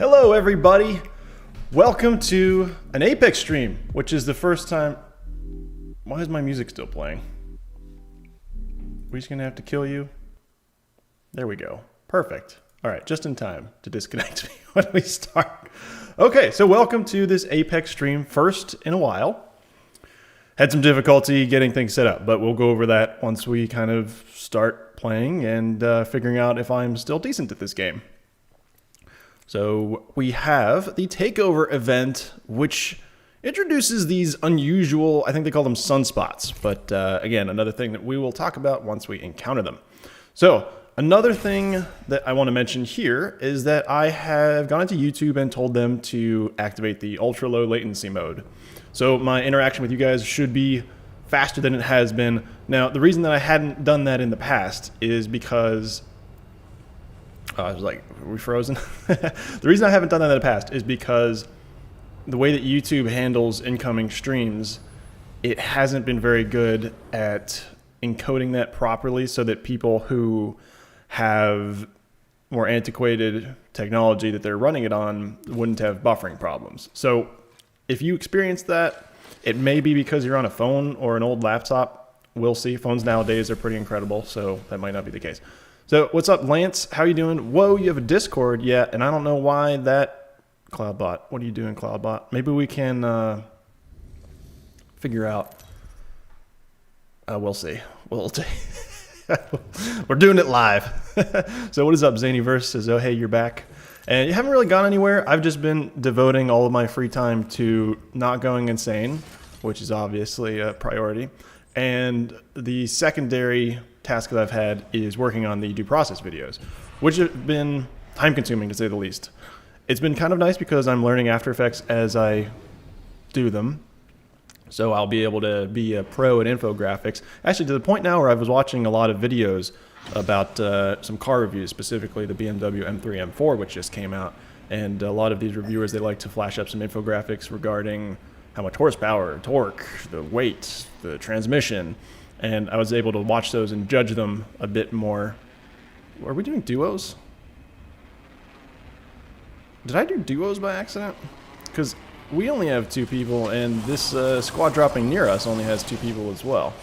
Hello everybody, welcome to an Apex stream, which is the first time. Why is my music still playing? We're just gonna have to kill you. There we go, perfect. All right, just in time to disconnect me when we start. Okay, so welcome to this Apex stream, first in a while. Had some difficulty getting things set up, but we'll go over that once we kind of start playing and figuring out if I'm still decent at this game. So we have the takeover event, which introduces these unusual, I think they call them sunspots, but again, another thing that we will talk about once we encounter them. So another thing that I want to mention here is that I have gone into YouTube and told them to activate the ultra low latency mode. So my interaction with you guys should be faster than it has been. Now, the reason that I hadn't done that in the past is because I was like, are we frozen? The reason I haven't done that in the past is because the way that YouTube handles incoming streams, it hasn't been very good at encoding that properly so that people who have more antiquated technology that they're running it on wouldn't have buffering problems. So if you experience that, it may be because you're on a phone or an old laptop. We'll see. Phones nowadays are pretty incredible, so that might not be the case. So what's up, Lance? How you doing? Whoa, you have a Discord yet, and I don't know why that... Cloudbot, what are you doing, Cloudbot? Maybe we can figure out. We'll see. We're doing it live. So what is up, Zanyverse says, oh, hey, you're back. And you haven't really gone anywhere. I've just been devoting all of my free time to not going insane, which is obviously a priority. And the secondary task that I've had is working on the due process videos, which have been time consuming to say the least. It's been kind of nice because I'm learning After Effects as I do them. So I'll be able to be a pro at infographics. Actually, to the point now where I was watching a lot of videos about some car reviews, specifically the BMW M3, M4, which just came out. And a lot of these reviewers, they like to flash up some infographics regarding how much horsepower, torque, the weight, the transmission. And I was able to watch those and judge them a bit more. Are we doing duos? Did I do duos by accident? Because we only have 2 people, and this squad dropping near us only has 2 people as well.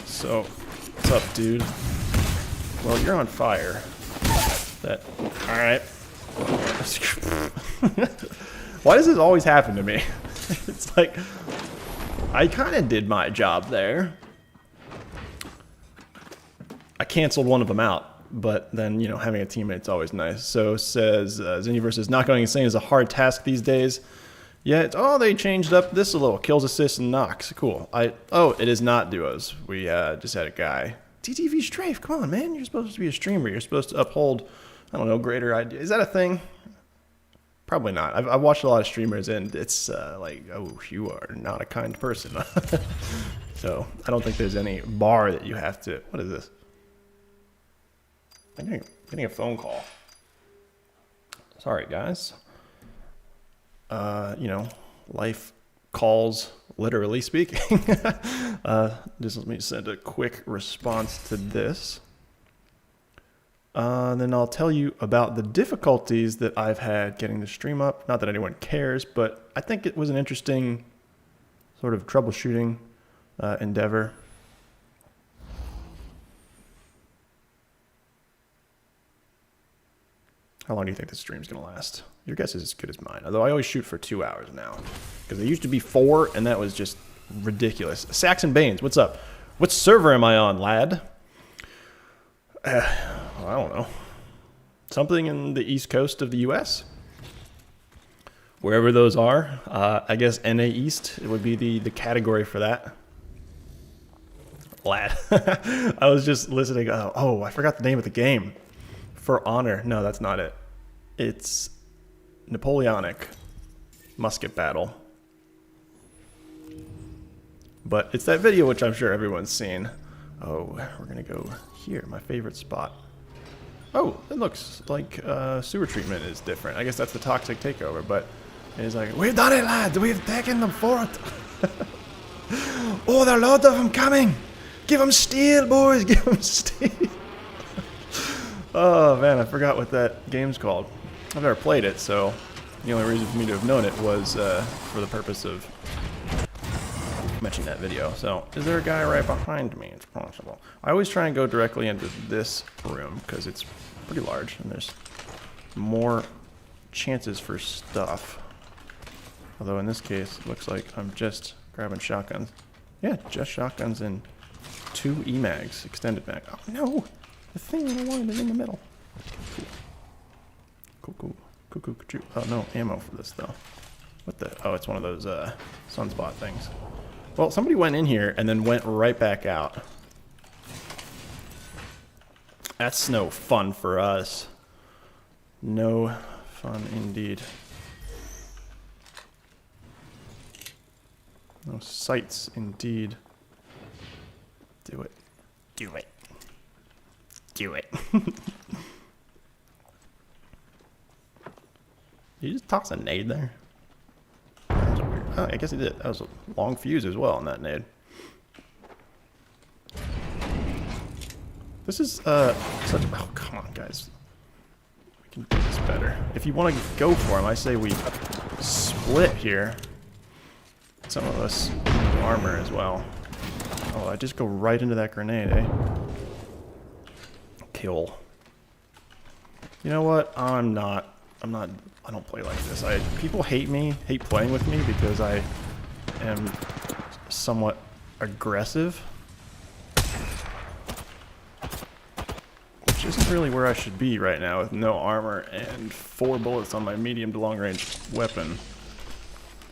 So, what's up, dude? Well, you're on fire. Alright. Why does this always happen to me? It's like, I kind of did my job there. I canceled one of them out, but then, you know, having a teammate's always nice. So says, Zeniverse says, not going insane is a hard task these days. Yeah, they changed up this a little. Kills, assists, and knocks. Cool. It is not duos. We just had a guy. TTV Strafe, come on, man. You're supposed to be a streamer. You're supposed to uphold, I don't know, greater ideas. Is that a thing? Probably not. I've watched a lot of streamers, and it's like, oh, you are not a kind person. So I don't think there's any bar that you have to... What is this? I'm getting a phone call. Sorry, guys. You know, life calls, literally speaking. Just let me send a quick response to this. Then I'll tell you about the difficulties that I've had getting the stream up. Not that anyone cares, but I think it was an interesting sort of troubleshooting endeavor. How long do you think this stream's going to last? Your guess is as good as mine. Although I always shoot for 2 hours now. Because it used to be 4, and that was just ridiculous. Saxon Baines, what's up? What server am I on, lad? I don't know. Something in the east coast of the U.S.? Wherever those are. I guess NA East would be the category for that. Lad. I was just listening. Oh, I forgot the name of the game. For Honor. No, that's not it. It's Napoleonic Musket Battle. But it's that video which I'm sure everyone's seen. Oh, we're going to go here. My favorite spot. Oh, it looks like sewer treatment is different. I guess that's the toxic takeover, but it's like, we've done it, lads. We've taken the fort. Oh, there are loads of them coming. Give them steel, boys. Give them steel. Oh, man, I forgot what that game's called. I've never played it, so the only reason for me to have known it was for the purpose of mentioning that video. So, is there a guy right behind me? It's possible. I always try and go directly into this room because it's pretty large and there's more chances for stuff. Although in this case, it looks like I'm just grabbing shotguns. Yeah, just shotguns and 2 E-mags, extended mag. Oh no! The thing that I wanted is in the middle. Cool. Oh no, ammo for this though. What the? Oh, it's one of those sunspot things. Well, somebody went in here and then went right back out. That's no fun for us. No fun indeed. No sights indeed. Do it. Do it. Do it. Did you just toss a nade there? That was weird. Oh, I guess he did. That was a long fuse as well on that nade. This is such a... Oh, come on, guys. We can do this better. If you want to go for him, I say we split here. Some of us need armor as well. Oh, I just go right into that grenade, eh? Kill. You know what? I don't play like this. People hate playing with me because I am somewhat aggressive. Which isn't really where I should be right now with no armor and 4 bullets on my medium to long range weapon.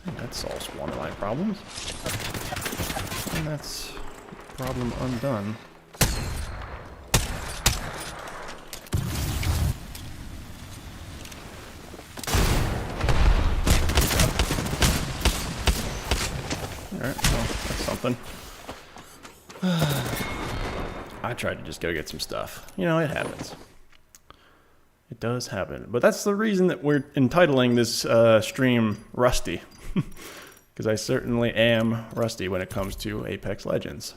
And that solves one of my problems. And that's problem undone. Alright, well, that's something. I tried to just go get some stuff. You know, it happens. It does happen. But that's the reason that we're entitling this stream Rusty. Because I certainly am rusty when it comes to Apex Legends.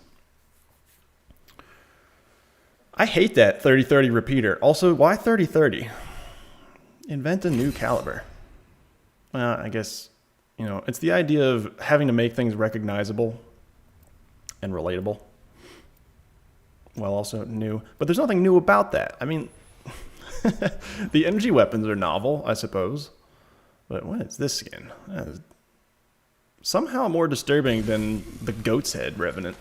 I hate that 30-30 repeater. Also, why 30-30? Invent a new caliber. Well, I guess, you know, it's the idea of having to make things recognizable and relatable. While also new. But there's nothing new about that. I mean, the energy weapons are novel, I suppose. But what is this skin? That is somehow more disturbing than the goat's head revenant.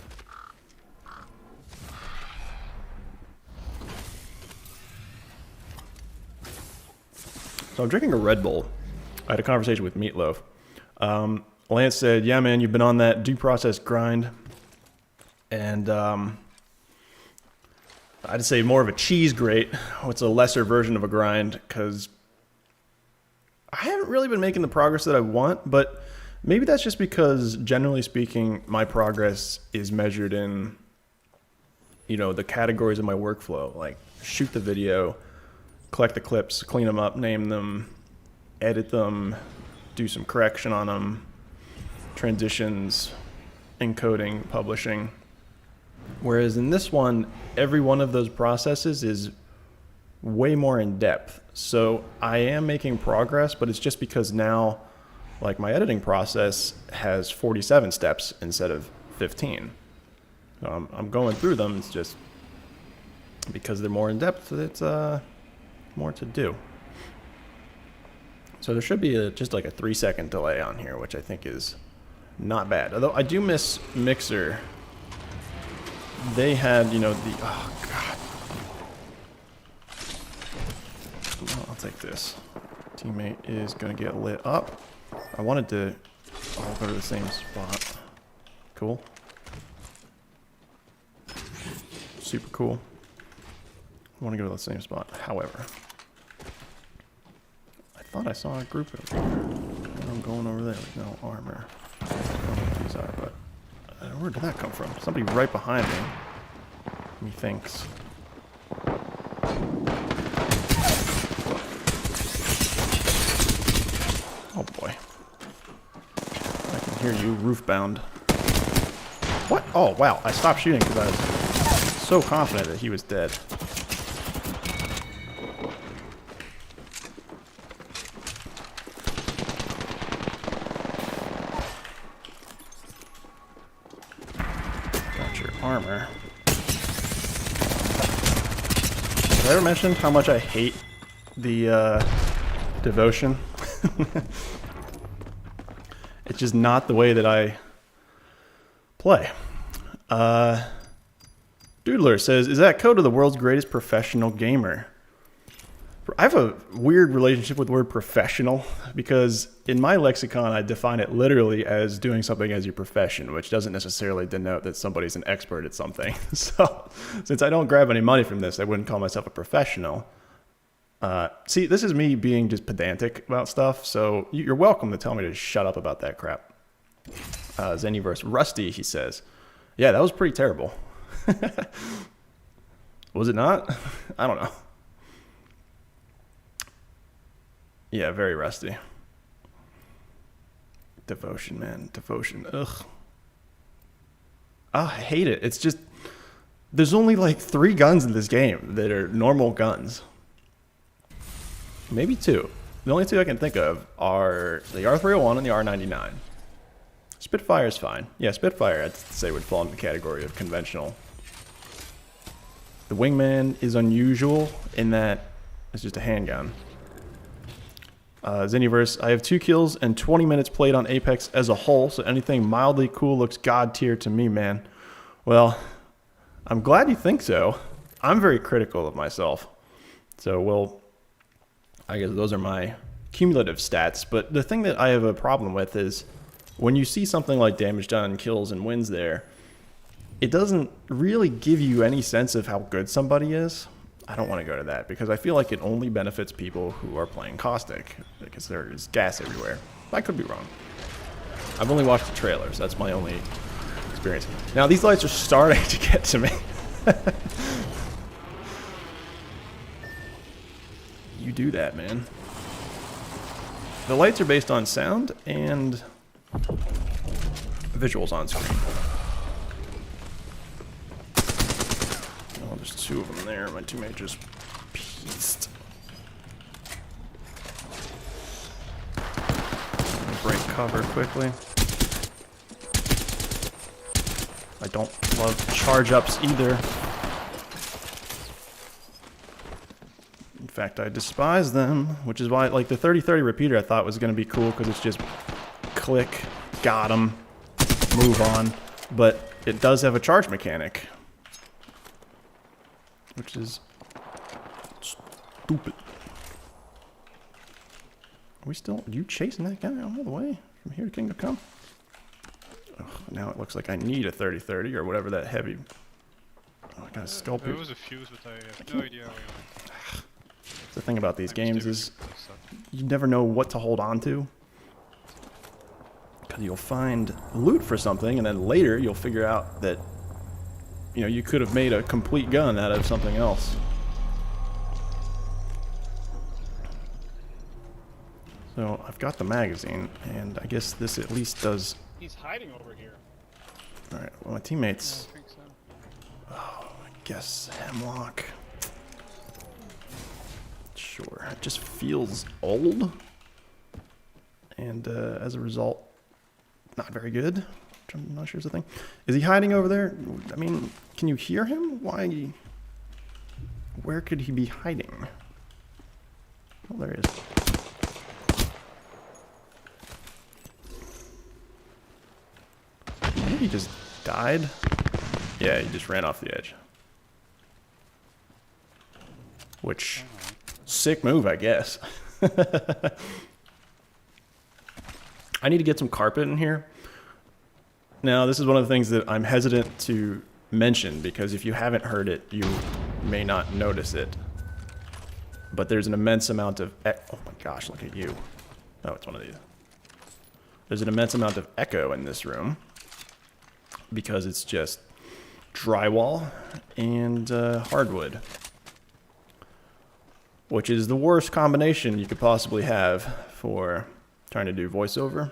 So I'm drinking a Red Bull. I had a conversation with Meatloaf. Lance said, yeah, man, you've been on that due process grind. And I'd say more of a cheese grate. It's a lesser version of a grind because I haven't really been making the progress that I want, but maybe that's just because, generally speaking, my progress is measured in, you know, the categories of my workflow, like shoot the video, collect the clips, clean them up, name them, edit them, do some correction on them, transitions, encoding, publishing. Whereas in this one, every one of those processes is way more in depth. So I am making progress, but it's just because now, like, my editing process has 47 steps instead of 15. I'm going through them. It's just because they're more in depth, it's more to do. So there should be just like a 3-second delay on here, which I think is not bad. Although I do miss Mixer. They had, you know, the... Oh, God. Well, I'll take this. Teammate is going to get lit up. I wanted to all go to the same spot. Cool. Super cool. I want to go to the same spot. However, I thought I saw a group over here. I'm going over there with no armor. I don't know what these are, but where did that come from? Somebody right behind me. Methinks. Oh boy. I can hear you, roof-bound. What? Oh wow, I stopped shooting because I was so confident that he was dead. armor. Have I ever mentioned how much I hate the devotion? It's just not the way that I play. Doodler says, is that Koda the world's greatest professional gamer? I have a weird relationship with the word professional because in my lexicon, I define it literally as doing something as your profession, which doesn't necessarily denote that somebody's an expert at something. So since I don't grab any money from this, I wouldn't call myself a professional. See, this is me being just pedantic about stuff, so you're welcome to tell me to shut up about that crap. Zeniverse Rusty, he says. Yeah, that was pretty terrible. Was it not? I don't know. Yeah, very rusty. Devotion, man. Devotion. Ugh. Oh, I hate it. It's just... There's only like 3 guns in this game that are normal guns. Maybe 2. The only 2 I can think of are the R301 and the R99. Spitfire is fine. Yeah, Spitfire, I'd say, would fall into the category of conventional. The Wingman is unusual in that it's just a handgun. Zeniverse, I have 2 kills and 20 minutes played on Apex as a whole, so anything mildly cool looks god tier to me, man. Well, I'm glad you think so. I'm very critical of myself. So, well, I guess those are my cumulative stats. But the thing that I have a problem with is when you see something like damage done, kills, and wins there, it doesn't really give you any sense of how good somebody is. I don't want to go to that because I feel like it only benefits people who are playing Caustic because there is gas everywhere. I could be wrong. I've only watched the trailers. That's my only experience. Now these lights are starting to get to me. You do that, man. The lights are based on sound and visuals on screen. Oh, there's 2 of them there. My teammate just pieced. Break cover quickly. I don't love charge ups either. In fact, I despise them, which is why, like, the 30-30 repeater I thought was going to be cool because it's just click, got him, move on. But it does have a charge mechanic, which is stupid. Are we still... Are you chasing that guy all the way from here to Kingdom Come? Ugh, now it looks like I need a 30-30 or whatever that heavy... Oh, I got a sculpt. There was a fuse, but I have no idea. The thing about these games is you never know what to hold on to. Because you'll find loot for something, and then later you'll figure out that, you know, you could have made a complete gun out of something else. So I've got the magazine, and I guess this at least does... He's hiding over here. Alright, well my teammates... I think so. Oh, I guess Hemlock. Sure, it just feels old. And as a result, not very good. Which I'm not sure is the thing. Is he hiding over there? I mean, can you hear him? Why? Where could he be hiding? Oh, there he is. Maybe he just died? Yeah, he just ran off the edge. Which, sick move, I guess. I need to get some carpet in here. Now, this is one of the things that I'm hesitant to mention because if you haven't heard it, you may not notice it. But there's an immense amount of... Oh my gosh, look at you. Oh, it's one of these. There's an immense amount of echo in this room because it's just drywall and hardwood, which is the worst combination you could possibly have for trying to do voiceover,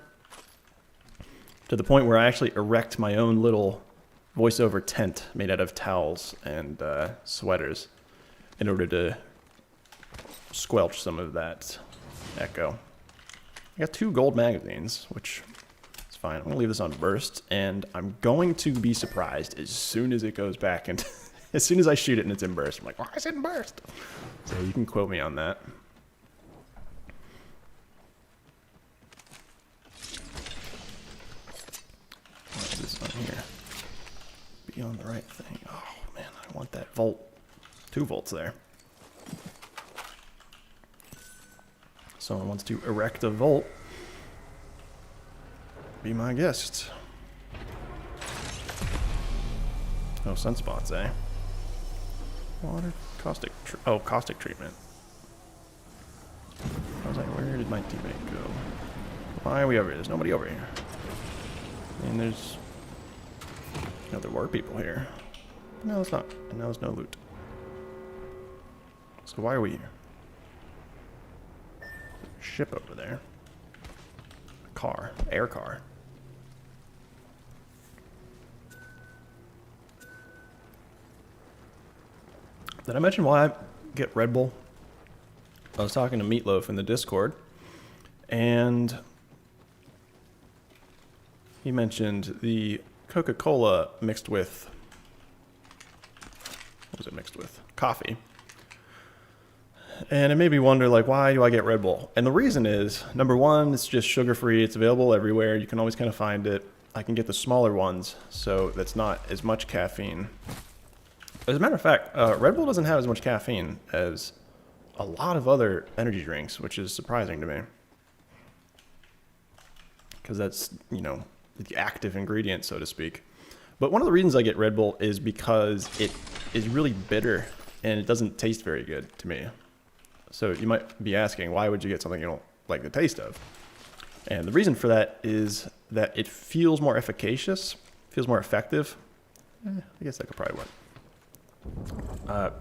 to the point where I actually erect my own little voiceover tent made out of towels and sweaters in order to squelch some of that echo. I got 2 gold magazines, which is fine. I'm going to leave this on burst, and I'm going to be surprised as soon as it goes back. And as soon as I shoot it and it's in burst, I'm like, why is it in burst? So you can quote me on that. What is this on here? Be on the right thing. Oh, man, I want that volt. 2 volts there. Someone wants to erect a volt. Be my guest. Oh, sunspots, eh? Water, caustic, caustic treatment. I was like, where did my teammate go? Why are we over here? There's nobody over here. And there's... No, there were people here. No, it's not. And now there's no loot. So why are we here? Ship over there. A car. Air car. Did I mention why I get Red Bull? I was talking to Meatloaf in the Discord, and he mentioned the Coca-Cola mixed with... What was it mixed with? Coffee. And it made me wonder, like, why do I get Red Bull? And the reason is, number one, it's just sugar-free. It's available everywhere. You can always kind of find it. I can get the smaller ones, so that's not as much caffeine. As a matter of fact, Red Bull doesn't have as much caffeine as a lot of other energy drinks, which is surprising to me. Because that's, you know, the active ingredient, so to speak. But one of the reasons I get Red Bull is because it is really bitter, and it doesn't taste very good to me. So you might be asking, why would you get something you don't like the taste of? And the reason for that is that it feels more efficacious, feels more effective. I guess that could probably work.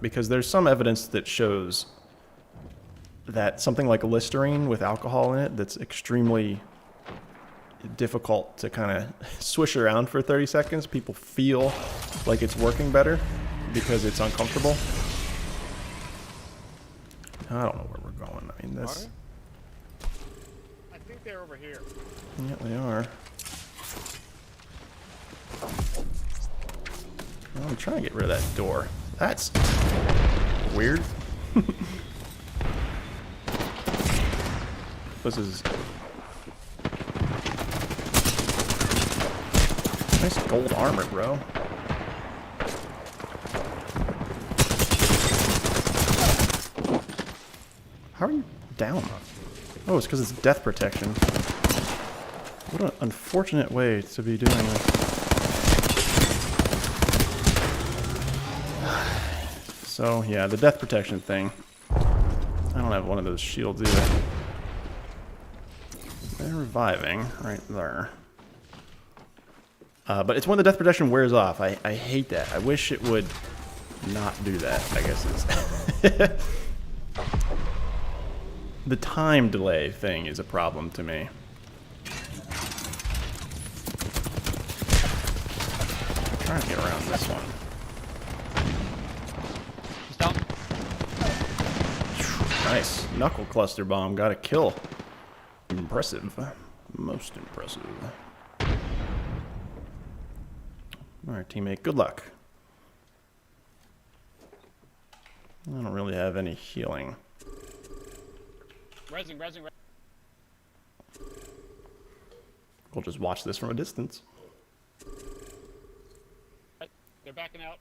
Because there's some evidence that shows that something like Listerine with alcohol in it that's extremely difficult to kind of swish around for 30 seconds, people feel like it's working better because it's uncomfortable. I don't know where we're going. I mean, this... I think they're over here. Yeah, they are. Well, I'm trying to get rid of that door. That's weird. This is nice gold armor, bro. How are you down? Oh, it's because it's death protection. What an unfortunate way to be doing this. So, yeah, the death protection thing. I don't have one of those shields either. They're reviving right there. But it's when the death protection wears off. I hate that. I wish it would not do that, I guess is. The time delay thing is a problem to me. I'm trying to get around this one. He's down. Nice. Knuckle cluster bomb. Got a kill. Impressive. Most impressive. Alright, teammate. Good luck. I don't really have any healing. Resing. We'll just watch this from a distance. They're backing out.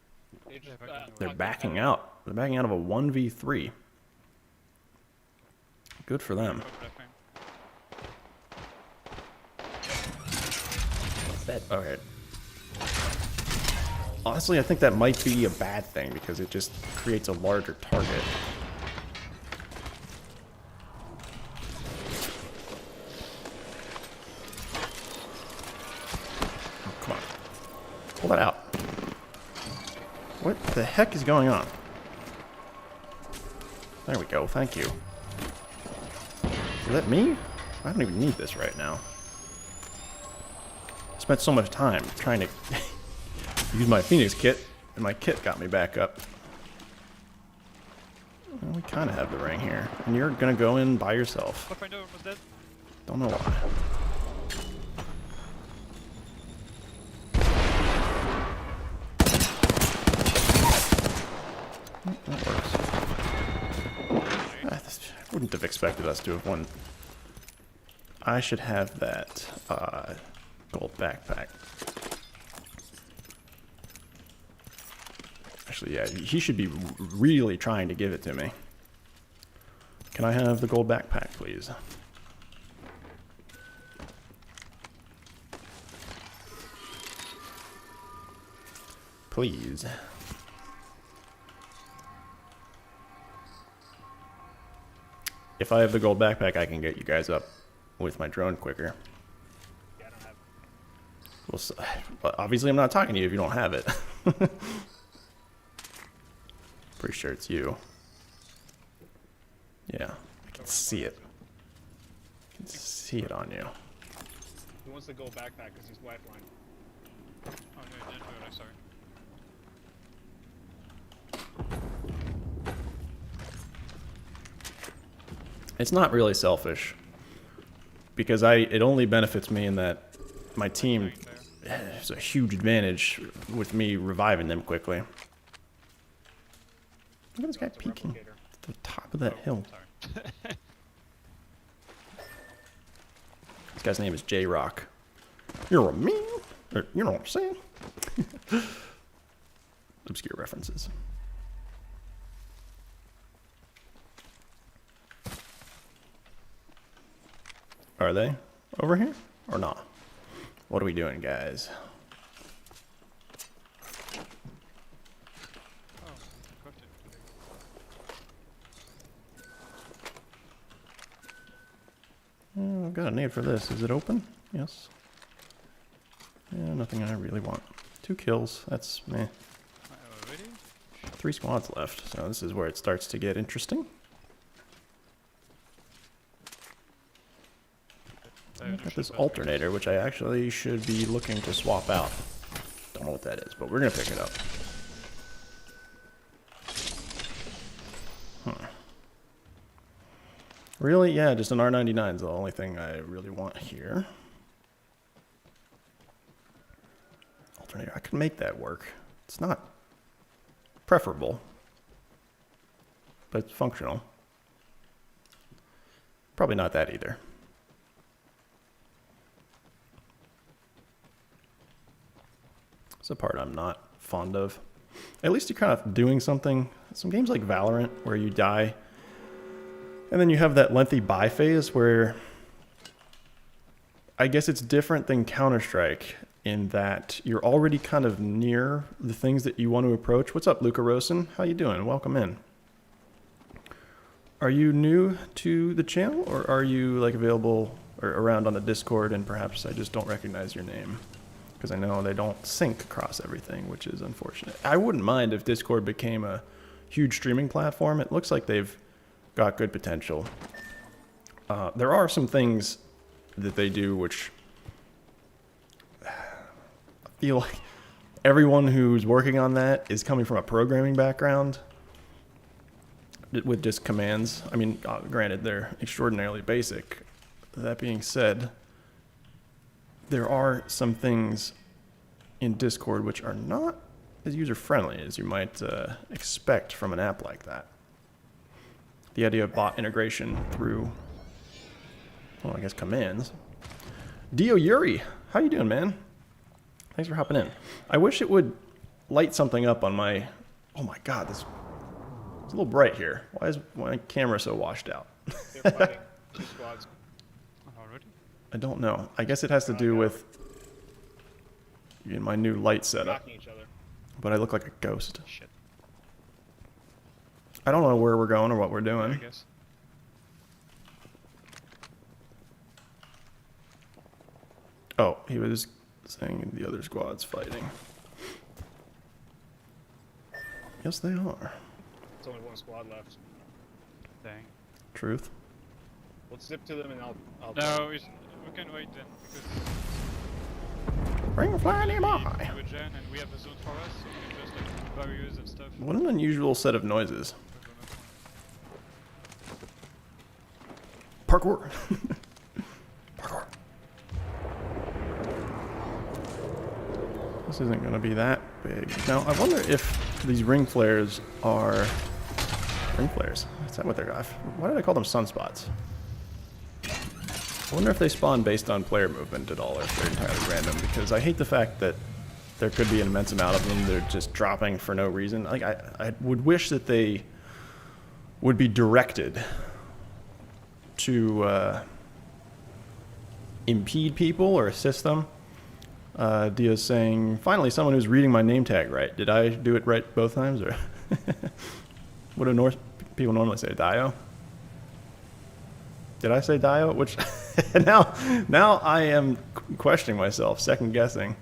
They just, They're backing out. They're backing out of a 1v3. Good for them. That, okay. Honestly, I think that might be a bad thing because it just creates a larger target. Oh, come on. Pull that out. What the heck is going on? There we go, thank you. Is that me? I don't even need this right now. I spent so much time trying to use my Phoenix kit, and my kit got me back up. Well, we kind of have the ring here. And you're going to go in by yourself. What if I know it was dead? Don't know why. That works. I wouldn't have expected us to have won. I should have that gold backpack. Actually, yeah, he should be really trying to give it to me. Can I have the gold backpack, please? Please. If I have the gold backpack, I can get you guys up with my drone quicker. Yeah, I don't have. Well, obviously I'm not talking to you if you don't have it. Pretty sure it's you. Yeah, I can see it. I can see it on you. He wants the gold backpack because he's lifeline. Oh no, you didn't do it, I'm sorry. It's not really selfish, because it only benefits me in that my team has a huge advantage with me reviving them quickly. Look at this guy It's a peeking replicator. at the top of that hill. Sorry. This guy's name is J-Rock. You're a mean, or, you know what I'm saying? Obscure references. Are they over here or not? What are we doing, guys? Oh, equipped it. I've got a need for this. Is it open? Yes. Yeah, nothing I really want. 2 kills. That's meh. Already? 3 squads left, so this is where it starts to get interesting. I've got this alternator, which I actually should be looking to swap out. Don't know what that is, but we're gonna pick it up. Really? Yeah, just an R99 is the only thing I really want here. Alternator, I could make that work. It's not preferable, but it's functional. Probably not that either. It's a part I'm not fond of. At least you're kind of doing something. Some games like Valorant, where you die, and then you have that lengthy buy phase where I guess it's different than Counter-Strike in that you're already kind of near the things that you want to approach. What's up, Luca Rosen? How you doing? Welcome in. Are you new to the channel, or are you like available or around on the Discord and perhaps I just don't recognize your name? Because I know they don't sync across everything, which is unfortunate. I wouldn't mind if Discord became a huge streaming platform. It looks like they've got good potential. There are some things that they do which I feel like everyone who's working on that is coming from a programming background with just commands. I mean, granted, they're extraordinarily basic. That being said, there are some things in Discord which are not as user-friendly as you might expect from an app like that. The idea of bot integration through, well, I guess commands. Dio Yuri, how you doing, man? Thanks for hopping in. I wish it would light something up on my... Oh my god, it's a little bright here. Why is my camera so washed out? They're fighting. 2 squads. Already? I don't know. I guess it has to do with my new light setup. Knocking each other. But I look like a ghost. Shit. I don't know where we're going or what we're I doing. guess. Oh, he was saying the other squad's fighting. Yes, they are. There's only 1 squad left. Dang. Truth. Let's zip to them and I'll No, we can wait then, because Bring fly nearby. we gen and we have the zone for us, so we can just like barriers and stuff. What an unusual set of noises. Parkour. Parkour. This isn't going to be that big. Now, I wonder if these ring flares are ring flares. Is that what they're? Why did I call them sunspots? I wonder if they spawn based on player movement at all, or if they're entirely random. Because I hate the fact that there could be an immense amount of them. They're just dropping for no reason. Like I would wish that they would be directed to impede people or assist them. Dio's saying, finally, someone who's reading my name tag right. Did I do it right both times, or what do people normally say? Dio? Did I say Dio? Which now I am questioning myself, second guessing.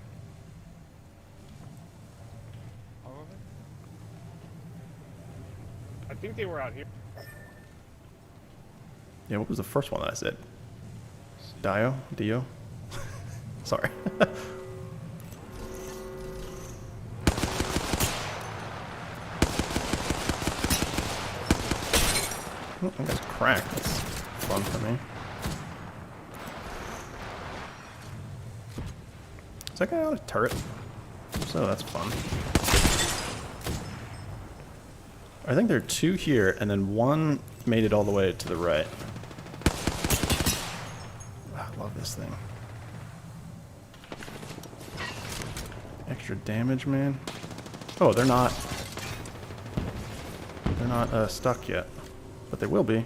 I think they were out here. Yeah, what was the first one that I said? Dio? Sorry. Oh, that guy's cracked. That's fun for me. Is that guy on a turret? If so, that's fun. I think there are two here, and then one made it all the way to the right. I love this thing. Extra damage, man. Oh, they're not stuck yet, but they will be. I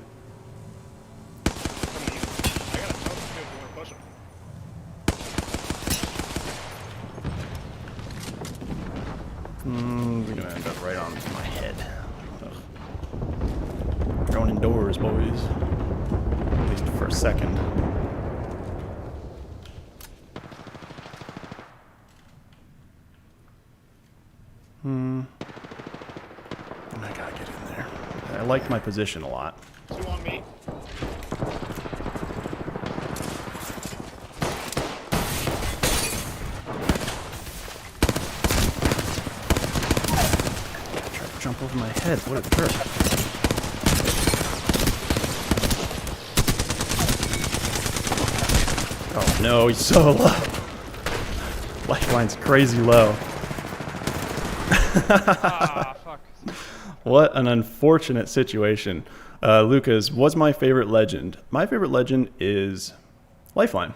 got a tough if you want to push them. We're gonna end up right on my head. Ugh. Going indoors, boys. At least for a second. I gotta get in there. I like my position a lot. Two on me. Try to jump over my head. What a jerk. Oh no, he's so low. Lifeline's crazy low. Ah, fuck. What an unfortunate situation. Lucas, what's my favorite legend? My favorite legend is Lifeline.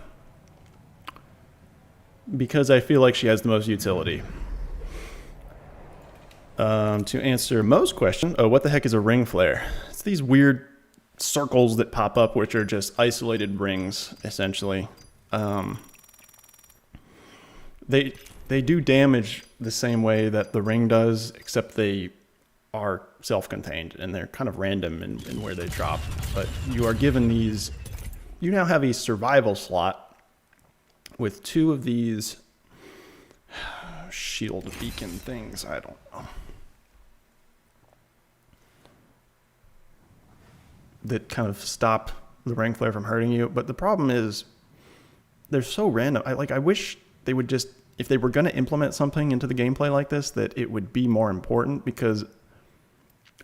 Because I feel like she has the most utility. To answer Mo's question, what the heck is a ring flare? It's these weird circles that pop up, which are just isolated rings, essentially. They do damage the same way that the ring does, except they are self-contained and they're kind of random in where they drop. But you are given these. You now have a survival slot with two of these shield beacon things. I don't know. That kind of stop the ring flare from hurting you. But the problem is they're so random. I wish they would just, if they were going to implement something into the gameplay like this, that it would be more important, because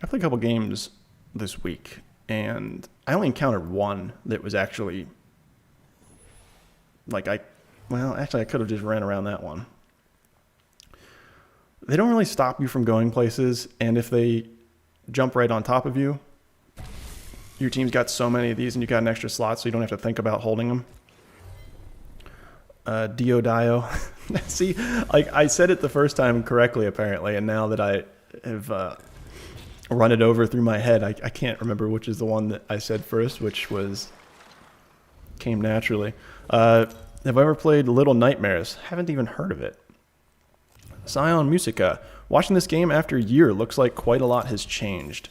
I played a couple games this week and I only encountered one that was actually actually I could have just ran around that one. They don't really stop you from going places, and if they jump right on top of you, your team's got so many of these and you got an extra slot, so you don't have to think about holding them. Dio. See, I said it the first time correctly, apparently, and now that I have run it over through my head, I can't remember which is the one that I said first, which came naturally. Have I ever played Little Nightmares? Haven't even heard of it. Scion Musica. Watching this game after a year, looks like quite a lot has changed.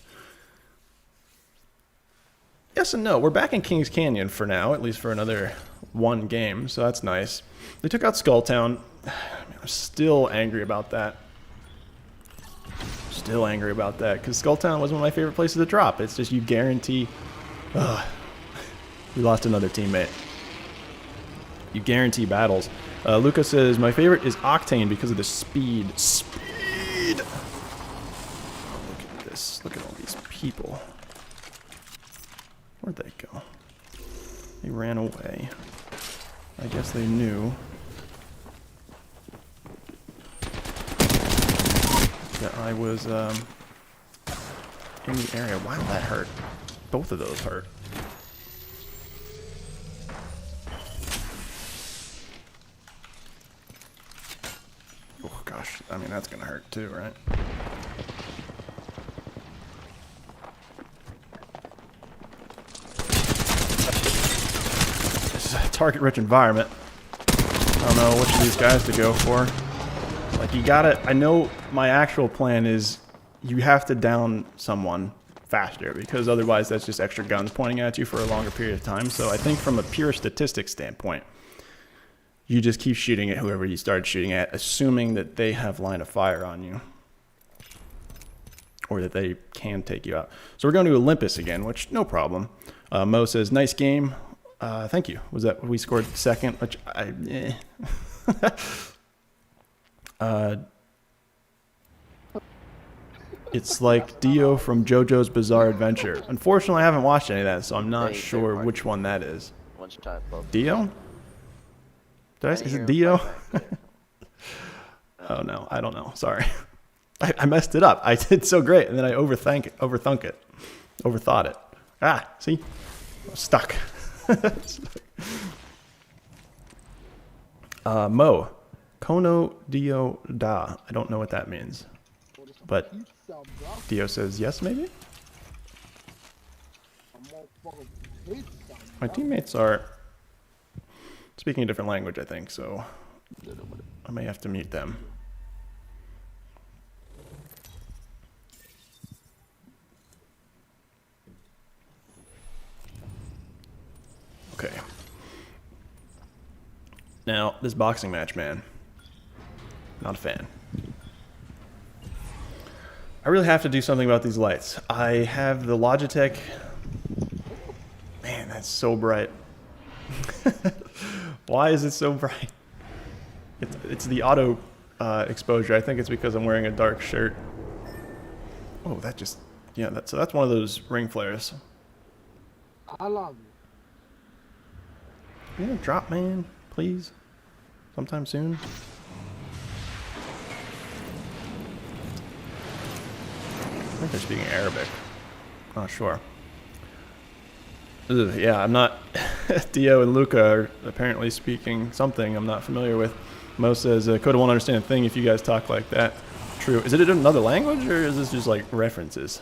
Yes and no. We're back in Kings Canyon for now, at least for another one game, so that's nice. They took out Skulltown. I'm still angry about that. Still angry about that, because Skulltown was one of my favorite places to drop. It's just you guarantee... we lost another teammate. You guarantee battles. Lucas says, my favorite is Octane because of the speed. Speed! Oh, look at this. Look at all these people. Where'd they go? They ran away. I guess they knew. that I was in the area. Why did that hurt? Both of those hurt. Oh gosh, I mean that's gonna hurt too, right? This is a target-rich environment. I don't know which of these guys to go for. Like you gotta, I know my actual plan is you have to down someone faster because otherwise that's just extra guns pointing at you for a longer period of time. So I think from a pure statistics standpoint, you just keep shooting at whoever you start shooting at, assuming that they have line of fire on you or that they can take you out. So we're going to Olympus again, which no problem. Mo says, nice game. Thank you. Was that we scored second? Which it's like Dio from JoJo's Bizarre Adventure. Unfortunately, I haven't watched any of that, so I'm not sure which one that is. Dio? Is it Dio? Oh no, I don't know. Sorry. I messed it up. I did so great, and then I overthought it. Ah, see? I'm stuck. Mo. Kono Dio Da. I don't know what that means. But Dio says yes, maybe? My teammates are speaking a different language, I think, so I may have to mute them. Okay. Now, this boxing match, man. Not a fan. I really have to do something about these lights. I have the Logitech. Man, that's so bright. Why is it so bright? It's the auto exposure. I think it's because I'm wearing a dark shirt. Oh, that just... Yeah, so that's one of those ring flares. I love you. Yeah, drop, man. Please. Sometime soon. I think they're speaking Arabic. Not sure. Ugh, yeah, I'm not... Dio and Luca are apparently speaking something I'm not familiar with. Mo says, Koda won't understand a thing if you guys talk like that. True. Is it in another language, or is this just like references?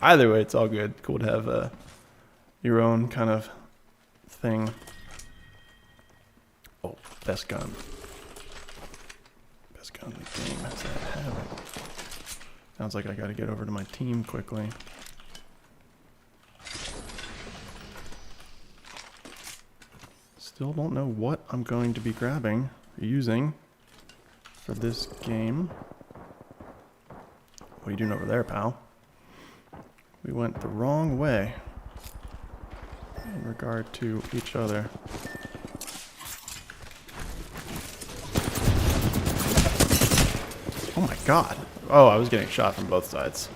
Either way, it's all good. Cool to have your own kind of thing. Oh, best gun. Best gun in the game. How's that happen? Sounds like I gotta get over to my team quickly. Still don't know what I'm going to be grabbing or using for this game. What are you doing over there, pal? We went the wrong way in regard to each other. Oh my god. Oh, I was getting shot from both sides.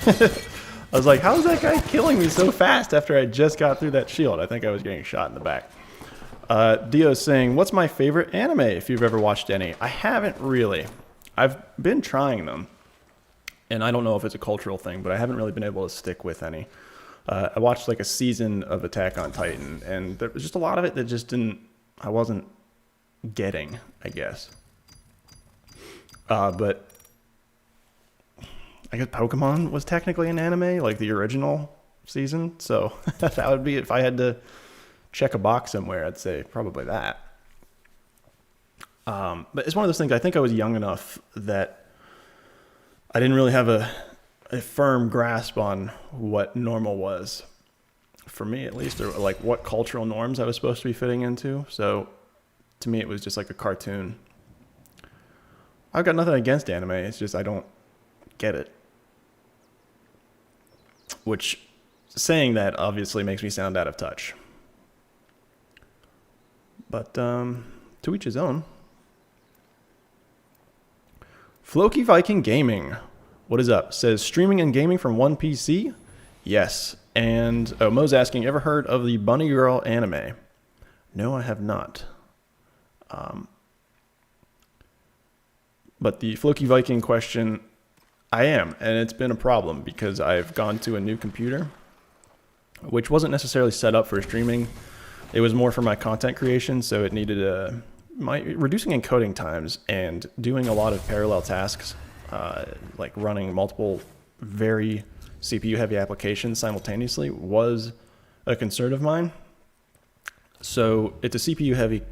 I was like, how is that guy killing me so fast after I just got through that shield? I think I was getting shot in the back. Dio's saying, what's my favorite anime if you've ever watched any? I haven't really. I've been trying them. And I don't know if it's a cultural thing, but I haven't really been able to stick with any. I watched like a season of Attack on Titan, and there was just a lot of it that just I wasn't getting, I guess. But I guess Pokemon was technically an anime, like the original season. So that would be, if I had to check a box somewhere, I'd say probably that. But it's one of those things, I think I was young enough that I didn't really have a firm grasp on what normal was, for me at least, or like what cultural norms I was supposed to be fitting into. So to me, it was just like a cartoon. I've got nothing against anime, it's just I don't get it. Which, saying that obviously makes me sound out of touch. But to each his own. Floki Viking Gaming, what is up? Says, streaming and gaming from one PC? Yes. And Mo's asking, ever heard of the Bunny Girl anime? No, I have not. But the Floki Viking question, I am, and it's been a problem because I've gone to a new computer, which wasn't necessarily set up for streaming. It was more for my content creation, so it needed reducing encoding times and doing a lot of parallel tasks, like running multiple very CPU-heavy applications simultaneously was a concern of mine. So it's a CPU-heavy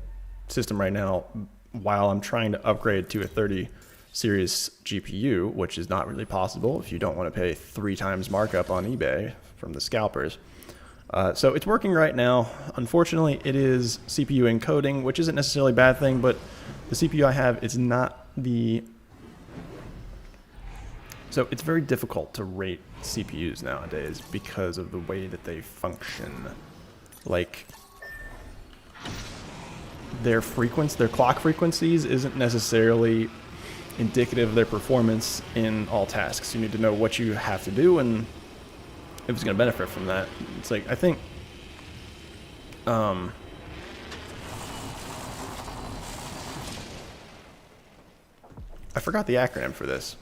system right now while I'm trying to upgrade to a 30 series GPU, which is not really possible if you don't want to pay 3 times markup on eBay from the scalpers. So it's working right now. Unfortunately, it is CPU encoding, which isn't necessarily a bad thing, but the CPU I have is not the... So it's very difficult to rate CPUs nowadays because of the way that they function. Like, their clock frequencies isn't necessarily indicative of their performance in all tasks. You need to know what you have to do and if it's going to benefit from that. It's like, I think, I forgot the acronym for this.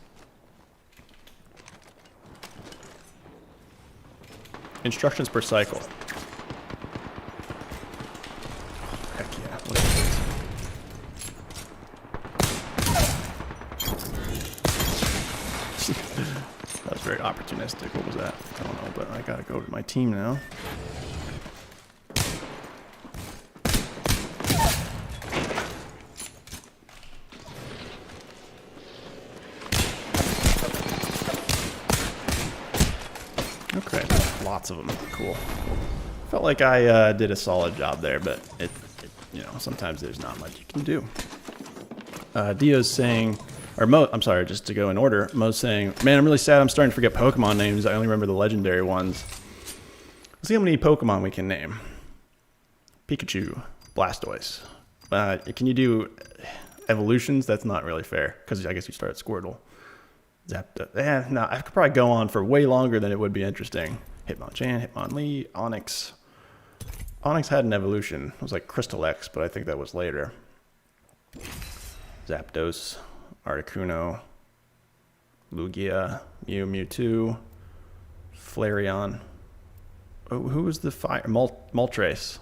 Instructions per cycle. Heck yeah, what is this? That was very opportunistic. What was that? I don't know, but I gotta go to my team now. Okay, lots of them. Cool. Felt like I did a solid job there, but it you know, sometimes there's not much you can do. Dio's saying, or Mo, I'm sorry, just to go in order. Mo's saying, man, I'm really sad I'm starting to forget Pokemon names. I only remember the legendary ones. Let's see how many Pokemon we can name. Pikachu, Blastoise. Can you do evolutions? That's not really fair, because I guess you start at Squirtle. Zapdos. No, I could probably go on for way longer than it would be interesting. Hitmonchan, Hitmonlee, Onix. Onix had an evolution. It was like Crystal X, but I think that was later. Zapdos, Articuno, Lugia, Mewtwo, Flareon. Oh, who was the fire? Moltres.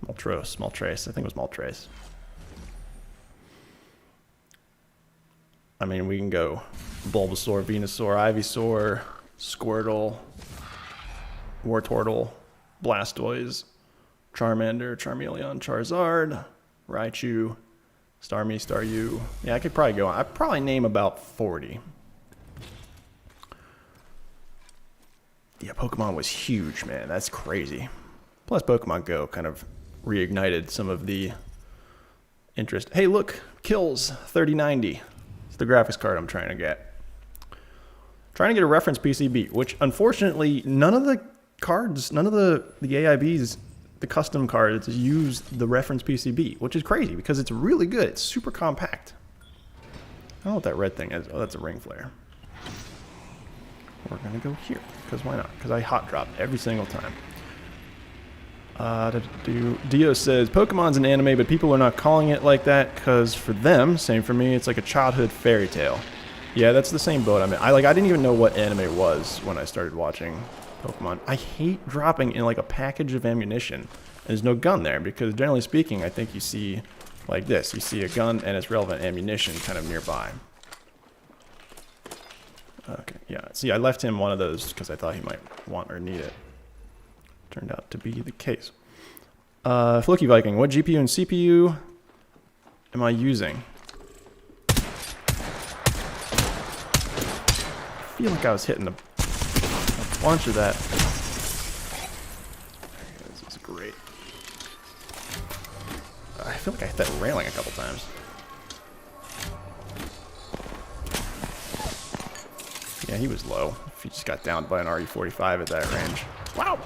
Moltres. I think it was Moltres. I mean, we can go Bulbasaur, Venusaur, Ivysaur, Squirtle, Wartortle, Blastoise, Charmander, Charmeleon, Charizard, Raichu, Starmie, Staryu. Yeah, I could probably go on. I'd probably name about 40. Yeah, Pokemon was huge, man. That's crazy. Plus, Pokemon Go kind of reignited some of the interest. Hey, look, Kills 3090. It's the graphics card I'm trying to get. Trying to get a reference PCB, which unfortunately none of the cards, none of the AIBs, the custom cards use the reference PCB, which is crazy because it's really good. It's super compact. I don't know what that red thing is. Oh, that's a ring flare. We're gonna go here because why not? Because I hot drop every single time. Dio says Pokemon's an anime, but people are not calling it like that because for them, same for me, it's like a childhood fairy tale. Yeah, that's the same boat. I mean, I didn't even know what anime was when I started watching Pokemon. I hate dropping in like a package of ammunition. And there's no gun there because generally speaking, I think you see like this. You see a gun and its relevant ammunition kind of nearby. Okay, yeah. See, I left him one of those because I thought he might want or need it. Turned out to be the case. Floki Viking, what GPU and CPU am I using? I feel like I was hitting a bunch of that. This is great. I feel like I hit that railing a couple times. Yeah, he was low. He just got downed by an RE45 at that range. Wow!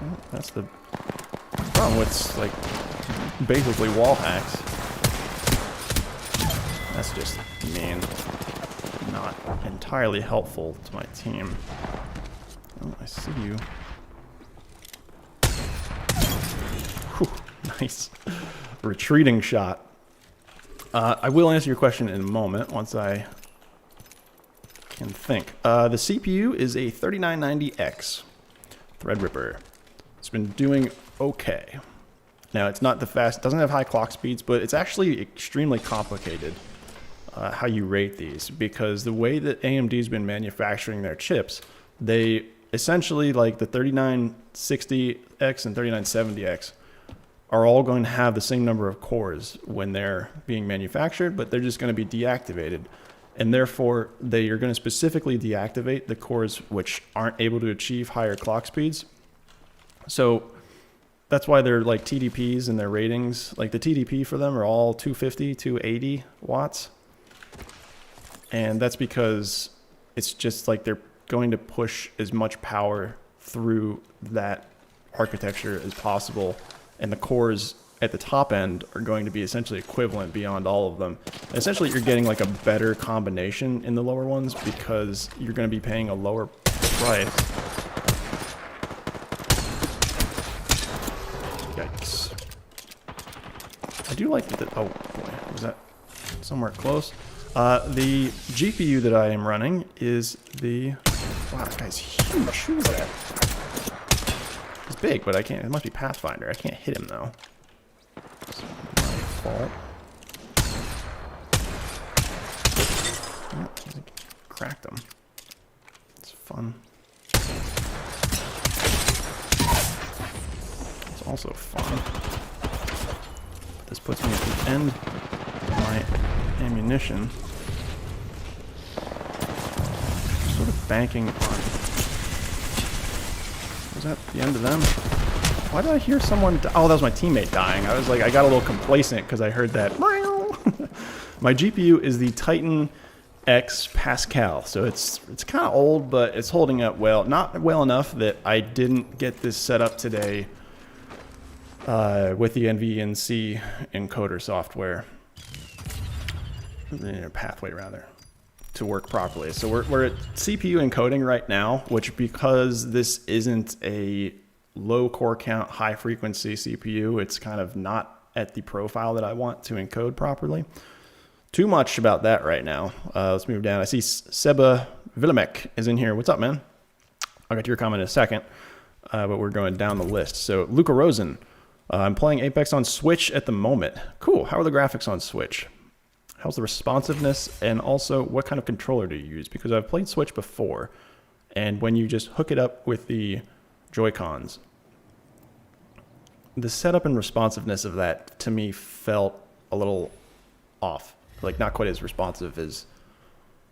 Well, that's the problem with, like, basically wall hacks. That's just mean. Not entirely helpful to my team. Oh, I see you. Whew, nice. retreating shot. I will answer your question in a moment once I can think. The CPU is a 3990X Threadripper. It's been doing okay. Now, it's not the fast, it doesn't have high clock speeds, but it's actually extremely complicated how you rate these, because the way that AMD's been manufacturing their chips, they essentially, like the 3960X and 3970X, are all going to have the same number of cores when they're being manufactured, but they're just going to be deactivated. And therefore, they are going to specifically deactivate the cores which aren't able to achieve higher clock speeds. So that's why they're like TDPs and their ratings. Like the TDP for them are all 250, 280 watts. And that's because it's just like they're going to push as much power through that architecture as possible. And the cores at the top end are going to be essentially equivalent beyond all of them. And essentially, you're getting like a better combination in the lower ones because you're going to be paying a lower price. Yikes. I do like that. Oh boy, was that somewhere close? The GPU that I am running is the... Wow, that guy's huge. Who is that? He's big, but I can't... It must be Pathfinder. I can't hit him, though. It's my fault. Oh, I cracked him. It's fun. It's also fun. But this puts me at the end of my ammunition. Sort of banking on... Was that the end of them? Why did I hear someone... Oh, that was my teammate dying. I was like, I got a little complacent because I heard that. My GPU is the Titan X Pascal. So it's kind of old, but it's holding up well. Not well enough that I didn't get this set up today with the NVNC encoder software. Pathway, rather, to work properly. So we're at CPU encoding right now, which, because this isn't a low core count, high frequency CPU, it's kind of not at the profile that I want to encode properly. Too much about that right now. Let's move down. I see Seba Villamek is in here. What's up, man? I'll get to your comment in a second, but we're going down the list. So Luca Rosen, I'm playing Apex on Switch at the moment. Cool. How are the graphics on Switch? How's the responsiveness, and also what kind of controller do you use? Because I've played Switch before, and when you just hook it up with the Joy-Cons, the setup and responsiveness of that to me felt a little off. Like not quite as responsive as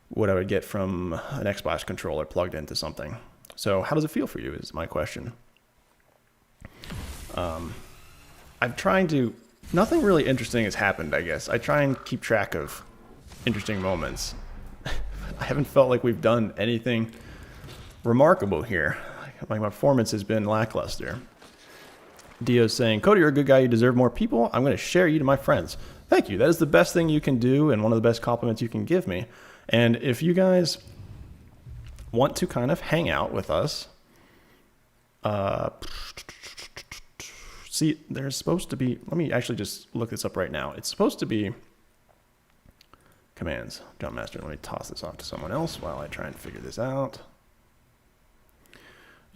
what I would get from an Xbox controller plugged into something. So how does it feel for you is my question. I'm trying to... Nothing really interesting has happened, I guess. I try and keep track of interesting moments. I haven't felt like we've done anything remarkable here. My performance has been lackluster. Dio's saying, Koda, you're a good guy. You deserve more people. I'm going to share you to my friends. Thank you. That is the best thing you can do and one of the best compliments you can give me. And if you guys want to kind of hang out with us, see, there's supposed to be, let me actually just look this up right now. It's supposed to be commands. Jumpmaster, let me toss this off to someone else while I try and figure this out.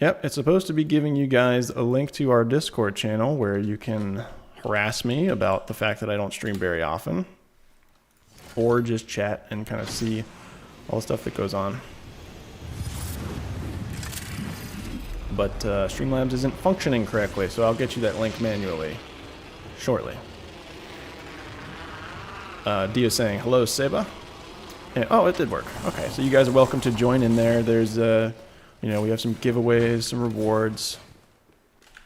Yep, it's supposed to be giving you guys a link to our Discord channel where you can harass me about the fact that I don't stream very often, or just chat and kind of see all the stuff that goes on. But Streamlabs isn't functioning correctly, so I'll get you that link manually shortly. Dio saying, hello, Seba. And, oh, it did work. Okay, so you guys are welcome to join in there. There's, we have some giveaways, some rewards.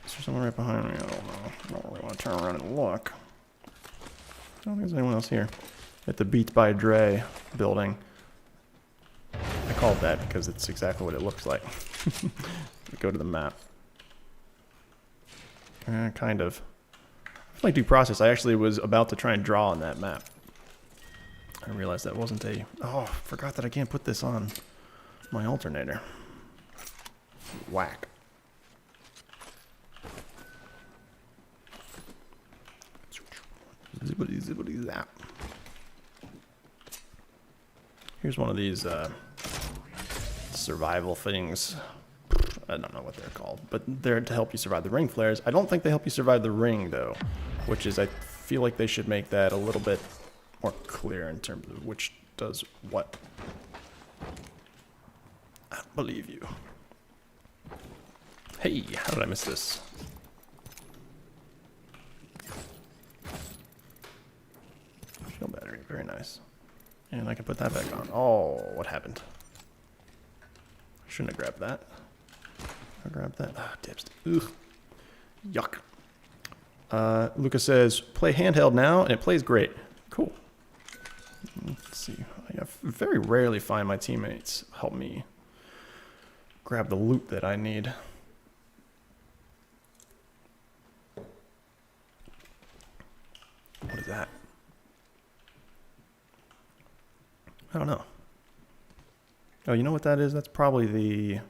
Is there someone right behind me? I don't know. I don't really want to turn around and look. I don't think there's anyone else here. At the Beats by Dre building. I called that because it's exactly what it looks like. Go to the map. Kind of. Like due process, I actually was about to try and draw on that map. I realized that wasn't a... Oh, forgot that I can't put this on my alternator. Whack. Zippity zippity zap. Here's one of these survival things. I don't know what they're called, but they're to help you survive the ring flares. I don't think they help you survive the ring, though, which is, I feel like they should make that a little bit more clear in terms of which does what. I don't believe you. Hey, how did I miss this? Shield battery, very nice. And I can put that back on. Oh, what happened? Shouldn't have grabbed that. I grabbed that. Ah, dips. Ugh. Yuck. Lucas says, play handheld now, and it plays great. Cool. Let's see. I very rarely find my teammates help me grab the loot that I need. What is that? I don't know. Oh, you know what that is? That's probably the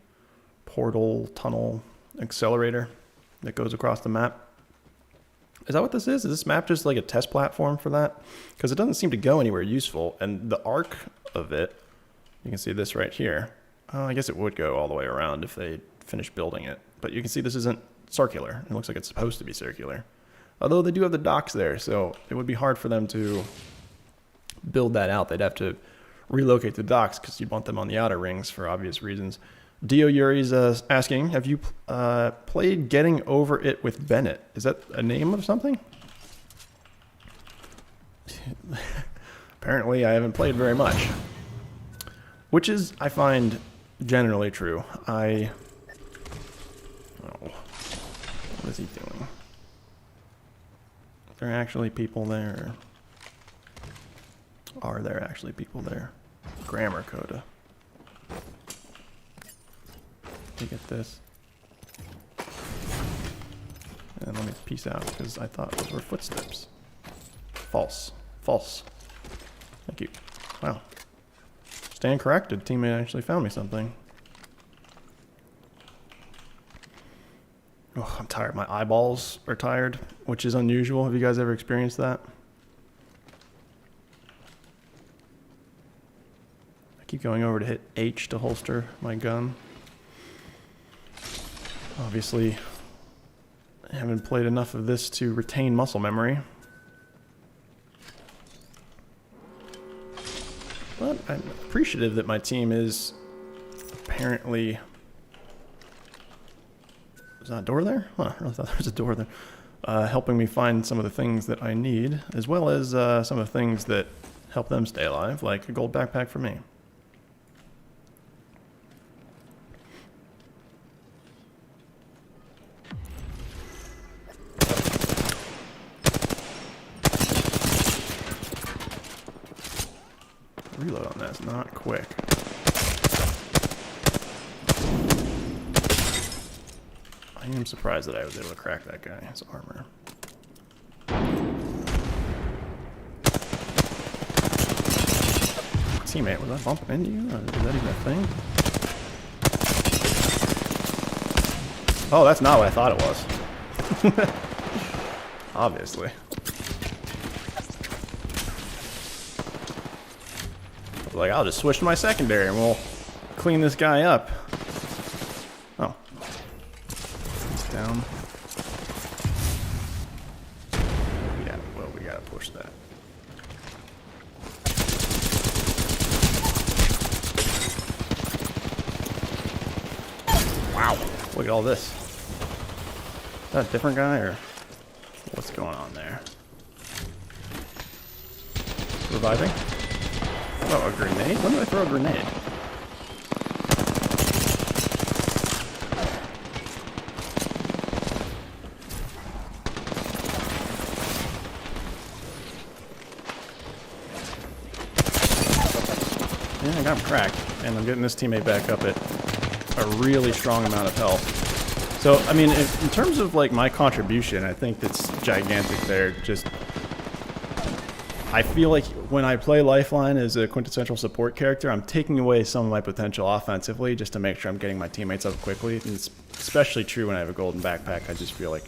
portal tunnel accelerator that goes across the map. Is that what this is? Is this map just like a test platform for that? Because it doesn't seem to go anywhere useful. And the arc of it, you can see this right here. Oh, I guess it would go all the way around if they finished building it. But you can see this isn't circular. It looks like it's supposed to be circular. Although they do have the docks there, so it would be hard for them to build that out. They'd have to relocate the docks because you'd want them on the outer rings for obvious reasons. Dio Yuri's asking, have you played Getting Over It with Bennett? Is that a name of something? Apparently I haven't played very much. Which is, I find, generally true. Oh, what is he doing? Are there actually people there? Are there actually people there? Grammar Koda. You get this. And let me peace out because I thought those were footsteps. False. False. Thank you. Wow. Stand corrected. Teammate actually found me something. Oh, I'm tired. My eyeballs are tired, which is unusual. Have you guys ever experienced that? I keep going over to hit H to holster my gun. Obviously, I haven't played enough of this to retain muscle memory. But I'm appreciative that my team is apparently... Is that a door there? Huh, I really thought there was a door there. Helping me find some of the things that I need, as well as some of the things that help them stay alive, like a gold backpack for me. Reload on that is not quick. I am surprised that I was able to crack that guy's armor. Teammate, was I bumping into you? Or is that even a thing? Oh, that's not what I thought it was. Obviously. Like, I'll just switch to my secondary and we'll clean this guy up. Oh. He's down. Yeah, well, we gotta push that. Wow. Look at all this. Is that a different guy or what's going on there? Reviving? Oh, a grenade? When did I throw a grenade? Yeah, I got him cracked, and I'm getting this teammate back up at a really strong amount of health. So, I mean, in terms of, like, my contribution, I think that's gigantic there. Just, I feel like when I play Lifeline as a quintessential support character, I'm taking away some of my potential offensively just to make sure I'm getting my teammates up quickly. And it's especially true when I have a golden backpack. I just feel like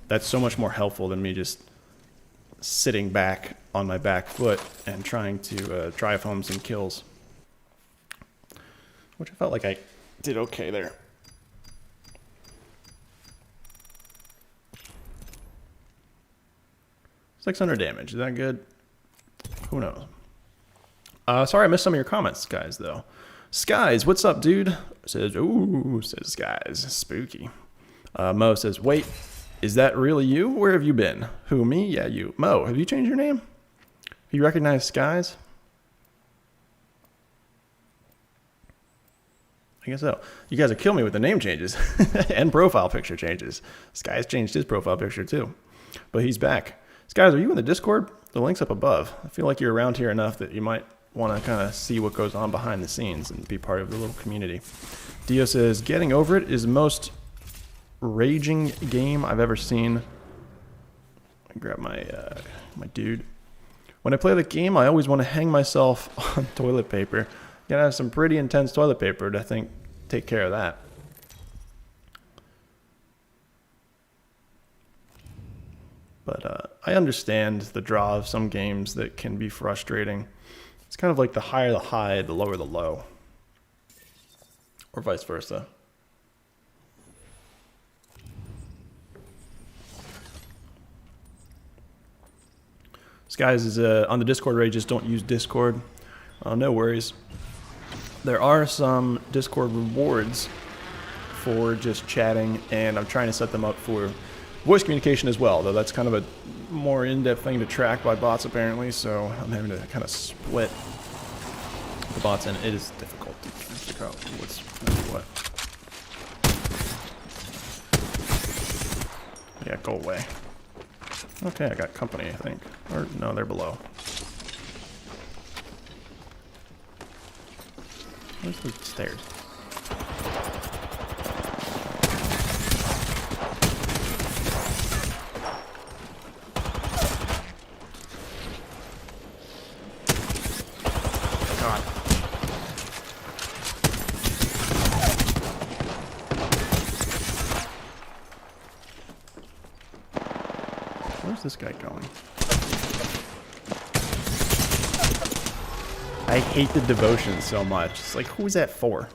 that's so much more helpful than me just sitting back on my back foot and trying to drive home some kills. Which I felt like I did okay there. 600 damage. Is that good? Who knows? Sorry I missed some of your comments, guys, though. Skies, what's up, dude? Says, ooh, says Skies. Spooky. Mo says, wait, is that really you? Where have you been? Who, me? Yeah, you. Mo, have you changed your name? You recognize Skies? I guess so. You guys will kill me with the name changes and profile picture changes. Skies changed his profile picture too, but he's back. Skies, are you in the Discord? The link's up above. I feel like you're around here enough that you might want to kind of see what goes on behind the scenes and be part of the little community. Dio says, getting over it is the most raging game I've ever seen. I grab my my dude. When I play the game, I always want to hang myself on toilet paper. You gotta have some pretty intense toilet paper to, I think, take care of that. But I understand the draw of some games that can be frustrating. It's kind of like the higher the high, the lower the low. Or vice versa. Skies is on the Discord rage, just don't use Discord. No worries. There are some Discord rewards for just chatting, and I'm trying to set them up for voice communication as well, though that's kind of a more in-depth thing to track by bots apparently, so I'm having to kind of split the bots, and it is difficult to figure out what's what. Yeah, go away. Okay, I got company, I think. Or, no, they're below. Where's the stairs? God. Where's this guy going? I hate the devotion so much. It's like, who's that for?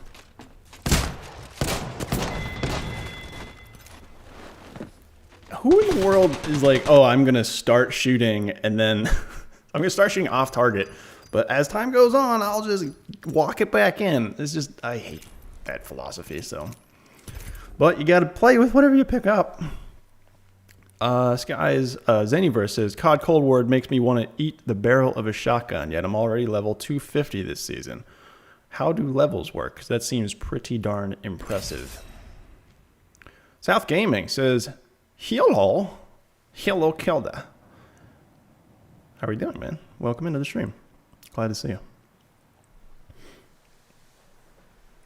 Who in the world is like, oh, I'm going to start shooting and then I'm going to start shooting off target, but as time goes on, I'll just walk it back in. It's just, I hate that philosophy, so. But you got to play with whatever you pick up. Skies, Zanyverse says, COD Cold War makes me want to eat the barrel of a shotgun, yet I'm already level 250 this season. How do levels work? 'Cause that seems pretty darn impressive. South Gaming says, hello Koda. How are you doing, man? Welcome into the stream. Glad to see you.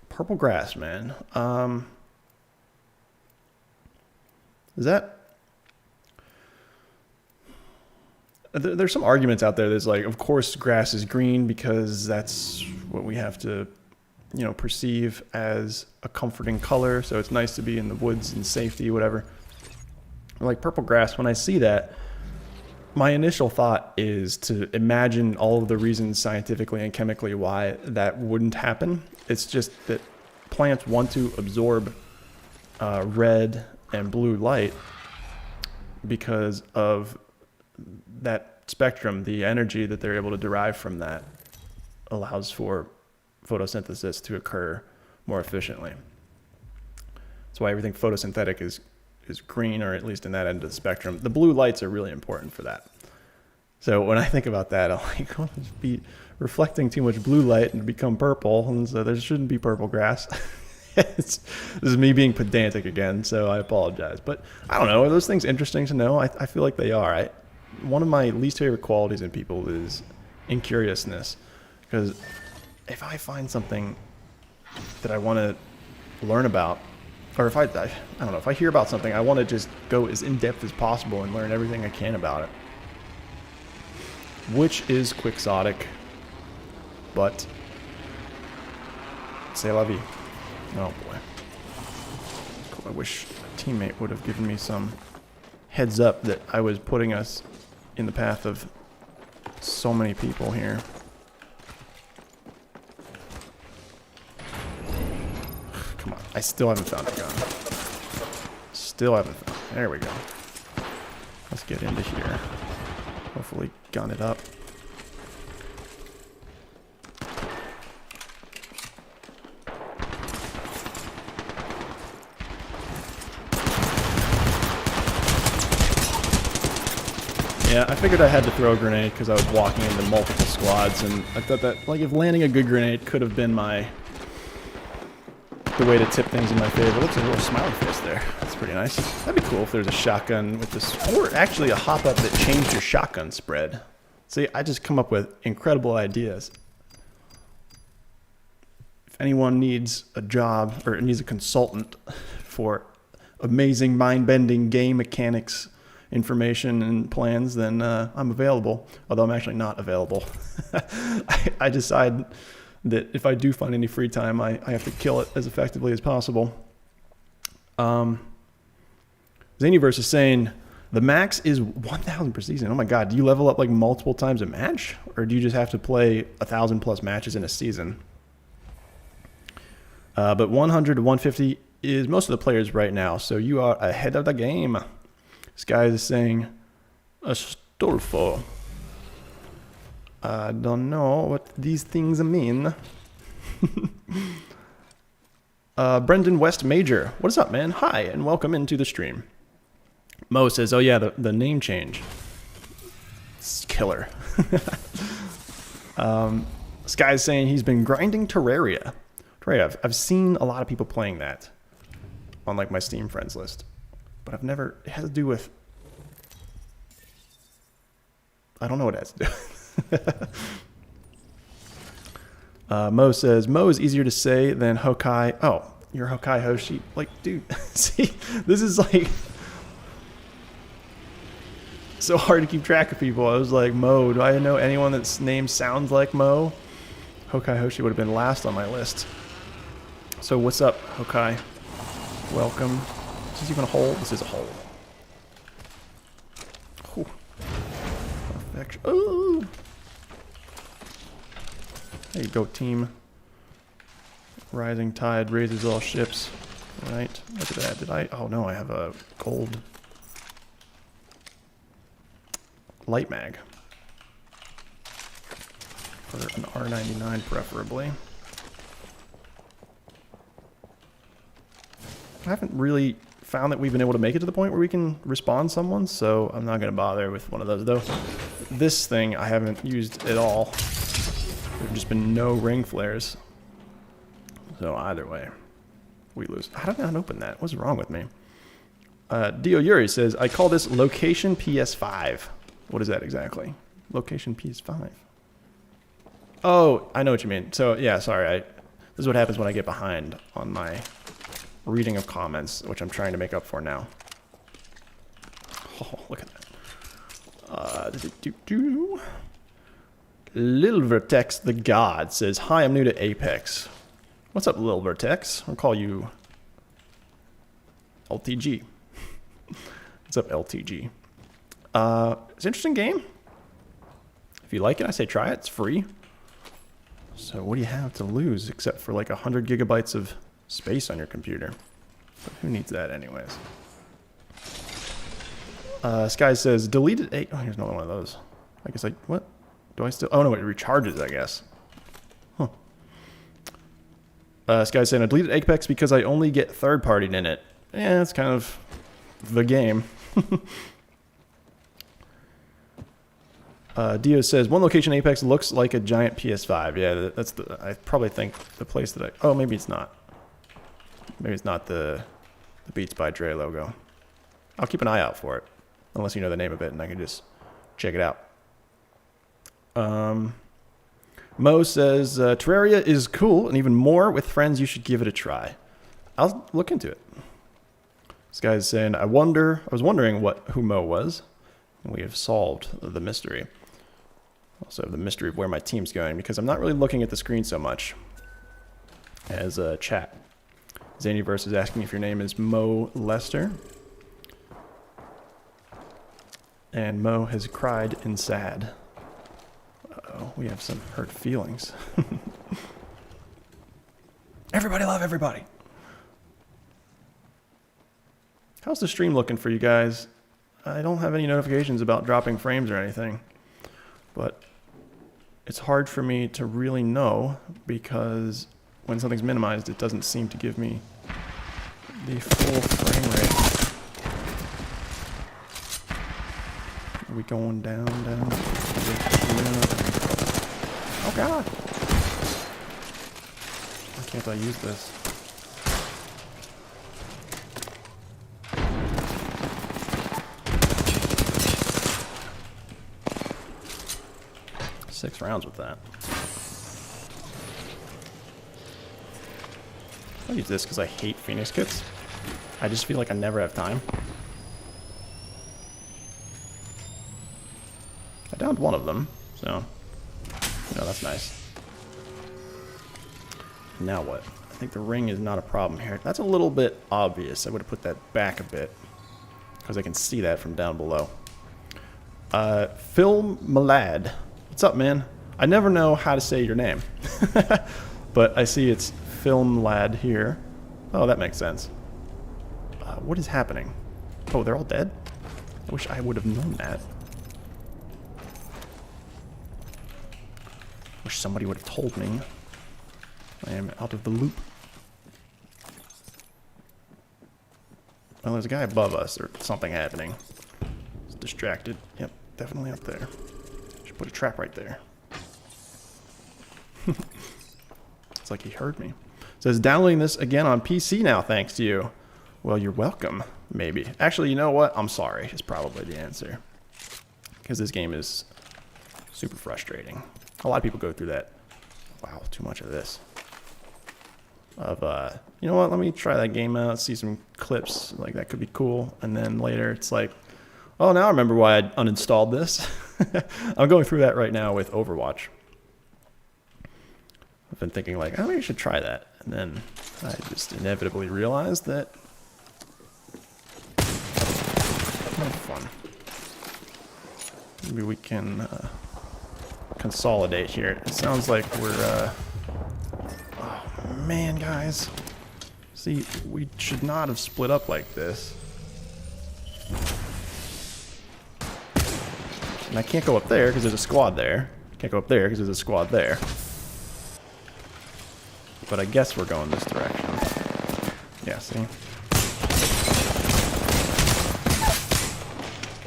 Purple grass, man. Is that... There's some arguments out there that's like, of course grass is green because that's what we have to, you know, perceive as a comforting color. So it's nice to be in the woods and safety, whatever. Like purple grass, when I see that, my initial thought is to imagine all of the reasons scientifically and chemically why that wouldn't happen. It's just that plants want to absorb red and blue light because of that spectrum. The energy that they're able to derive from that allows for photosynthesis to occur more efficiently. That's why everything photosynthetic is green, or at least in that end of the spectrum. The blue lights are really important for that. So when I think about that, I'm like, oh, just be reflecting too much blue light and become purple, and so there shouldn't be purple grass. This is me being pedantic again, so I apologize. But I don't know, are those things interesting to know? I feel like they are. One of my least favorite qualities in people is incuriousness, because if I find something that I want to learn about, or if I don't know, if I hear about something, I want to just go as in-depth as possible and learn everything I can about it. Which is quixotic, but c'est la vie. Oh boy. Cool. I wish a teammate would have given me some heads up that I was putting us in the path of so many people here. Come on, I still haven't found a gun. Still haven't found. There we go. Let's get into here. Hopefully gun it up. Yeah, I figured I had to throw a grenade because I was walking into multiple squads, and I thought that, like, if landing a good grenade could have been the way to tip things in my favor. Looks like a little smiley face there. That's pretty nice. That'd be cool if there's a shotgun with this, or actually a hop-up that changed your shotgun spread. See, I just come up with incredible ideas. If anyone needs a job, or needs a consultant for amazing mind-bending game mechanics information and plans, then I'm available. Although I'm actually not available. I decide that if I do find any free time, I have to kill it as effectively as possible. Zaniverse is saying the max is 1,000 per season. Oh my god, do you level up like multiple times a match, or do you just have to play 1,000 plus matches in a season? But 100 to 150 is most of the players right now, so you are ahead of the game. This guy is saying Astolfo. I don't know what these things mean. Brendan West Major. What is up, man? Hi, and welcome into the stream. Mo says, oh yeah, the name change. It's killer. This guy is saying he's been grinding Terraria. Terraria, I've seen a lot of people playing that on like my Steam friends list. But I've never, it has to do with, I don't know what it has to do with. Mo says, Mo is easier to say than Hokai. Oh, you're Hokai Hoshi. Like, dude, see, this is like so hard to keep track of people. I was like, Mo, do I know anyone that's name sounds like Mo? Hokai Hoshi would have been last on my list. So what's up, Hokai? Welcome. Is this even a hole? This is a hole. Ooh. Perfection. Ooh. There you go, team. Rising tide raises all ships. Right. Look at that. Did I? Oh no, I have a gold light mag. For an R99 preferably. I haven't really found that we've been able to make it to the point where we can respawn someone, so I'm not going to bother with one of those, though. This thing I haven't used at all. There've just been no ring flares. So either way, we lose. How did I not open that? What's wrong with me? Dio Yuri says, I call this location PS5. What is that exactly? Location PS5. Oh, I know what you mean. So, yeah, sorry. This is what happens when I get behind on my reading of comments, which I'm trying to make up for now. Oh, look at that. Lil Vertex the God says, hi, I'm new to Apex. What's up, Lil Vertex? I'll call you LTG. What's up, LTG? It's an interesting game. If you like it, I say try it. It's free. So what do you have to lose except for like 100 gigabytes of space on your computer? But who needs that anyways? Sky says, deleted 8. Oh, here's another one of those. I guess like, what? Do I still? Oh, no, it recharges, I guess. Huh. Sky saying, I deleted Apex because I only get third-partied in it. Yeah, it's kind of the game. Dio says, one location Apex looks like a giant PS5. Yeah, that's the, I probably think the place that I, oh, maybe it's not. Maybe it's not the Beats by Dre logo. I'll keep an eye out for it. Unless you know the name of it and I can just check it out. Mo says, Terraria is cool and even more with friends. You should give it a try. I'll look into it. This guy's saying, I was wondering who Mo was. And we have solved the mystery. Also the mystery of where my team's going because I'm not really looking at the screen so much as chat. Zaniverse is asking if your name is Mo Lester. And Mo has cried in sad. Uh-oh, we have some hurt feelings. Everybody love everybody. How's the stream looking for you guys? I don't have any notifications about dropping frames or anything, but it's hard for me to really know because when something's minimized, it doesn't seem to give me the full frame rate. Are we going down? Oh God! Why can't I use this? Six rounds with that. I'll use this because I hate Phoenix kits. I just feel like I never have time. I downed one of them, so that's nice. Now what? I think the ring is not a problem here. That's a little bit obvious. I would have put that back a bit because I can see that from down below. Phil Malad. What's up, man? I never know how to say your name. But I see it's Film Lad here. Oh, that makes sense. What is happening? Oh, they're all dead? I wish I would have known that. Wish somebody would have told me. I am out of the loop. Well, there's a guy above us or something happening. He's distracted. Yep, definitely up there. Should put a trap right there. It's like he heard me. Says downloading this again on PC now thanks to you. Well, you're welcome, maybe. Actually, you know what? I'm sorry is probably the answer. Because this game is super frustrating. A lot of people go through that. Wow, too much of this. You know what? Let me try that game out, see some clips. Like, that could be cool. And then later it's like, oh, now I remember why I uninstalled this. I'm going through that right now with Overwatch. I've been thinking like, oh, maybe I should try that. And then I just inevitably realized that no fun. Maybe we can consolidate here. It sounds like we're oh man, guys. See, we should not have split up like this. And I can't go up there because there's a squad there. Can't go up there because there's a squad there. But I guess we're going this direction. Yeah, see?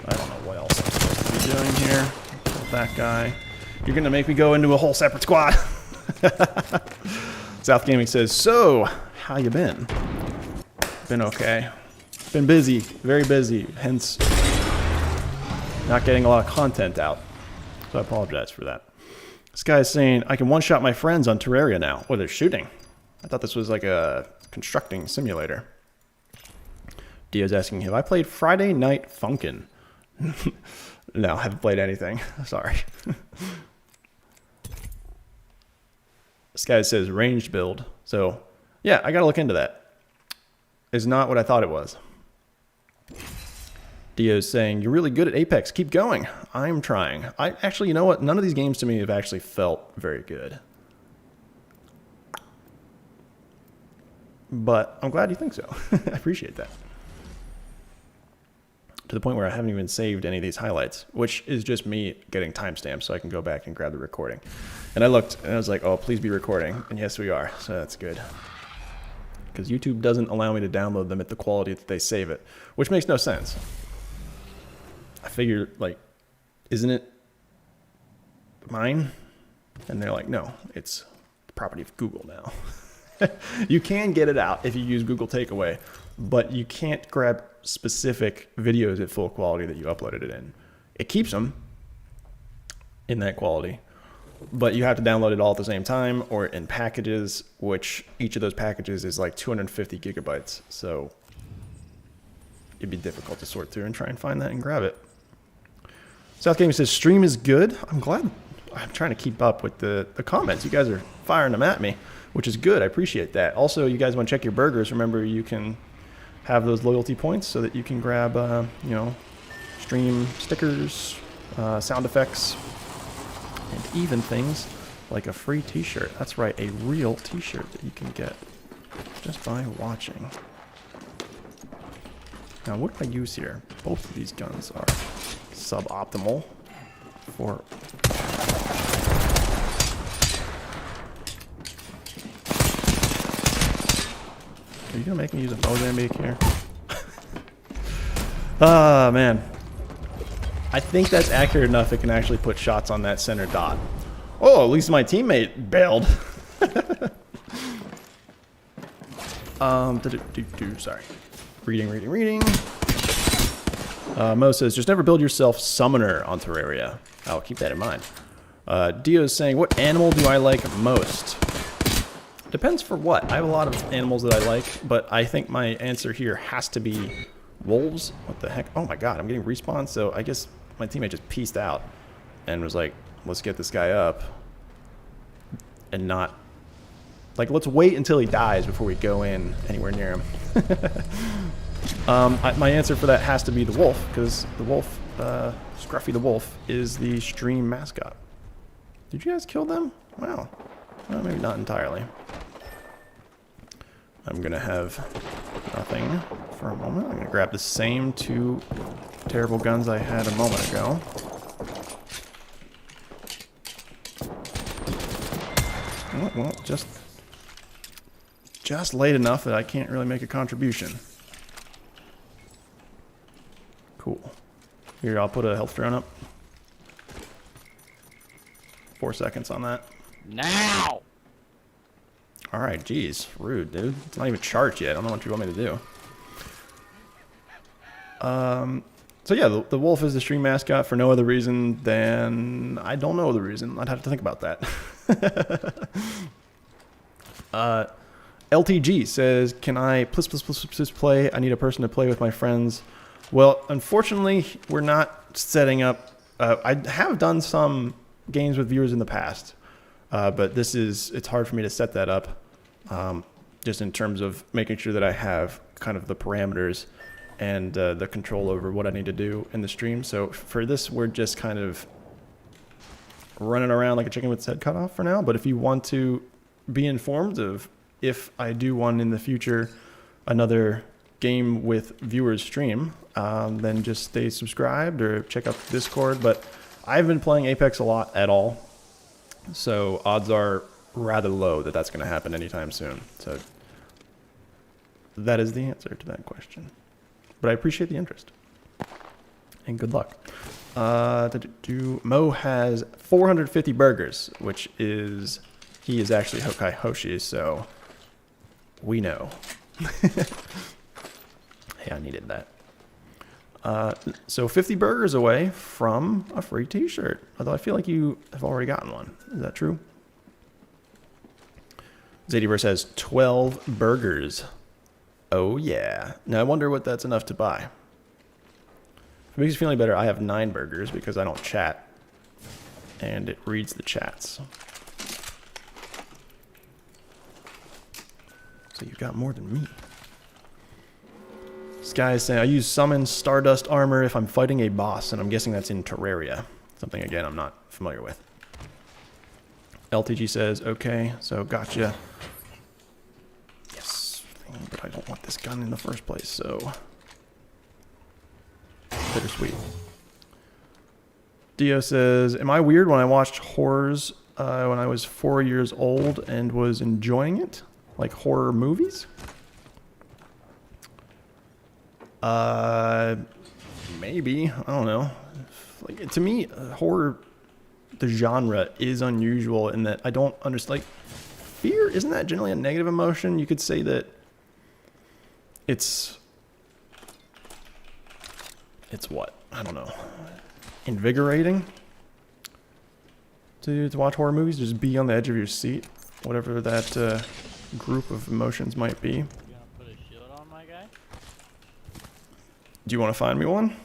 I don't know what else I'm supposed to be doing here. Kill that guy. You're gonna make me go into a whole separate squad. South Gaming says, so, how you been? Been okay. Been busy, very busy, hence not getting a lot of content out. So I apologize for that. This guy's saying, I can one-shot my friends on Terraria now. Oh, they're shooting. I thought this was like a constructing simulator. Dio's asking, have I played Friday Night Funkin'? No, I haven't played anything. Sorry. This guy says ranged build. So, yeah, I gotta look into that. It's not what I thought it was. Dio's saying, you're really good at Apex. Keep going. I'm trying. Actually, you know what? None of these games to me have actually felt very good. But I'm glad you think so. I appreciate that. To the point where I haven't even saved any of these highlights, which is just me getting timestamps so I can go back and grab the recording. And I looked and I was like, oh, please be recording. And yes, we are. So that's good. Because YouTube doesn't allow me to download them at the quality that they save it, which makes no sense. I figured, like, isn't it mine? And they're like, no, it's the property of Google now. You can get it out if you use Google Takeaway, but you can't grab specific videos at full quality that you uploaded it in. It keeps them in that quality, but you have to download it all at the same time or in packages, which each of those packages is like 250 gigabytes. So it'd be difficult to sort through and try and find that and grab it. South Gaming says, stream is good. I'm glad. I'm trying to keep up with the comments. You guys are firing them at me, which is good. I appreciate that. Also, you guys want to check your burgers. Remember, you can have those loyalty points so that you can grab, stream stickers, sound effects, and even things like a free t-shirt. That's right, a real t-shirt that you can get just by watching. Now, what do I use here? Both of these guns are suboptimal for... Are you gonna make me use a Mozambique here? Ah, man. I think that's accurate enough it can actually put shots on that center dot. Oh, at least my teammate bailed. Sorry. Reading. Mo says, just never build yourself summoner on Terraria. I'll keep that in mind. Dio's saying, what animal do I like most? Depends for what. I have a lot of animals that I like, but I think my answer here has to be wolves. What the heck? Oh my god, I'm getting respawned, so I guess my teammate just pieced out and was like, let's get this guy up and not... Like, let's wait until he dies before we go in anywhere near him. My answer for that has to be the wolf, because the wolf, Scruffy the wolf, is the stream mascot. Did you guys kill them? Wow. Well, maybe not entirely. I'm going to have nothing for a moment. I'm going to grab the same two terrible guns I had a moment ago. Well, just late enough that I can't really make a contribution. Cool. Here, I'll put a health drone up. 4 seconds on that. Now! Alright, geez. Rude, dude. It's not even charged yet. I don't know what you want me to do. So yeah, the wolf is the stream mascot for no other reason than... I don't know the reason. I'd have to think about that. LTG says, can I please play? I need a person to play with my friends. Well, unfortunately, we're not setting up... I have done some games with viewers in the past, but it's hard for me to set that up, just in terms of making sure that I have kind of the parameters and the control over what I need to do in the stream. So for this, we're just kind of running around like a chicken with its head cut off for now. But if you want to be informed of if I do one in the future, another game with viewers stream, then just stay subscribed or check out the Discord. But I've been playing Apex a lot at all, so odds are rather low that that's going to happen anytime soon. So that is the answer to that question. But I appreciate the interest. And good luck. Mo has 450 burgers, which is... He is actually Hokai Hoshi, so we know. Hey, I needed that. So 50 burgers away from a free t-shirt. Although I feel like you have already gotten one. Is that true? Zadiverse has 12 burgers. Oh yeah. Now I wonder what that's enough to buy. If it makes you feel any better, I have 9 burgers because I don't chat. And it reads the chats. So you've got more than me. This guy is saying, I use summon Stardust armor if I'm fighting a boss, and I'm guessing that's in Terraria. Something, again, I'm not familiar with. LTG says, okay, so gotcha. Yes, but I don't want this gun in the first place, so... Bittersweet. Dio says, am I weird when I watched horrors when I was 4 years old and was enjoying it? Like horror movies? Maybe. I don't know. Like, to me, horror, the genre, is unusual in that I don't understand. Like, fear, isn't that generally a negative emotion? You could say that it's what? I don't know. Invigorating to watch horror movies. Just be on the edge of your seat. Whatever that group of emotions might be. You gonna put a shield on, my guy? Do you want to find me one?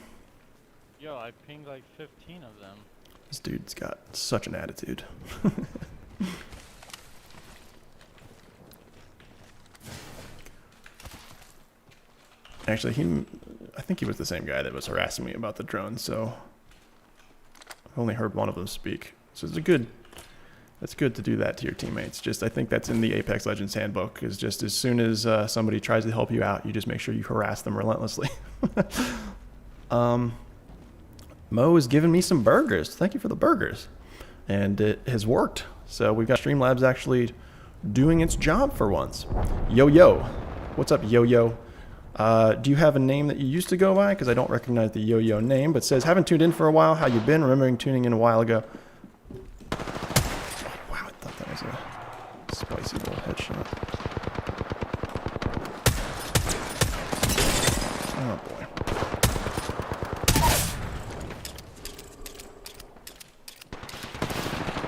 Yo, I pinged like 15 of them. This dude's got such an attitude. Actually, I think he was the same guy that was harassing me about the drone, so I've only heard one of them speak. So it's good to do that to your teammates. Just I think that's in the Apex Legends handbook, is just as soon as somebody tries to help you out, you just make sure you harass them relentlessly. Mo has given me some burgers. Thank you for the burgers. And it has worked. So we've got Streamlabs actually doing its job for once. Yo-Yo. What's up, Yo-Yo? Do you have a name that you used to go by? Because I don't recognize the Yo-Yo name, but says, haven't tuned in for a while. How you been? Remembering tuning in a while ago. Oh, wow, I thought that was a spicy little headshot. Oh, boy.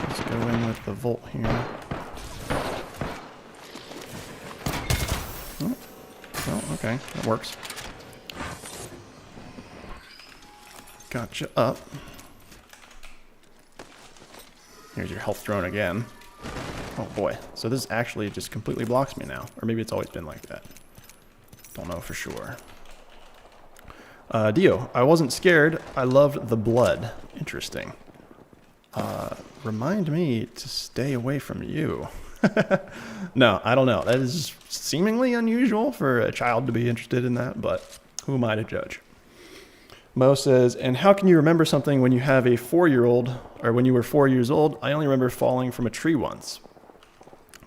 Let's go in with the Volt here. Oh, okay, that works. Gotcha up. Here's your health drone again. Oh boy, so this actually just completely blocks me now. Or maybe it's always been like that. Don't know for sure. Dio, I wasn't scared. I loved the blood. Interesting. Remind me to stay away from you. No, I don't know. That is seemingly unusual for a child to be interested in that, but who am I to judge? Mo says, and how can you remember something when you have a 4-year-old, or when you were 4 years old? I only remember falling from a tree once.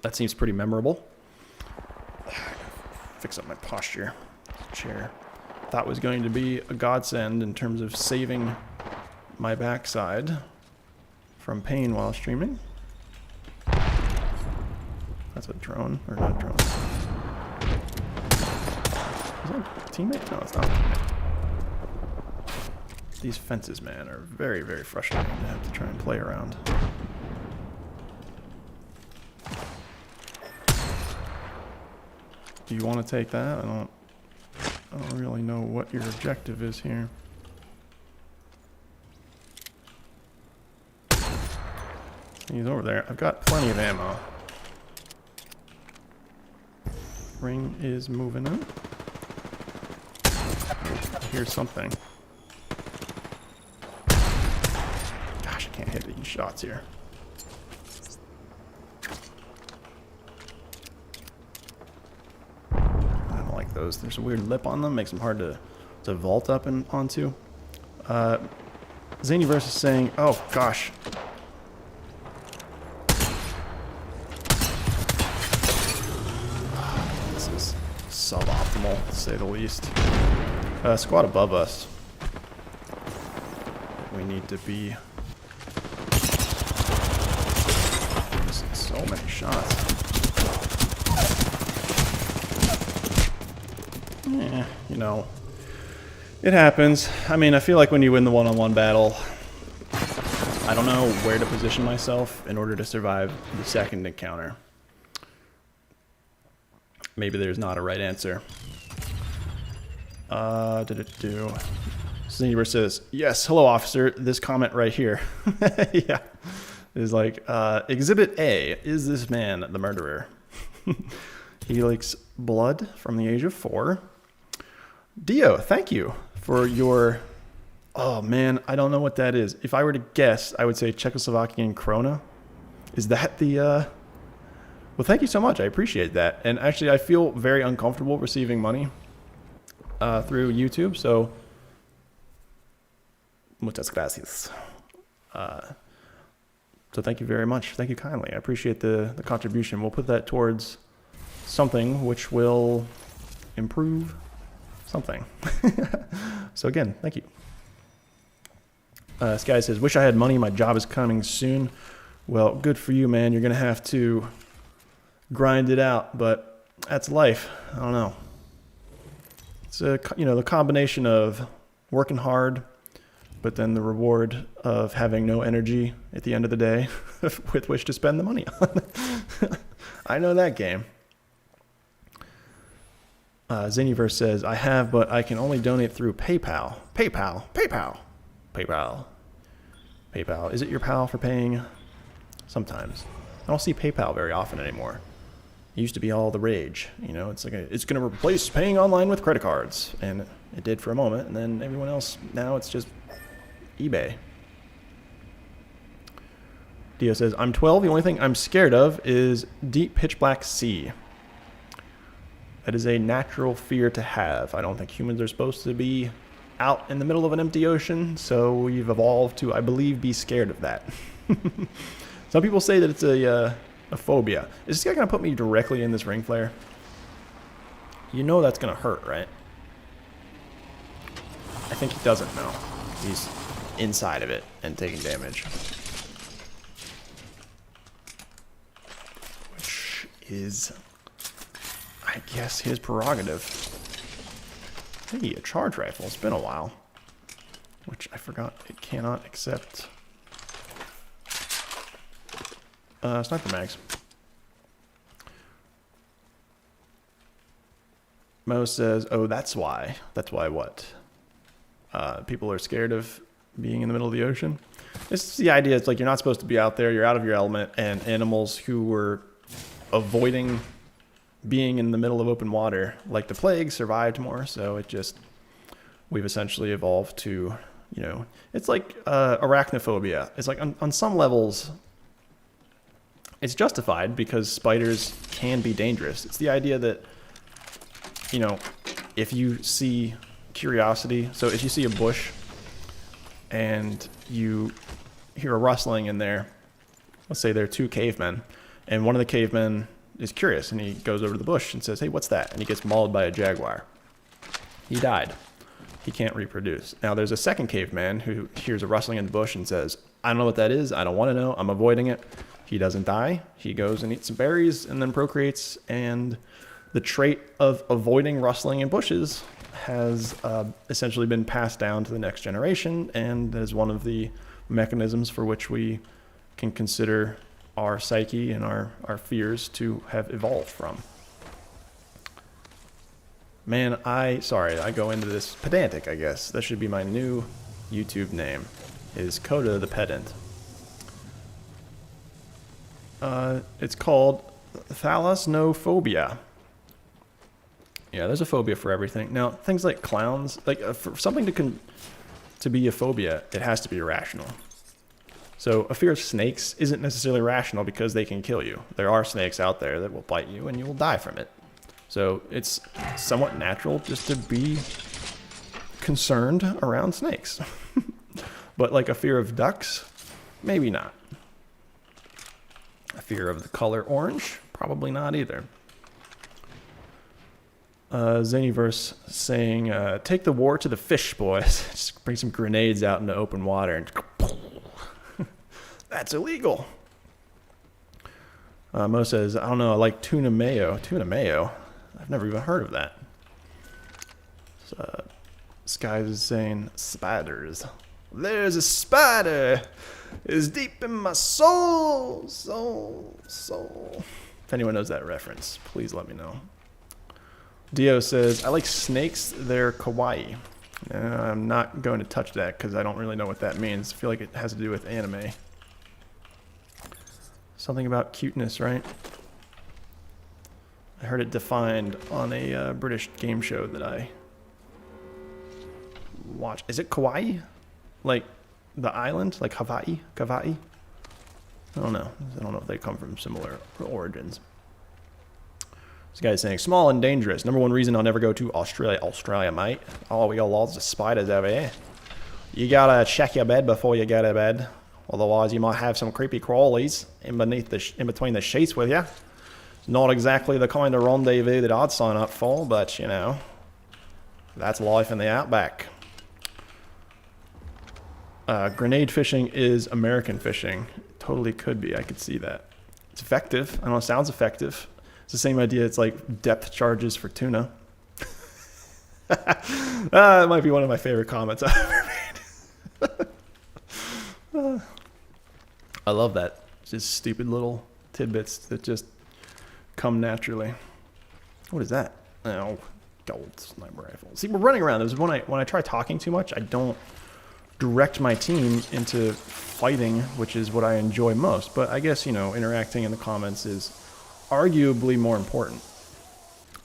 That seems pretty memorable. Fix up my posture. Chair. Thought was going to be a godsend in terms of saving my backside from pain while streaming. That's a drone, or not a drone. Is that a teammate? No, it's not a teammate. These fences, man, are very, very frustrating to have to try and play around. Do you want to take that? I don't really know what your objective is here. He's over there. I've got plenty of ammo. Ring is moving in. Here's something. Gosh, I can't hit these shots here. I don't like those. There's a weird lip on them. Makes them hard to vault up and onto. Zanyverse is saying, oh gosh. Suboptimal, to say the least. Squad above us. We need to be missing so many shots. Yeah, you know, it happens. I mean, I feel like when you win the one-on-one battle, I don't know where to position myself in order to survive the second encounter. Maybe there's not a right answer. Did it do? Sneaver says, yes, hello officer, this comment right here. Yeah. Is like, Exhibit A, is this man the murderer? He likes blood from the age of 4. Dio, thank you for your, oh man, I don't know what that is. If I were to guess, I would say Czechoslovakian krona. Is that the, well, thank you so much. I appreciate that. And actually, I feel very uncomfortable receiving money through YouTube. So, muchas gracias. So thank you very much. Thank you kindly. I appreciate the contribution. We'll put that towards something which will improve something. So again, thank you. This guy says, wish I had money. My job is coming soon. Well, good for you, man. You're going to have to grind it out, but that's life. I don't know. It's a, you know, the combination of working hard, but then the reward of having no energy at the end of the day with which to spend the money on. I know that game. Zanyverse says, I have, but I can only donate through PayPal. PayPal. Is it your pal for paying? Sometimes. I don't see PayPal very often anymore. It used to be all the rage, you know. It's like it's going to replace paying online with credit cards, and It did for a moment, and then everyone else, now it's just eBay. Dio says, I'm 12. The only thing I'm scared of is deep pitch black sea. That is a natural fear to have. I don't think humans are supposed to be out in the middle of an empty ocean, so we've evolved to, I believe, be scared of that. Some people say that it's a phobia. Is this guy going to put me directly in this ring flare? You know that's going to hurt, right? I think he doesn't know. He's inside of it and taking damage. Which is, I guess, his prerogative. Hey, a charge rifle. It's been a while. Which I forgot it cannot accept. Sniper mags. Mo says, oh, that's why. That's why what? People are scared of being in the middle of the ocean. This is the idea. It's like you're not supposed to be out there. You're out of your element. And animals who were avoiding being in the middle of open water, like the plague, survived more. So it just, we've essentially evolved to, you know, it's like arachnophobia. It's like on some levels, it's justified because spiders can be dangerous. It's the idea that, you know, if you see curiosity, so if you see a bush and you hear a rustling in there, let's say there are two cavemen, and one of the cavemen is curious and he goes over to the bush and says, hey, what's that? And he gets mauled by a jaguar. He died. He can't reproduce. Now there's a second caveman who hears a rustling in the bush and says, I don't know what that is. I don't want to know. I'm avoiding it. He doesn't die. He goes and eats some berries and then procreates. And the trait of avoiding rustling in bushes has essentially been passed down to the next generation. And that is one of the mechanisms for which we can consider our psyche and our fears to have evolved from. Man, I go into this pedantic, I guess. That should be my new YouTube name, is Koda the Pedant. It's called thalassophobia. Yeah, there's a phobia for everything. Now, things like clowns, like for something to be a phobia, it has to be irrational. So a fear of snakes isn't necessarily rational because they can kill you. There are snakes out there that will bite you and you will die from it. So it's somewhat natural just to be concerned around snakes. But like a fear of ducks, maybe not. A fear of the color orange, probably not either. Zaniverse saying, take the war to the fish, boys. Just bring some grenades out into open water and that's illegal. Mo says, I don't know, I like tuna mayo. Tuna mayo? I've never even heard of that. Skies is saying, spiders. There's a spider. It's deep in my soul. Soul. If anyone knows that reference, please let me know. Dio says, I like snakes. They're kawaii. I'm not going to touch that because I don't really know what that means. I feel like it has to do with anime. Something about cuteness, right? I heard it defined on a British game show that I watched. Is it kawaii? Like the island? Like Hawaii? Kawaii? I don't know. I don't know if they come from similar origins. This guy's saying, small and dangerous. Number one reason I'll never go to Australia. Australia, mate. Oh, we got lots of spiders over here. You gotta check your bed before you go to bed. Otherwise, you might have some creepy crawlies in between the sheets with you. It's not exactly the kind of rendezvous that I'd sign up for, but, you know, that's life in the outback. Grenade fishing is American fishing. Totally could be. I could see that. It's effective. I don't know. It sounds effective. It's the same idea. It's like depth charges for tuna. It might be one of my favorite comments I've ever made. I love that. It's just stupid little tidbits that just come naturally. What is that? Oh, gold sniper rifle. See, we're running around. This is when I try talking too much, I don't direct my team into fighting, which is what I enjoy most. But I guess, you know, interacting in the comments is arguably more important.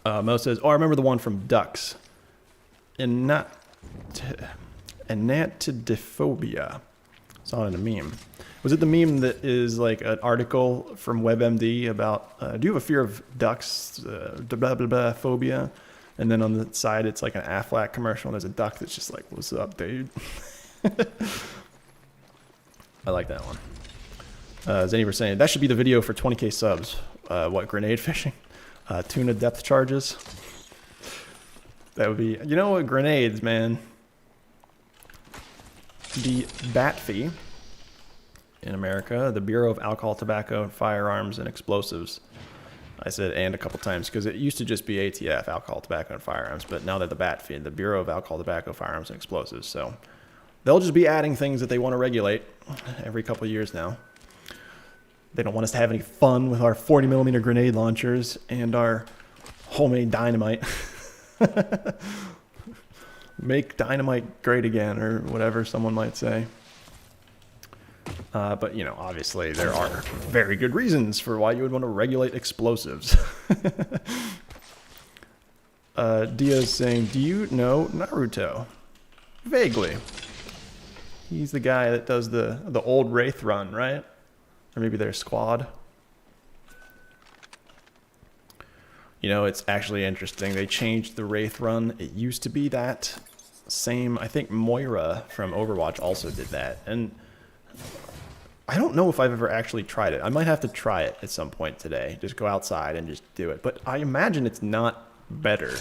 Mo says, oh, I remember the one from Ducks. anatidophobia. Saw it in a meme. Was it the meme that is like an article from WebMD about, do you have a fear of ducks, blah, blah, blah, phobia? And then on the side, it's like an Aflac commercial, and there's a duck that's just like, what's up, dude? I like that one. Zany was saying, that should be the video for 20K subs. What, grenade fishing? Tuna depth charges? That would be, you know what, grenades, man. The BAT fee in America, the Bureau of Alcohol, Tobacco, Firearms, and Explosives. I said and a couple times because it used to just be ATF, Alcohol, Tobacco, and Firearms, but now they're the BAT fee, the Bureau of Alcohol, Tobacco, Firearms, and Explosives. So they'll just be adding things that they want to regulate every couple of years now. They don't want us to have any fun with our 40mm grenade launchers and our homemade dynamite. Make dynamite great again, or whatever someone might say. But, you know, obviously there are very good reasons for why you would want to regulate explosives. Dia's saying, do you know Naruto? Vaguely. He's the guy that does the old Wraith run, right? Or maybe their squad. You know, it's actually interesting. They changed the Wraith run. It used to be that same, I think Moira from Overwatch also did that. And I don't know if I've ever actually tried it. I might have to try it at some point today. Just go outside and just do it. But I imagine it's not better.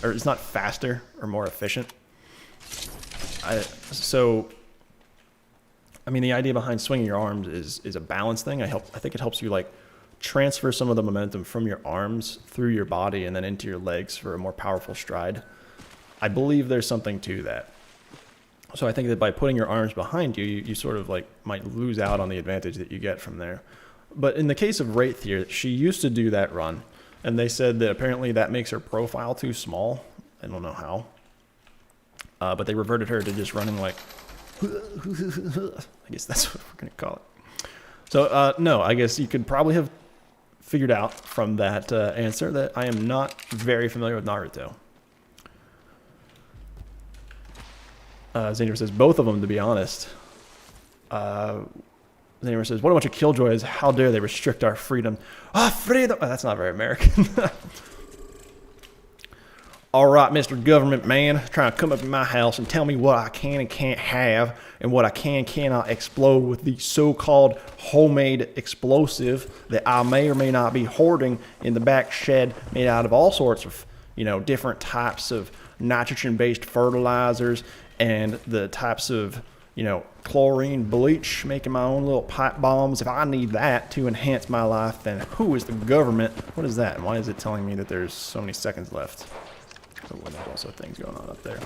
Or it's not faster or more efficient. I mean, the idea behind swinging your arms is a balance thing. I think it helps you like transfer some of the momentum from your arms through your body and then into your legs for a more powerful stride. I believe there's something to that. So I think that by putting your arms behind you, you sort of like might lose out on the advantage that you get from there. But in the case of Wraith here, she used to do that run, and they said that apparently that makes her profile too small. I don't know how. But they reverted her to just running like, I guess that's what we're going to call it. So no, I guess you could probably have figured out from that answer that I am not very familiar with Naruto. Xander says, both of them, to be honest. Xander says, what a bunch of killjoys. How dare they restrict our freedom. Freedom! Oh, that's not very American. All right, Mr. Government Man, trying to come up in my house and tell me what I can and can't have and what I cannot explode with the so-called homemade explosive that I may or may not be hoarding in the back shed made out of all sorts of, you know, different types of nitrogen-based fertilizers and the types of, you know, chlorine, bleach, making my own little pipe bombs. If I need that to enhance my life, then who is the government? What is that? And why is it telling me that there's so many seconds left? Oh, there's also things going on up there.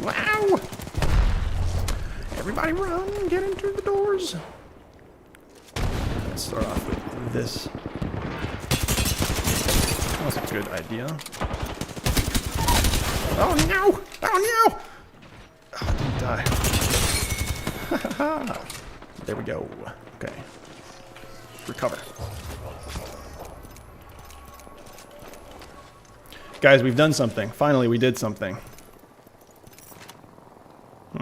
Wow! Everybody run, get into the doors. Let's start off with this. That's a good idea. Oh no! Oh no! Oh, I didn't die. There we go. Okay. Recover. Guys, we've done something. Finally, we did something. For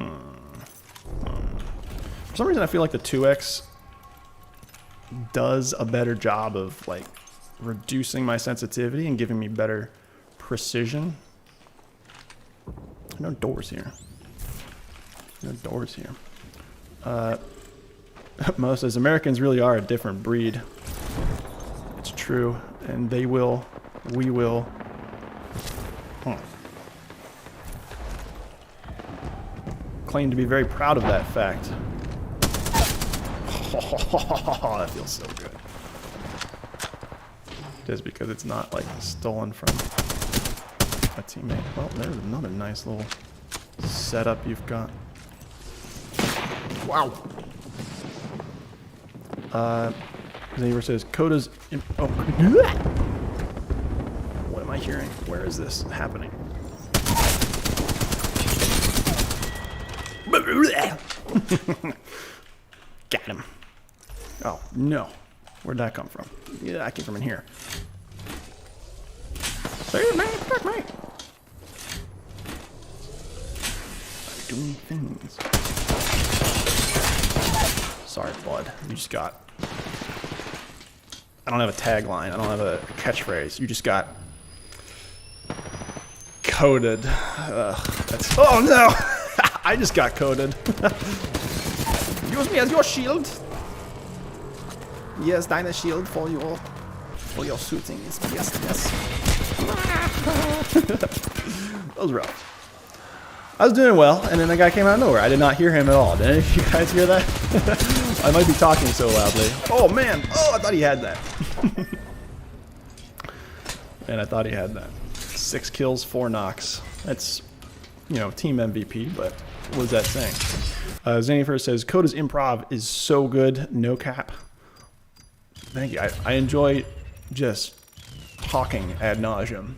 some reason, I feel like the 2X does a better job of, like, reducing my sensitivity and giving me better precision. No doors here. No doors here. Mo says, Americans really are a different breed. It's true. And they will. We will. Claim to be very proud of that fact. Oh, that feels so good. Just because it's not like stolen from a teammate. Well, there's another nice little setup you've got. Wow. Xavier says, Koda's in, oh, what am I hearing? Where is this happening? Got him. Oh, no. Where'd that come from? Yeah, that came from in here. Hey, man, fuck me. doing things. Sorry, bud. You just got... I don't have a tagline. I don't have a catchphrase. You just got... coded. That's... Oh, no! I just got coded. Use me as your shield. Yes, deine shield for your shooting. Yes. That was rough. I was doing well, and then the guy came out of nowhere. I did not hear him at all. Did any of you guys hear that? I might be talking so loudly. Oh, man. Oh, I thought he had that. And I thought he had that. 6 kills, 4 knocks. That's, you know, team MVP, but what was that saying? Xanifer says, Koda's improv is so good, no cap. Thank you. I enjoy just talking ad nauseum.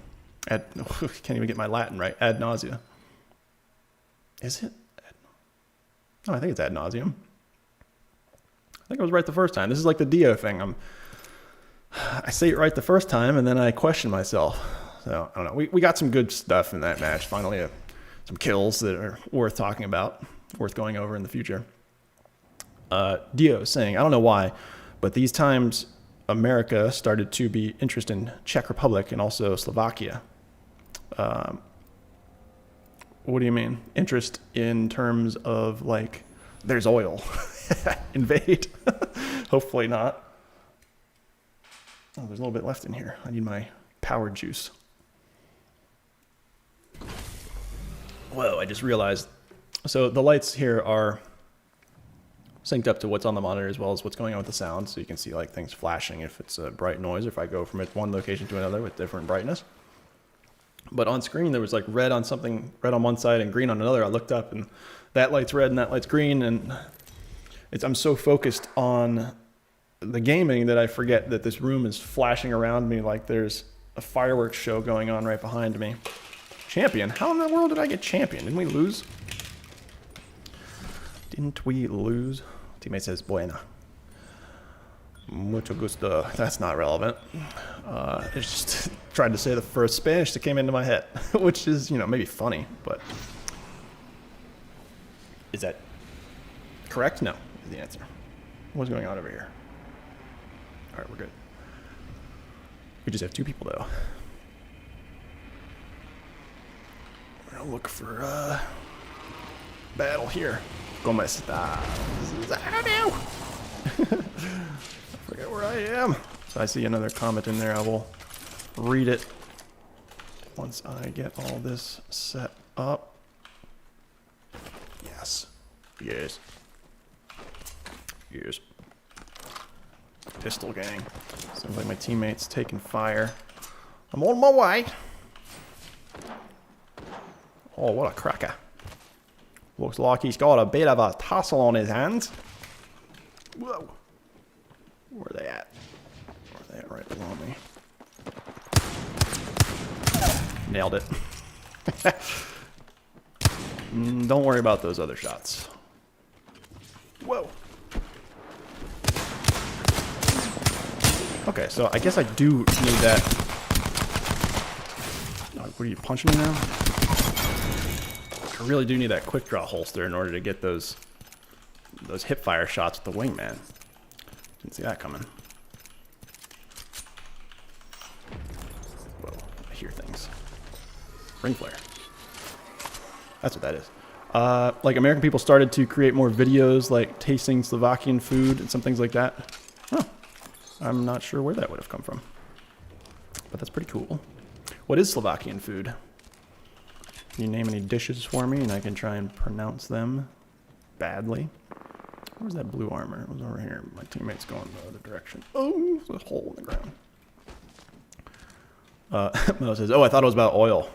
Can't even get my Latin right. Ad nausea. Is it? No, I think it's ad nauseum. I think I was right the first time. This is like the Dio thing. I say it right the first time, and then I question myself. So, I don't know. We got some good stuff in that match. Finally, some kills that are worth talking about, worth going over in the future. Dio is saying, I don't know why, but these times America started to be interested in Czech Republic and also Slovakia. What do you mean? Interest in terms of, like, there's oil. Invade. Hopefully not. Oh, there's a little bit left in here. I need my power juice. Whoa, I just realized. So the lights here are synced up to what's on the monitor as well as what's going on with the sound. So you can see, like, things flashing if it's a bright noise, or if I go from one location to another with different brightness. But on screen, there was like red on one side and green on another. I looked up and that light's red and that light's green. And I'm so focused on the gaming that I forget that this room is flashing around me like there's a fireworks show going on right behind me. Champion? How in the world did I get champion? Didn't we lose? Teammate says, buena. Mucho gusto. That's not relevant. It's just tried to say the first Spanish that came into my head, which is, you know, maybe funny, but is that correct? No, is the answer. What's going on over here? All right, we're good. We just have 2 people, though. We're gonna look for battle here. ¿Cómo estás? I forget where I am. So I see another comment in there. I will read it once I get all this set up. Yes. Pistol gang. Sounds like my teammate's taking fire. I'm on my way. Oh, what a cracker. Looks like he's got a bit of a tussle on his hands. Whoa. Where are they at? Where are they at? Right below me. Nailed it. Don't worry about those other shots. Whoa. Okay, so I guess I do need that. Oh, what are you punching me now? I really do need that quick draw holster in order to get those hip fire shots with the wingman. Didn't see that coming. Whoa, I hear things. Ring flare. That's what that is. Like, American people started to create more videos, like tasting Slovakian food and some things like that. Huh. I'm not sure where that would have come from. But that's pretty cool. What is Slovakian food? Can you name any dishes for me and I can try and pronounce them badly? Where's that blue armor? It was over here. My teammate's going the other direction. Oh, there's a hole in the ground. Mel says, oh, I thought it was about oil.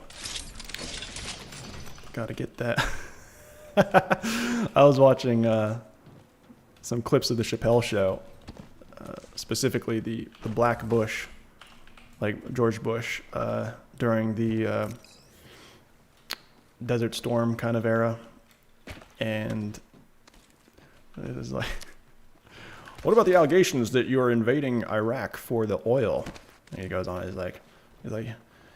Gotta get that. I was watching some clips of the Chappelle Show, specifically the Black Bush, like George Bush, during the Desert Storm kind of era. And it was like, what about the allegations that you're invading Iraq for the oil? And he goes on, he's like,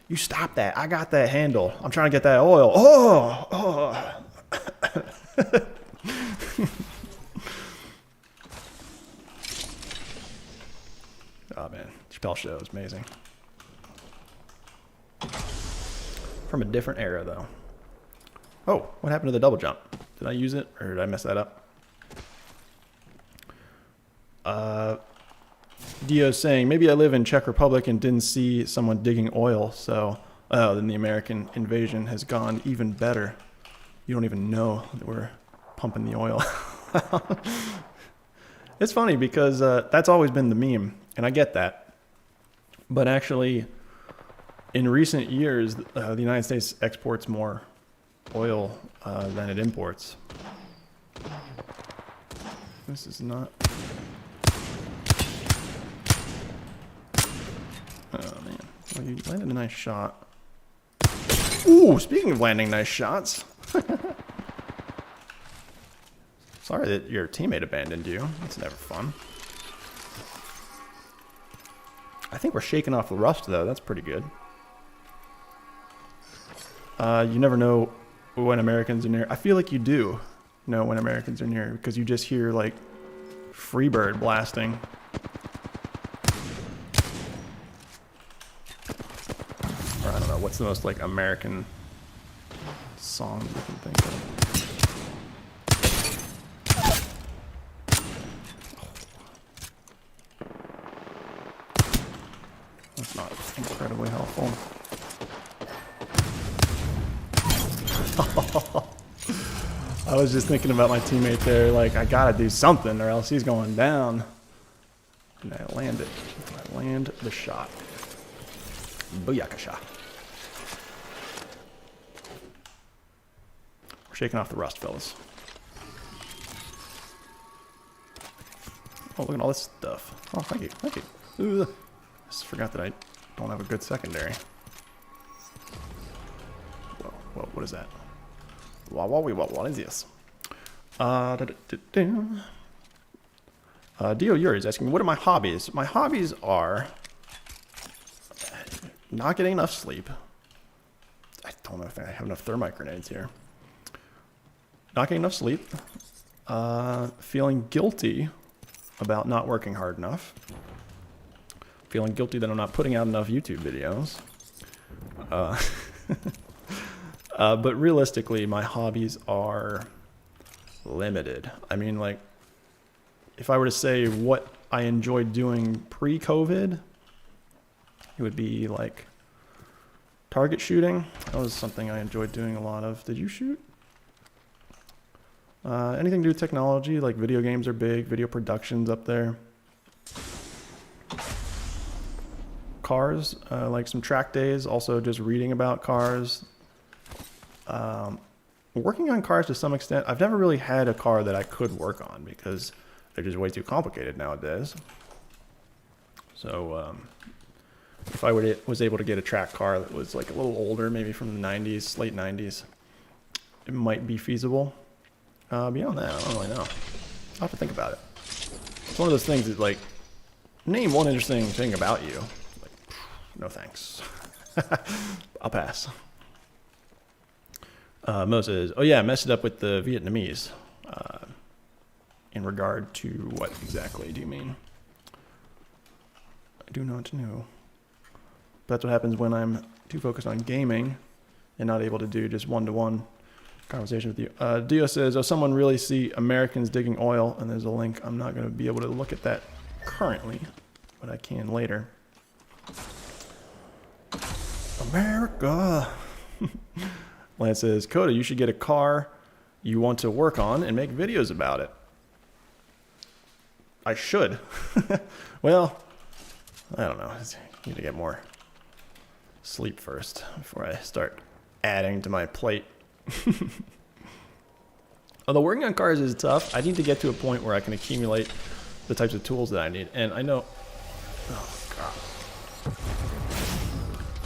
you stop that. I got that handle. I'm trying to get that oil. Oh. Oh man, Chappelle Show is amazing. From a different era though. Oh, what happened to the double jump? Did I use it or did I mess that up? Dio's saying, maybe I live in Czech Republic and didn't see someone digging oil, so then the American invasion has gone even better. You don't even know that we're pumping the oil. It's funny because that's always been the meme, and I get that. But actually, in recent years, the United States exports more oil than it imports. This is not... Oh man, well, you landed a nice shot. Ooh, speaking of landing nice shots. Sorry that your teammate abandoned you. It's never fun. I think we're shaking off the rust though. That's pretty good. You never know when Americans are near. I feel like you do know when Americans are near because you just hear like Freebird blasting. Or I don't know, what's the most like American song you can think of? That's not incredibly helpful. I was just thinking about my teammate there, like, I gotta do something or else he's going down. And I land it. I land the shot. Booyakasha. We're shaking off the rust, fellas. Oh, look at all this stuff. Oh, thank you. Thank you. Ugh. Just forgot that I don't have a good secondary. Whoa, what is that? What is this? Dio Yuri is asking, what are my hobbies? My hobbies are not getting enough sleep. I don't know if I have enough thermite grenades here. Not getting enough sleep. Feeling guilty about not working hard enough. Feeling guilty that I'm not putting out enough YouTube videos. But realistically, my hobbies are limited. I mean, like, if I were to say what I enjoyed doing pre-COVID, it would be like target shooting. That was something I enjoyed doing a lot of. Did you shoot? Anything to do with technology, like video games are big, video production's up there. Cars, like some track days, also just reading about cars. Working on cars to some extent. I've never really had a car that I could work on because they're just way too complicated nowadays. So if I was able to get a track car that was like a little older, maybe from the 90s, late 90s, it might be feasible. Beyond that, I don't really know. I'll have to think about it. It's one of those things that, like, name one interesting thing about you. Like, no thanks. I'll pass. Moses, oh yeah, I messed it up with the Vietnamese. In regard to what exactly do you mean? I do not know. But that's what happens when I'm too focused on gaming and not able to do just one-to-one conversation with you. Dio says, oh, someone really see Americans digging oil, and there's a link. I'm not going to be able to look at that currently, but I can later. America. Lance says, Koda, you should get a car you want to work on and make videos about it. I should. Well, I don't know. I need to get more sleep first before I start adding to my plate. Although working on cars is tough, I need to get to a point where I can accumulate the types of tools that I need. And I know, oh God,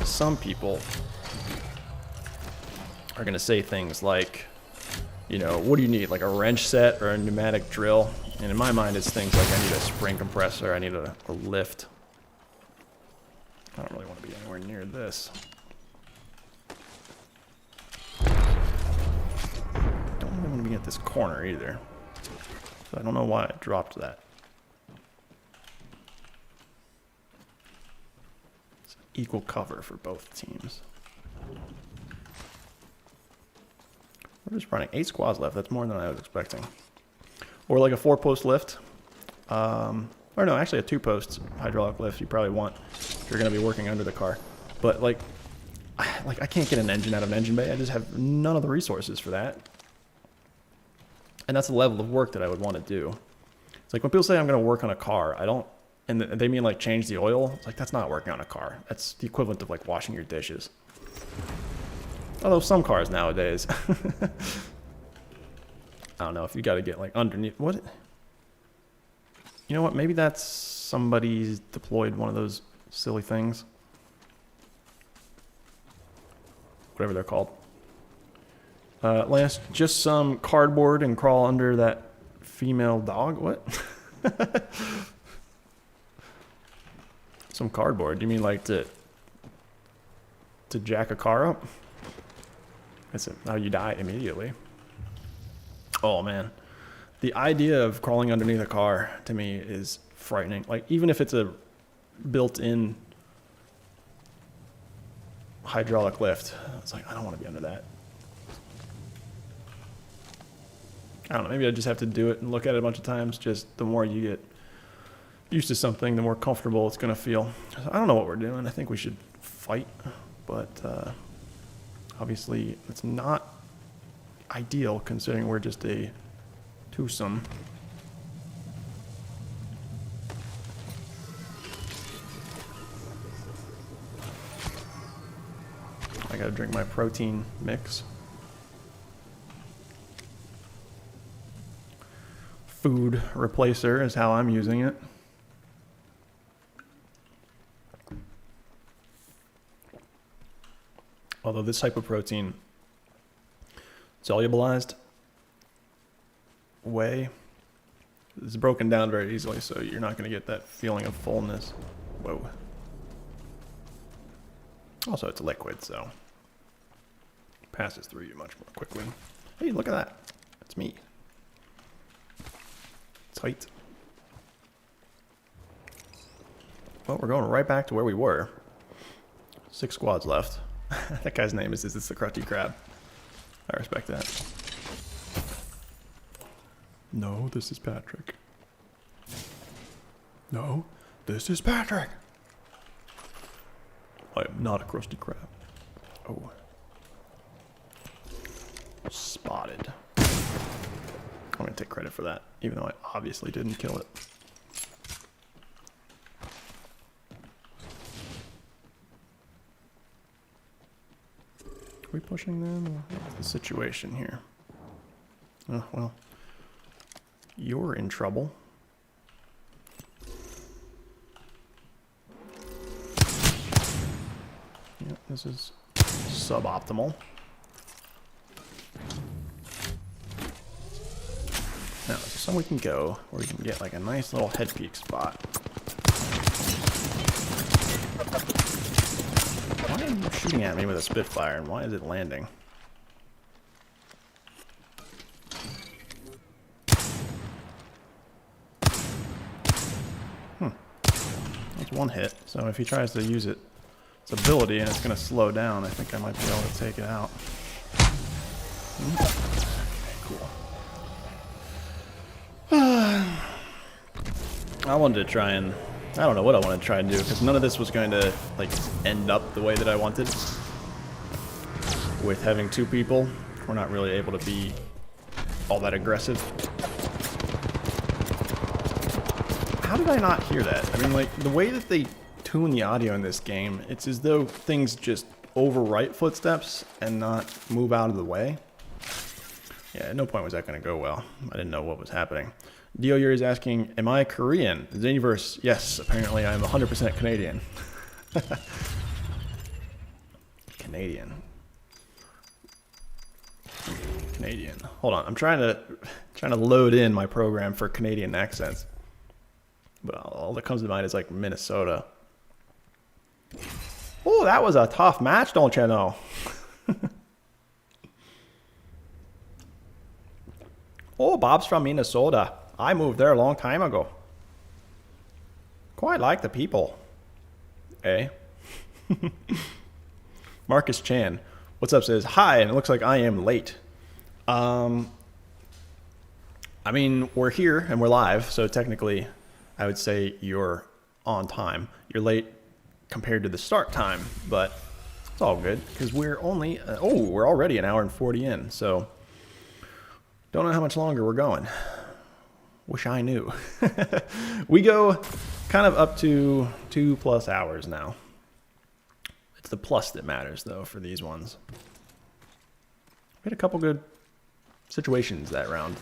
some people are going to say things like, you know, what do you need, like a wrench set or a pneumatic drill? And in my mind, it's things like I need a spring compressor, I need a lift. I don't really want to be anywhere near this. Don't really want to be at this corner either. So I don't know why I dropped that. It's equal cover for both teams. We're just running 8 squads left. That's more than I was expecting. Or like a 4-post lift. Or no, actually a 2-post hydraulic lift you probably want if you're going to be working under the car. But like I can't get an engine out of an engine bay. I just have none of the resources for that. And that's the level of work that I would want to do. It's like when people say I'm going to work on a car, I don't, and they mean like change the oil. It's like, that's not working on a car. That's the equivalent of like washing your dishes. Although some cars nowadays, I don't know if you got to get like underneath. What? You know what? Maybe that's somebody's deployed one of those silly things. Whatever they're called. Last, just some cardboard and crawl under that female dog. What? Some cardboard. You mean like to jack a car up? That's how you die immediately. Oh man, the idea of crawling underneath a car to me is frightening. Like even if it's a built-in hydraulic lift, it's like I don't want to be under that. I don't know, maybe I just have to do it and look at it a bunch of times. Just the more you get used to something, the more comfortable it's going to feel. I don't know what we're doing. I think we should fight, but obviously it's not ideal considering we're just a twosome. I gotta drink my protein mix. Food replacer is how I'm using it. Although this type of protein, solubilized whey, is broken down very easily, so you're not going to get that feeling of fullness. Whoa. Also, it's liquid, so passes through you much more quickly. Hey, look at that. It's me. Tight. Well, we're going right back to where we were. 6 squads left. That guy's name is the Crusty Crab. I respect that. No, this is Patrick. No, this is Patrick. I am not a Krusty Krab. Oh. Spotted. I'm going to take credit for that, even though I obviously didn't kill it. Are we pushing them? Or what's the situation here? Oh, well. You're in trouble. Yeah, this is suboptimal. Now, is there somewhere we can go where we can get like a nice little head peak spot? Why are you shooting at me with a Spitfire and why is it landing? That's one hit, so if he tries to use its ability and it's going to slow down, I think I might be able to take it out. I wanted to try and, I don't know what I wanted to try and do, because none of this was going to like end up the way that I wanted. With having 2 people, we're not really able to be all that aggressive. How did I not hear that? I mean, like, the way that they tune the audio in this game, it's as though things just overwrite footsteps and not move out of the way. Yeah, at no point was that going to go well. I didn't know what was happening. Dio Yuri is asking, am I Korean? The Zaniverse, yes, apparently I'm 100% Canadian. Canadian. Canadian. Hold on, I'm trying to load in my program for Canadian accents. But all that comes to mind is like Minnesota. Oh, that was a tough match, don't you know? Oh, Bob's from Minnesota. I moved there a long time ago. Quite like the people. Eh? Marcus Chan. What's up, says, hi, and it looks like I am late. I mean, we're here and we're live, so technically I would say you're on time. You're late compared to the start time, but it's all good because we're only, we're already an hour and 40 in, so don't know how much longer we're going. Wish I knew. We go kind of up to 2+ hours now. It's the plus that matters, though, for these ones. We had a couple good situations that round.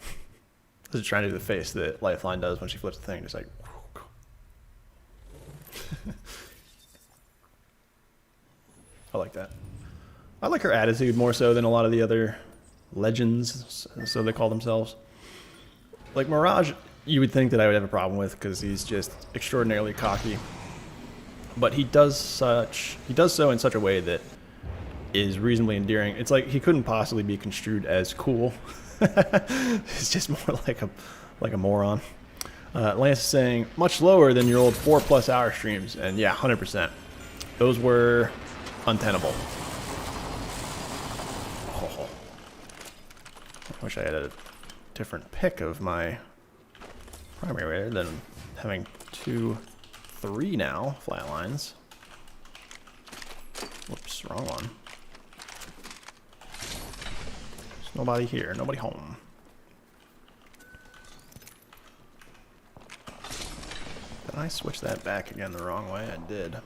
I was trying to do the face that Lifeline does when she flips the thing, just like. I like that. I like her attitude more so than a lot of the other legends, so they call themselves. Like Mirage, you would think that I would have a problem with because he's just extraordinarily cocky. But he does so in such a way that is reasonably endearing. It's like he couldn't possibly be construed as cool. It's just more like a moron. Lance is saying much slower than your old 4+ hour streams, and yeah, 100%. Those were untenable. Oh. I wish I had a different pick of my primary than having 2, 3 now flatlines. Whoops, wrong one. There's nobody here, nobody home. Did I switch that back again the wrong way? I did.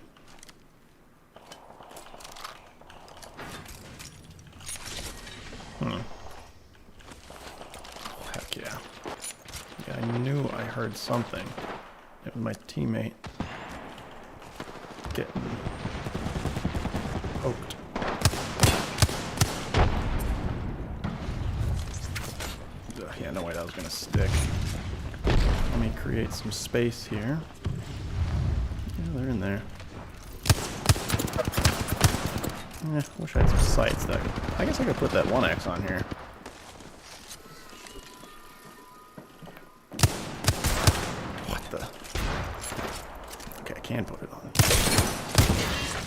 Heck yeah. Yeah, I knew I heard something. It was my teammate getting poked. Ugh, yeah, no way that was gonna stick. Let me create some space here. Yeah, they're in there. Yeah, wish I had some sights though. I guess I could put that 1X on here. What the? Okay, I can put it on.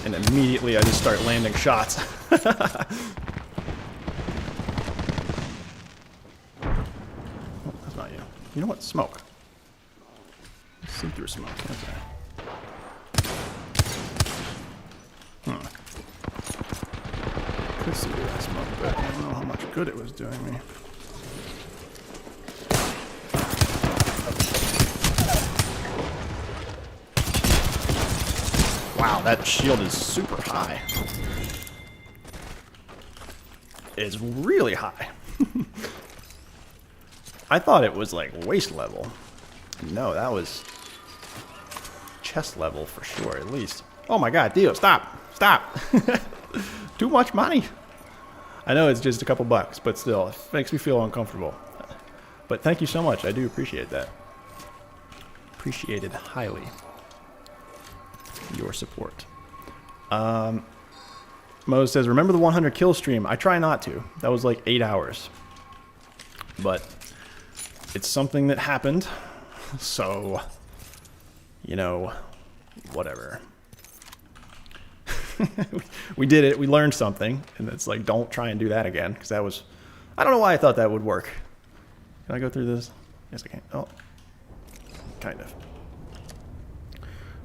And immediately I just start landing shots. Oh, that's not you. You know what? Smoke. See through smoke. Okay. Could see through that smoke, but I don't know how much good it was doing me. Wow, that shield is super high. It's really high. I thought it was like waist level. No, that was chest level for sure, at least. Oh my god, Dio, stop! Stop! Too much money! I know it's just a couple bucks, but still, it makes me feel uncomfortable. But thank you so much, I do appreciate that. Appreciate it highly. Your support. Mo says, remember the 100 kill stream? I try not to. That was like 8 hours. But it's something that happened. So, you know, whatever. We did it. We learned something. And it's like, don't try and do that again. Because that was... I don't know why I thought that would work. Can I go through this? Yes, I can. Oh. Kind of.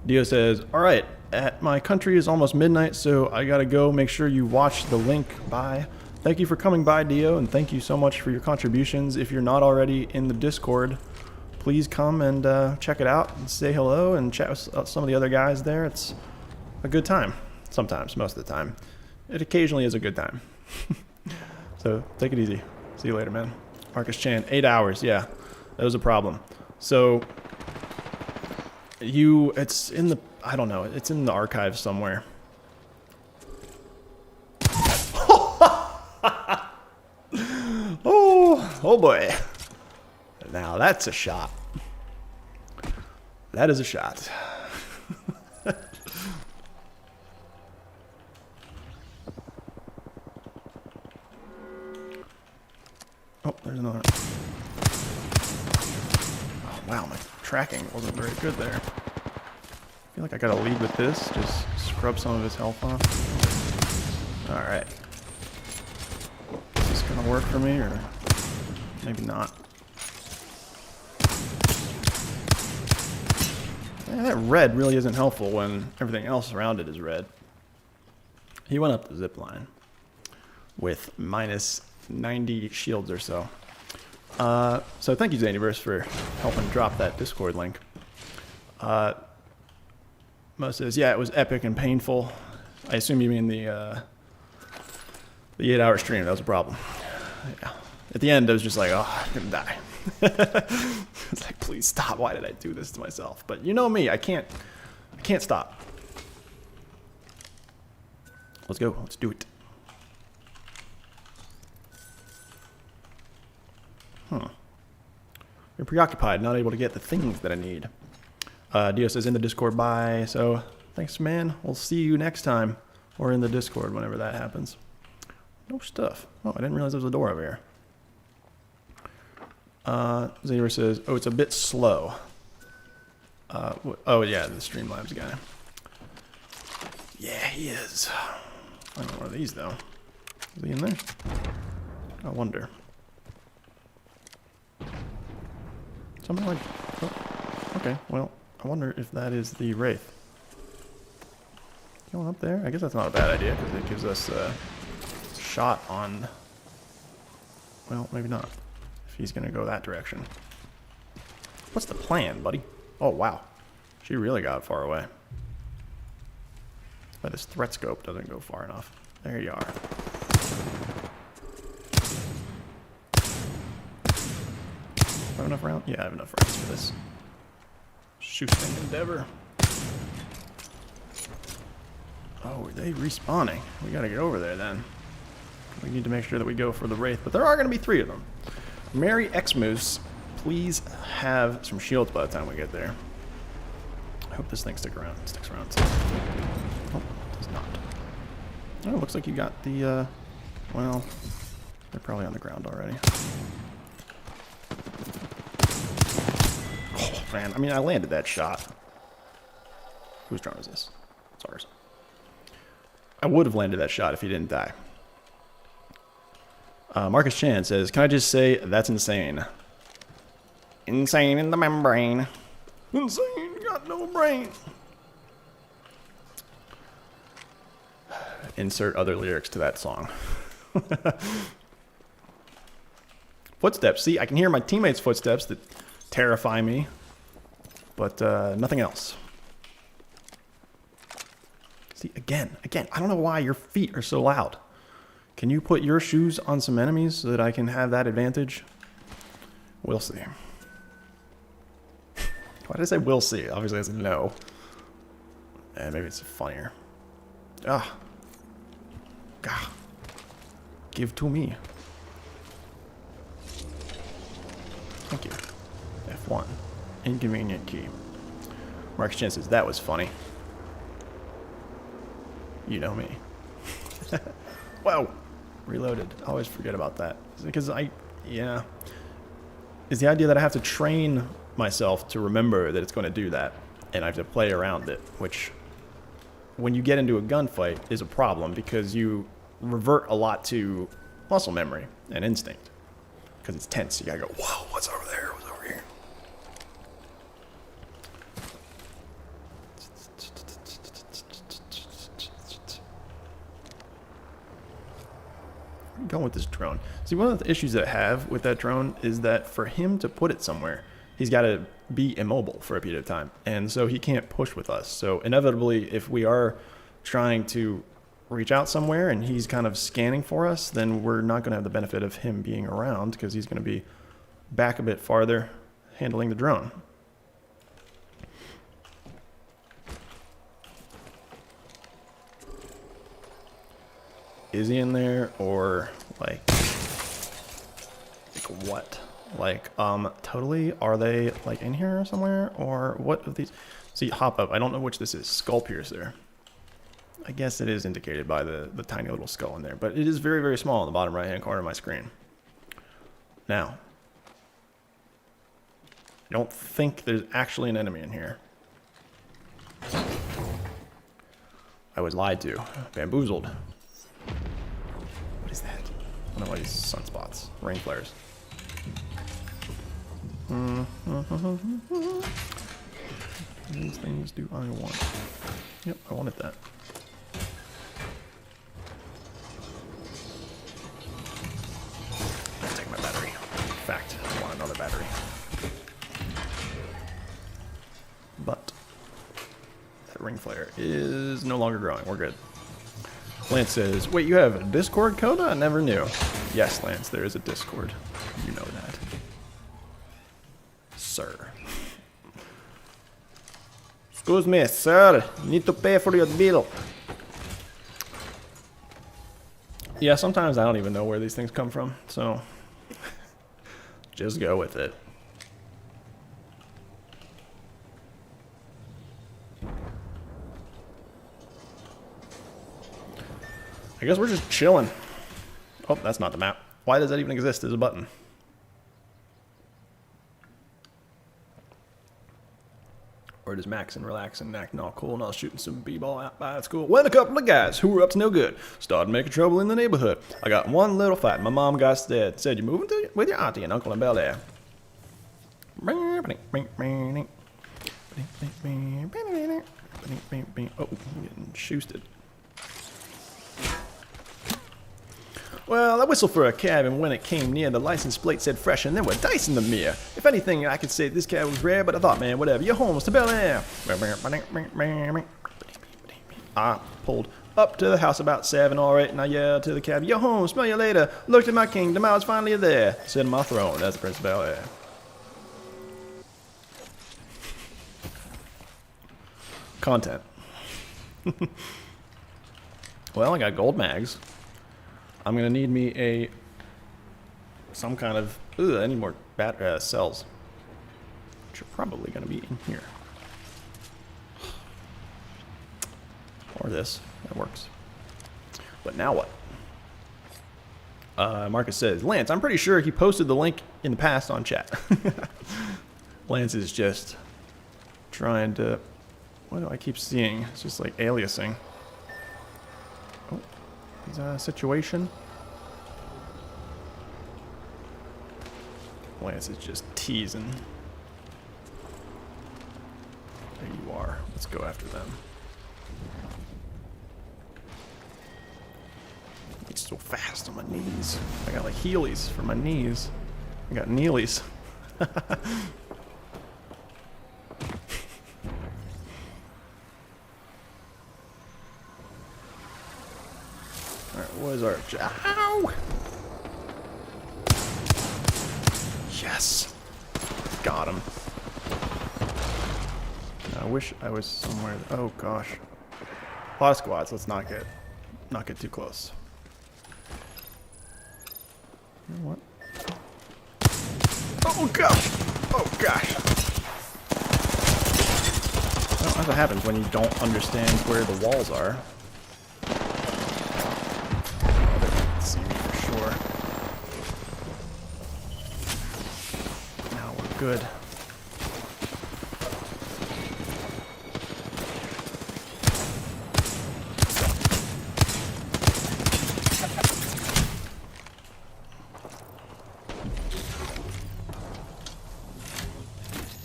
Dio says, alright, at my country is almost midnight, so I gotta go. Make sure you watch the link. Bye. Thank you for coming by, Dio, and thank you so much for your contributions. If you're not already in the Discord, please come and check it out and say hello and chat with some of the other guys there. It's a good time. Sometimes, most of the time. It occasionally is a good time. So, take it easy. See you later, man. Marcus Chan, 8 hours. Yeah, that was a problem. So... it's in the, I don't know, it's in the archives somewhere. Oh boy. Now that's a shot. That is a shot. there's another. Oh, wow, my tracking wasn't very good there. I feel like I gotta lead with this. Just scrub some of his health off. Alright. Is this gonna work for me, or maybe not? Yeah, that red really isn't helpful when everything else around it is red. He went up the zip line with minus 90 shields or so. So thank you, Zaniverse, for helping drop that Discord link. Mo says, yeah, it was epic and painful. I assume you mean the 8-hour stream. That was a problem. Yeah. At the end, I was just like, oh, I'm gonna die. It's like, please stop. Why did I do this to myself? But you know me, I can't stop. Let's go. Let's do it. You're preoccupied, not able to get the things that I need. Dio says in the Discord, bye. So thanks, man. We'll see you next time, or in the Discord whenever that happens. No stuff. Oh, I didn't realize there was a door over here. Xavier says, oh, it's a bit slow. Oh yeah, the Streamlabs guy. Yeah, he is. I don't know one of these though. Is he in there? I wonder. Something like. Oh, okay. Well, I wonder if that is the Wraith. Going up there? I guess that's not a bad idea because it gives us a shot on. Well, maybe not. If he's gonna go that direction. What's the plan, buddy? Oh wow, she really got far away. But this threat scope doesn't go far enough. There you are. Do I have enough rounds? Yeah, I have enough rounds for this shooting endeavor. Oh, are they respawning? We gotta get over there then. We need to make sure that we go for the Wraith, but there are gonna be 3 of them. Mary Xmoose, please have some shields by the time we get there. I hope this thing sticks around. Oh, it does not. Oh, it looks like you got the, well, they're probably on the ground already. Oh, man, I mean, I landed that shot. Whose drone is this? It's ours. I would have landed that shot if he didn't die. Marcus Chan says, can I just say that's insane? Insane in the membrane. Insane, got no brain. Insert other lyrics to that song. Footsteps. See, I can hear my teammates' footsteps that terrify me, but nothing else. See, again, I don't know why your feet are so loud. Can you put your shoes on some enemies so that I can have that advantage? We'll see. Why did I say we'll see? Obviously that's a no. And maybe it's funnier. Ah. Gah. Give to me. Thank you. F1. Inconvenient key. Mark's Chen says, that was funny. You know me. Whoa. Reloaded. I always forget about that. Because yeah. It's the idea that I have to train myself to remember that it's going to do that. And I have to play around it. Which, when you get into a gunfight, is a problem. Because you revert a lot to muscle memory and instinct. Because it's tense. You gotta go, whoa, what's over there? What's over here? Going with this drone. See, one of the issues that I have with that drone is that for him to put it somewhere, he's got to be immobile for a period of time. And so he can't push with us. So inevitably, if we are trying to reach out somewhere and he's kind of scanning for us, then we're not going to have the benefit of him being around because he's going to be back a bit farther handling the drone. Is he in there or like what? Like, totally, are they like in here somewhere or what of these? See, hop up. I don't know which this is. Skull piercer. I guess it is indicated by the tiny little skull in there, but it is very, very small in the bottom right-hand corner of my screen. Now, I don't think there's actually an enemy in here. I was lied to. Bamboozled. What is that? I don't know why these sunspots. Rain flares. These things do I want. Yep, I wanted that. Let's take my battery. In fact, I want another battery. But that ring flare is no longer growing. We're good. Lance says, wait, you have a Discord, Koda? I never knew. Yes, Lance, there is a Discord. You know that. Sir. Excuse me, sir. You need to pay for your bill. Yeah, sometimes I don't even know where these things come from, so just go with it. I guess we're just chilling. Oh, that's not the map. Why does that even exist as a button? Or just maxing, relaxing, acting all cool, and I was shooting some b-ball out by school. When a couple of guys who were up to no good started making trouble in the neighborhood. I got one little fight. My mom got scared. Said, you're moving with your auntie and uncle in Bel Air. Oh, I'm getting shoosted. Well, I whistled for a cab, and when it came near, the license plate said fresh, and there were dice in the mirror. If anything, I could say this cab was rare, but I thought, man, whatever, you're homeless to Bel Air. I pulled up to the house about 7, all right, and I yelled to the cab, you're home, smell you later. Looked at my kingdom, I was finally there. Sitting on my throne as the Prince of Bel Air. Content. Well, I got gold mags. I'm gonna need me some kind of. I need more cells, which are probably gonna be in here, or this. That works. But now what? Marcus says, Lance, I'm pretty sure he posted the link in the past on chat. Lance is just trying to. What do I keep seeing? It's just like aliasing. Oh. Is that a situation? Lance is just teasing. There you are. Let's go after them. It's so fast on my knees. I got like heelies for my knees. I got kneelies. What is our... Ow! Yes! Got him. I wish I was somewhere... Oh, gosh. A lot of squads. Let's not get too close. You know what? Oh, gosh! Oh, gosh! Well, that's what happens when you don't understand where the walls are. Good.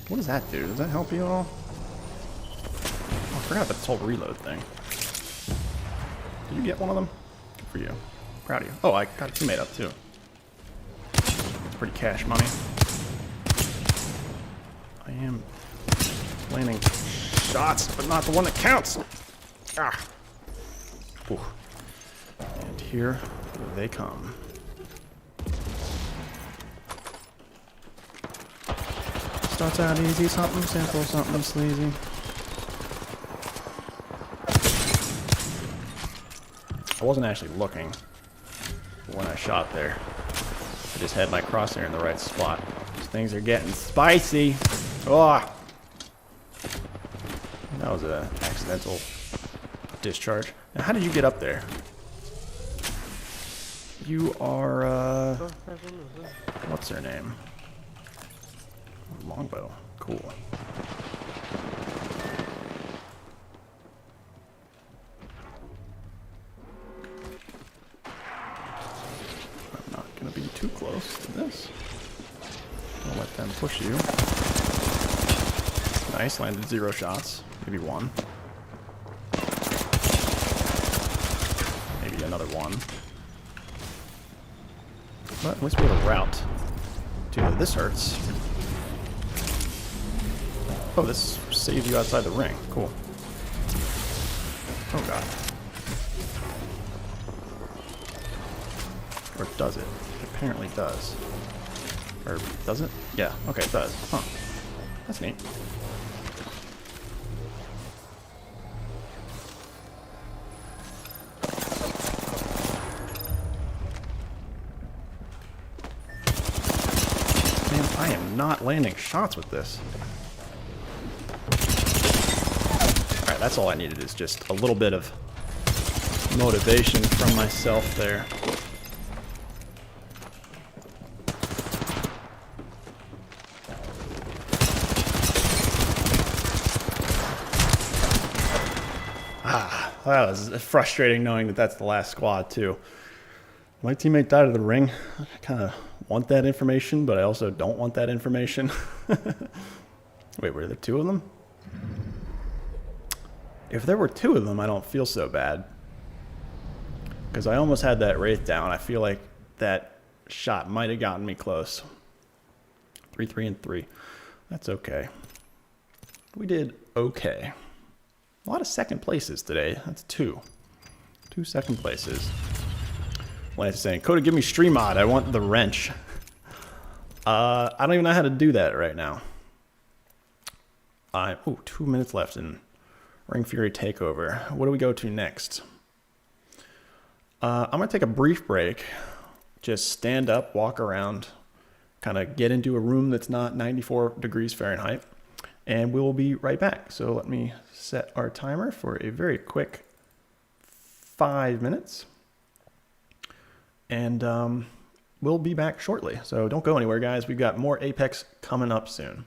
What does that do? Does that help you all? Oh, I forgot about this whole reload thing. Did you get one of them? Good for you. Proud of you. Oh, I got a teammate up too. It's pretty cash money. I am landing shots, but not the one that counts. Ah. Ooh. And here they come. Starts out easy, something simple, something sleazy. I wasn't actually looking when I shot there. I just had my crosshair in the right spot. These things are getting spicy. Oh! That was an accidental discharge. Now, how did you get up there? You are, what's her name? Longbow. Cool. I'm not gonna be too close to this. I'll let them push you. Nice, landed 0 shots. Maybe 1. Maybe another 1. But at least we have a route. Dude, this hurts. Oh, this saves you outside the ring. Cool. Oh god. Or does it? It apparently does. Or does it? Yeah, okay, it does. Huh. That's neat. Man, I am not landing shots with this. Alright, that's all I needed is just a little bit of motivation from myself there. That was frustrating knowing that that's the last squad, too. My teammate died of the ring. I kind of want that information, but I also don't want that information. Wait, were there 2 of them? If there were 2 of them, I don't feel so bad. Because I almost had that Wraith down. I feel like that shot might have gotten me close. 3, 3, and 3. That's okay. We did okay. A lot of second places today. That's 2. 2 second places. Lance is saying, Koda, give me stream mod. I want the wrench. I don't even know how to do that right now. Ooh, 2 minutes left in Ring Fury Takeover. What do we go to next? I'm going to take a brief break. Just stand up, walk around, kind of get into a room that's not 94 degrees Fahrenheit. And we'll be right back. So let me set our timer for a very quick 5 minutes. And we'll be back shortly. So don't go anywhere, guys. We've got more Apex coming up soon.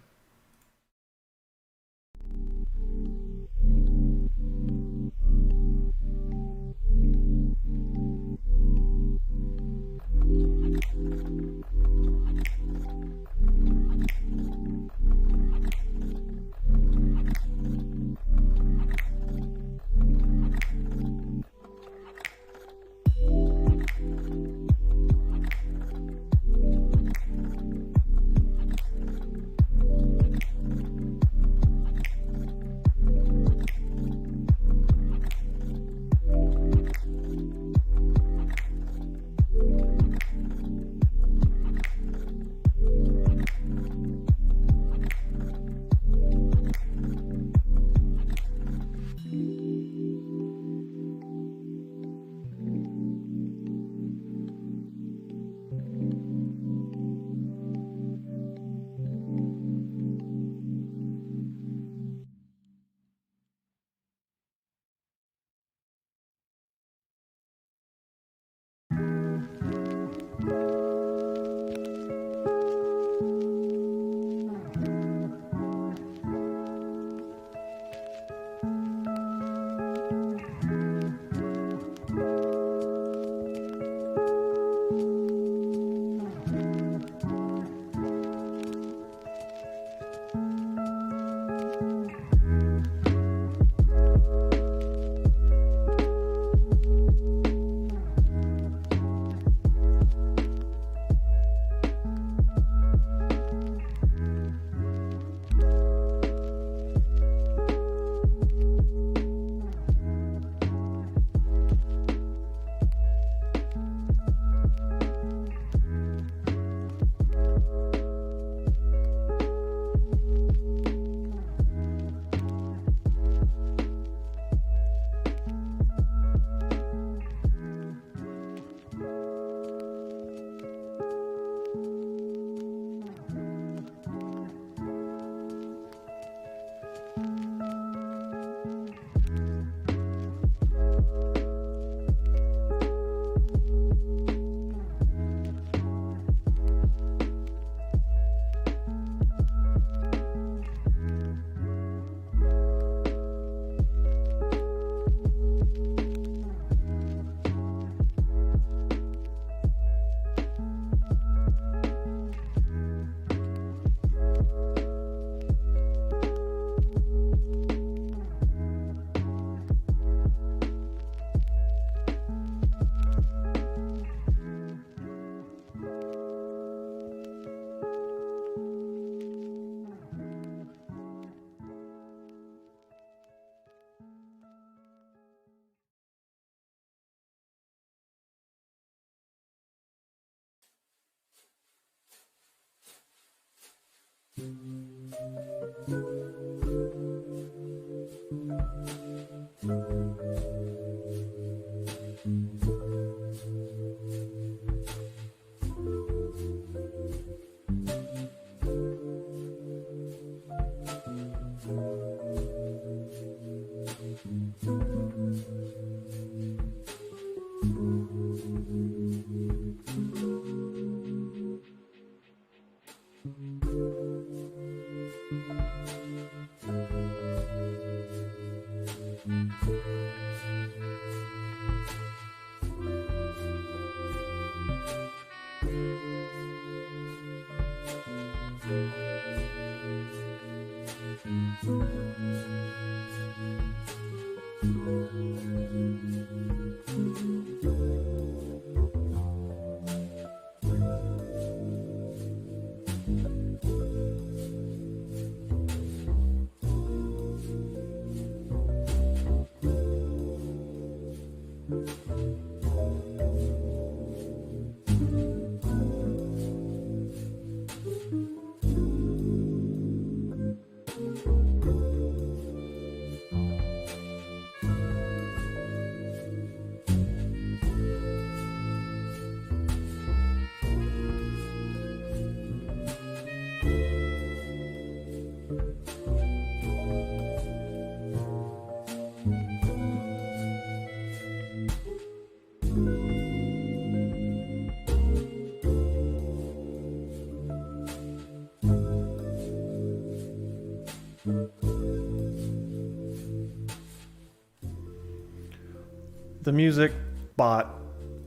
The music bot,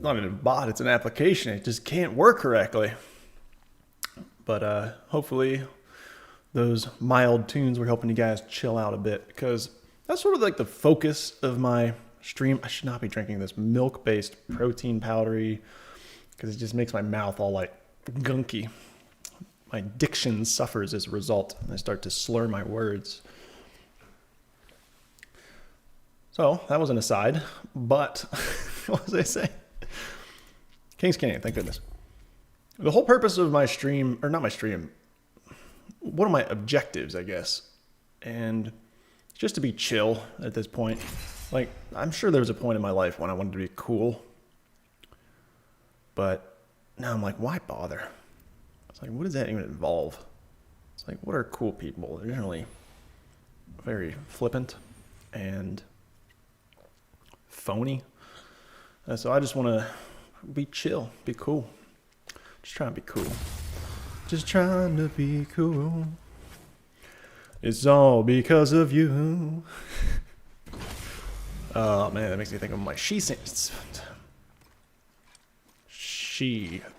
not even a bot, it's an application. It just can't work correctly. But hopefully those mild tunes were helping you guys chill out a bit, because that's sort of like the focus of my stream. I should not be drinking this milk-based protein powdery because it just makes my mouth all like gunky. My diction suffers as a result. I start to slur my words. So that was an aside, but what was I saying? Kings Canyon, thank goodness. The whole purpose of my stream, or not my stream, one of my objectives, I guess, and just to be chill at this point. Like, I'm sure there was a point in my life when I wanted to be cool, but now I'm like, why bother? It's like, what does that even involve? It's like, what are cool people? They're generally very flippant and phony. So I just want to be chill, be cool. Just trying to be cool. Just trying to be cool. It's all because of you. Oh man, that makes me think of my sea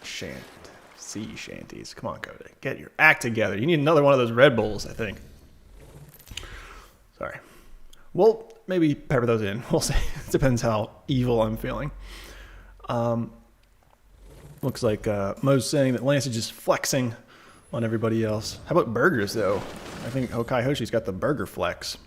shanties. Come on, Koda, get your act together. You need another one of those Red Bulls, I think. Sorry. Well, maybe pepper those in. We'll see. It depends how evil I'm feeling. Looks like Mo's saying that Lance is just flexing on everybody else. How about burgers, though? I think Hokai Hoshi's got the burger flex.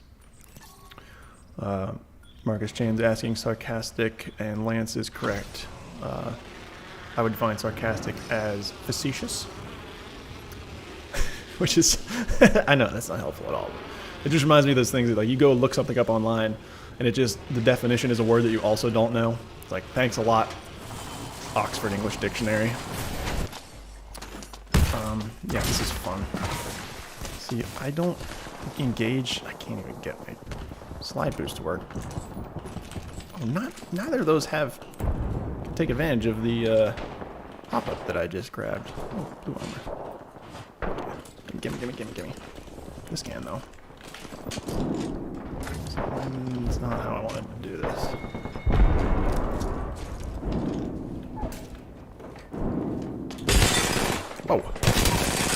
Marcus Chan's asking sarcastic, and Lance is correct. I would define sarcastic as facetious. Which is, I know, that's not helpful at all. It just reminds me of those things that, like, you go look something up online, and it just, the definition is a word that you also don't know. It's like, thanks a lot, Oxford English Dictionary. Yeah, this is fun. See, I don't engage, I can't even get my slide boost to work. Oh, neither of those can take advantage of the pop-up that I just grabbed. Oh, blue armor. Gimme. This can, though. It's not how I wanted to do this. Whoa.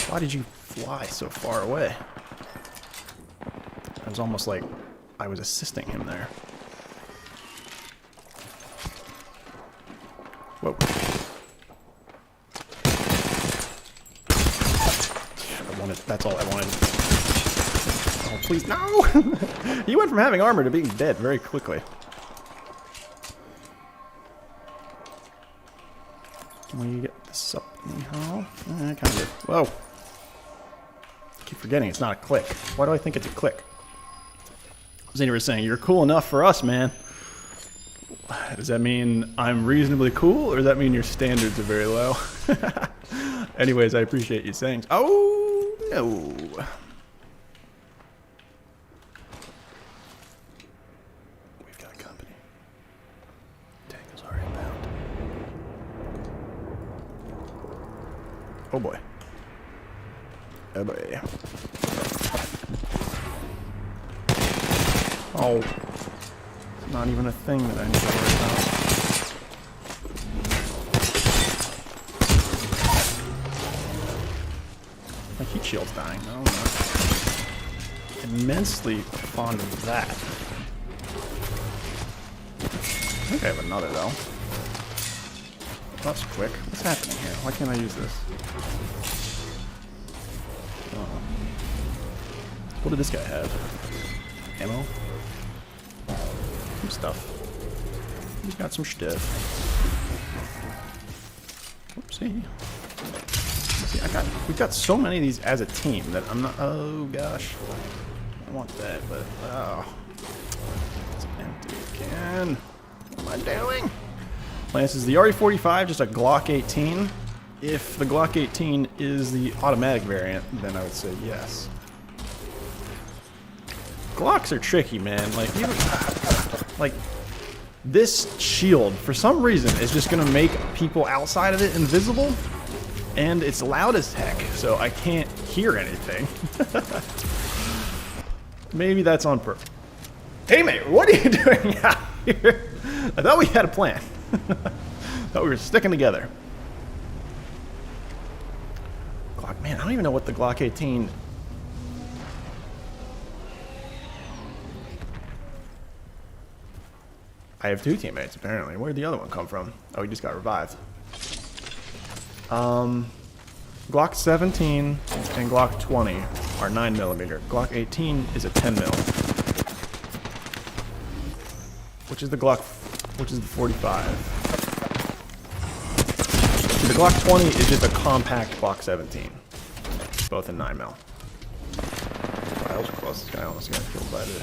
Why did you fly so far away? It was almost like I was assisting him there. Whoa. That's all I wanted. Oh, please, no! You went from having armor to being dead very quickly. Can we get this up anyhow? Kind of. Whoa. keep forgetting it's not a click. Why do I think it's a click? Xenia was saying, you're cool enough for us, man. Does that mean I'm reasonably cool, or does that mean your standards are very low? Anyways, I appreciate you saying. Oh, no. We've got company. Tango's already bound. Oh, boy. Oh, boy. Oh. It's not even a thing that I need to worry about. My heat shield's dying. No, I'm not. Immensely fond of that. I think I have another, though. That's quick. What's happening here? Why can't I use this? Oh. What did this guy have? Ammo? Some stuff. He's got some stuff. Oopsie. See, we've got so many of these as a team that I'm not. Oh gosh, I want that, but oh, it's empty again. What am I doing? Lance, is the RE45 just a Glock 18? If the Glock 18 is the automatic variant, then I would say yes. Glocks are tricky, man. Like this shield, for some reason, is just gonna make people outside of it invisible, and it's loud as heck, so I can't hear anything. Maybe that's on purpose. Hey, mate, what are you doing out here? I thought we had a plan. Thought we were sticking together. Glock, man, I don't even know what the Glock 18. I have two teammates, apparently. Where'd the other one come from? Oh, he just got revived. Glock 17 and Glock 20 are 9mm. Glock 18 is a 10mm. Which is the Glock, which is the 45. The Glock 20 is just a compact Glock 17. Both in 9mm. That was close. This guy almost got killed by the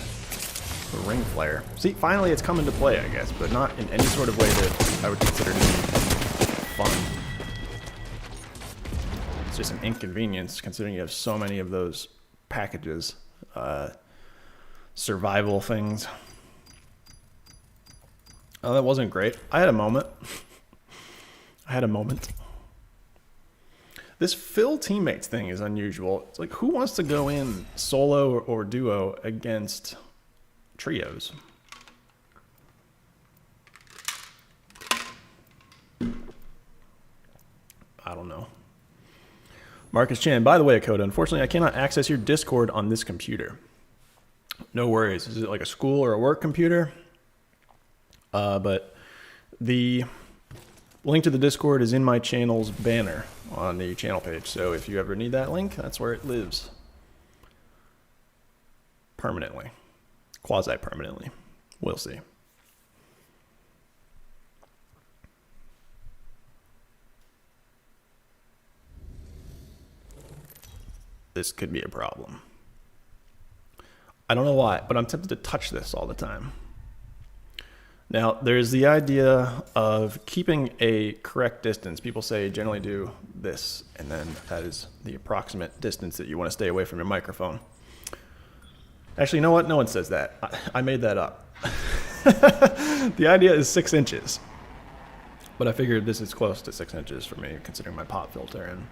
ring flare. See, finally it's come into play, I guess, but not in any sort of way that I would consider to be fun. It's just an inconvenience, considering you have so many of those packages. Survival things. Oh, that wasn't great. I had a moment. This fill teammates thing is unusual. It's like, who wants to go in solo or duo against trios? I don't know. Marcus Chan, by the way, Koda, unfortunately I cannot access your Discord on this computer. No worries. Is it like a school or a work computer? But the link to the Discord is in my channel's banner on the channel page. So if you ever need that link, that's where it lives. Permanently. Quasi-permanently. We'll see. This could be a problem. I don't know why, but I'm tempted to touch this all the time. Now, there's the idea of keeping a correct distance. People say generally do this, and then that is the approximate distance that you want to stay away from your microphone. Actually, you know what? No one says that. I made that up. The idea is 6 inches. But I figured this is close to 6 inches for me, considering my pop filter, and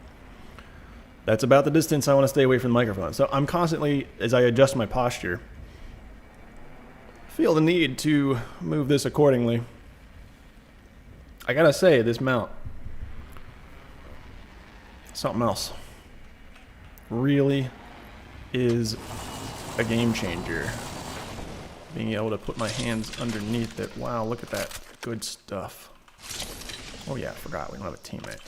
that's about the distance I want to stay away from the microphone. So I'm constantly, as I adjust my posture, feel the need to move this accordingly. I gotta say, this mount, something else, really is a game changer. Being able to put my hands underneath it. Wow, look at that good stuff. Oh yeah, I forgot, we don't have a teammate.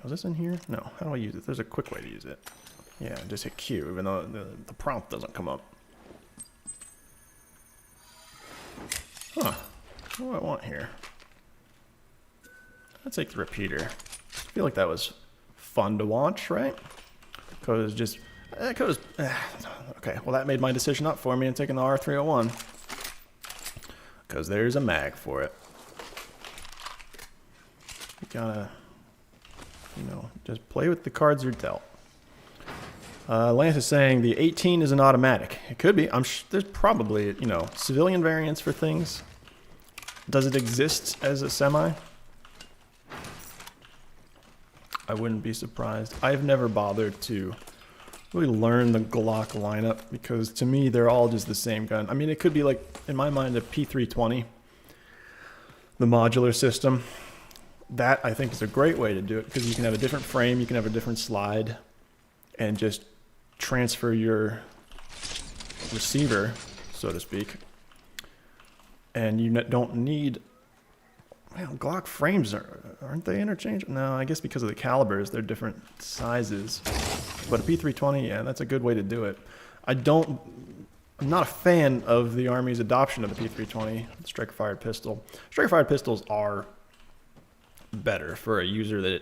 Was this in here? No. How do I use it? There's a quick way to use it. Yeah, just hit Q, even though the prompt doesn't come up. Huh. What do I want here? I'll take the repeater. I feel like that was fun to watch, right? Koda's just... Koda's... okay, well that made my decision up for me and taking the R301. Because there's a mag for it. You gotta... you know, just play with the cards you're dealt. Lance is saying the 18 is an automatic. It could be. There's probably, you know, civilian variants for things. Does it exist as a semi? I wouldn't be surprised. I've never bothered to really learn the Glock lineup because to me they're all just the same gun. I mean, it could be like, in my mind, a P320, the modular system. That I think is a great way to do it because you can have a different frame, you can have a different slide, and just transfer your receiver, so to speak. And you don't need... well, Glock frames, aren't they interchangeable? No, I guess because of the calibers, they're different sizes. But a P320, yeah, that's a good way to do it. I'm not a fan of the Army's adoption of the P320, the striker-fired pistol. Striker-fired pistols are better for a user that...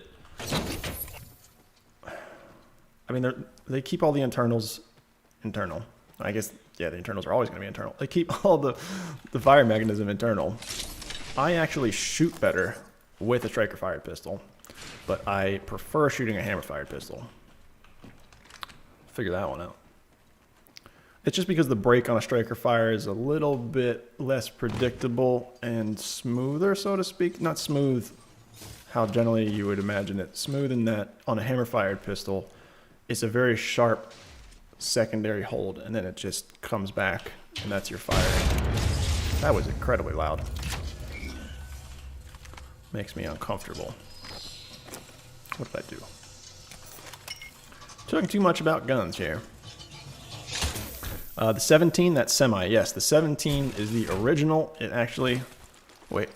I mean, they keep all the internals internal. I guess, yeah, the internals are always going to be internal. They keep all the fire mechanism internal. I actually shoot better with a striker-fired pistol, but I prefer shooting a hammer-fired pistol. Figure that one out. It's just because the break on a striker fire is a little bit less predictable and smoother, so to speak. Not smooth how generally you would imagine it. Smooth in that on a hammer-fired pistol, it's a very sharp secondary hold, and then it just comes back, and that's your fire. That was incredibly loud. Makes me uncomfortable. What did I do? Talking too much about guns here. The 17, that's semi. Yes, the 17 is the original. It actually... wait.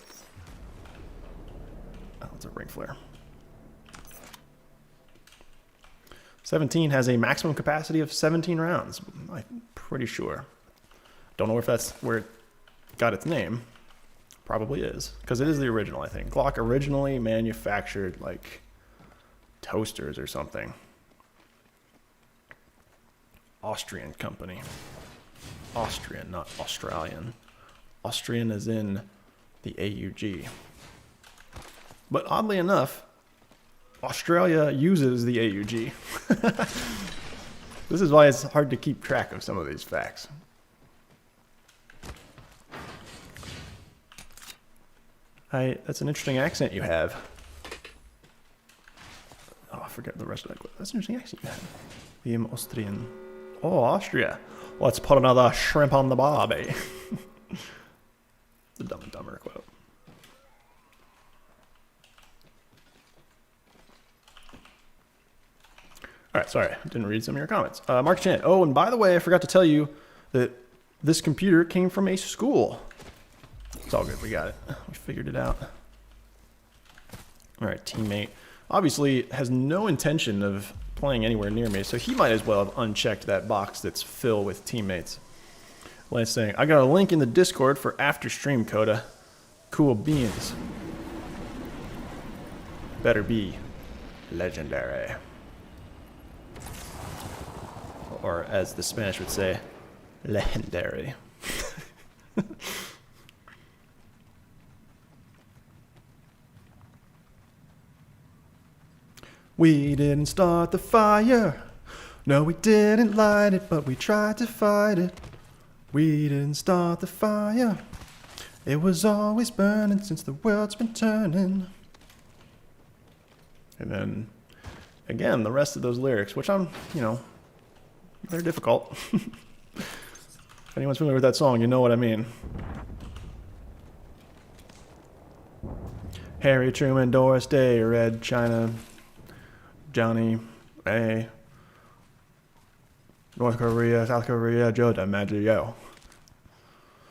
Oh, it's a ring flare. 17 has a maximum capacity of 17 rounds. I'm pretty sure. Don't know if that's where it got its name. Probably is, because it is the original, I think. Glock originally manufactured, like, toasters or something. Austrian company. Austrian, not Australian. Austrian is in the AUG. But oddly enough, Australia uses the AUG. This is why it's hard to keep track of some of these facts. That's an interesting accent you have. Oh, I forget the rest of that quote. That's an interesting accent you have. The Austrian. Oh, Austria. Let's put another shrimp on the barbie. The Dumb and Dumber quote. All right, sorry. I didn't read some of your comments. Mark Chan. Oh, and by the way, I forgot to tell you that this computer came from a school. It's all good. We got it. We figured it out. All right, teammate. Obviously has no intention of playing anywhere near me, so he might as well have unchecked that box that's filled with teammates. Lance saying, I got a link in the Discord for after stream, Koda. Cool beans. Better be legendary. Or as the Spanish would say, legendary. We didn't start the fire. No, we didn't light it, but we tried to fight it. We didn't start the fire. It was always burning since the world's been turning. And then, again, the rest of those lyrics, which I'm, you know, they're difficult. If anyone's familiar with that song, you know what I mean. Harry Truman, Doris Day, Red China, Johnny A, North Korea, South Korea, Joe DiMaggio,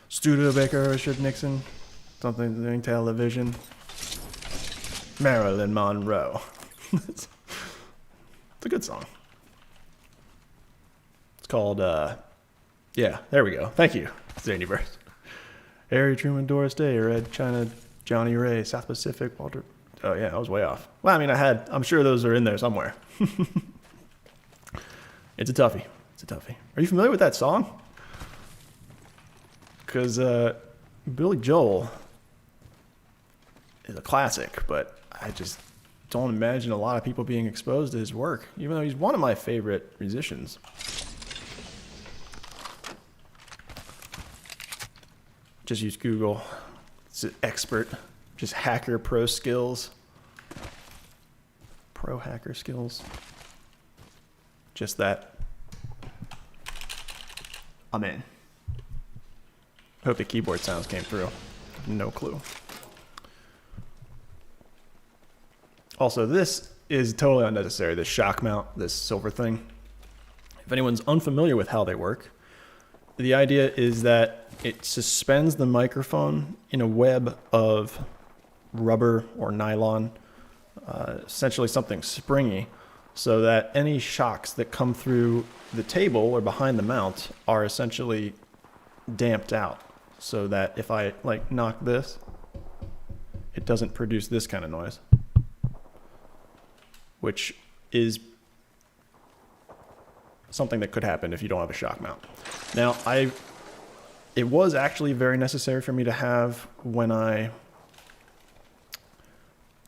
Studebaker, Richard Nixon, something television, Marilyn Monroe. It's a good song. It's called, yeah, there we go. Thank you, Zany Burst. Harry Truman, Doris Day, Red China, Johnny Ray, South Pacific, Walter Oh yeah, I was way off. Well, I mean, I'm sure those are in there somewhere. It's a toughie. It's a toughie. Are you familiar with that song? Because Billy Joel is a classic, but I just don't imagine a lot of people being exposed to his work, even though he's one of my favorite musicians. Just use Google. It's an expert. Just hacker pro skills. Pro hacker skills. Just that. I'm in. Hope the keyboard sounds came through. No clue. Also, this is totally unnecessary, this shock mount, this silver thing. If anyone's unfamiliar with how they work, the idea is that it suspends the microphone in a web of rubber or nylon, essentially something springy, so that any shocks that come through the table or behind the mount are essentially damped out, so that if I like knock this, it doesn't produce this kind of noise, which is something that could happen if you don't have a shock mount. Now, it was actually very necessary for me to have when I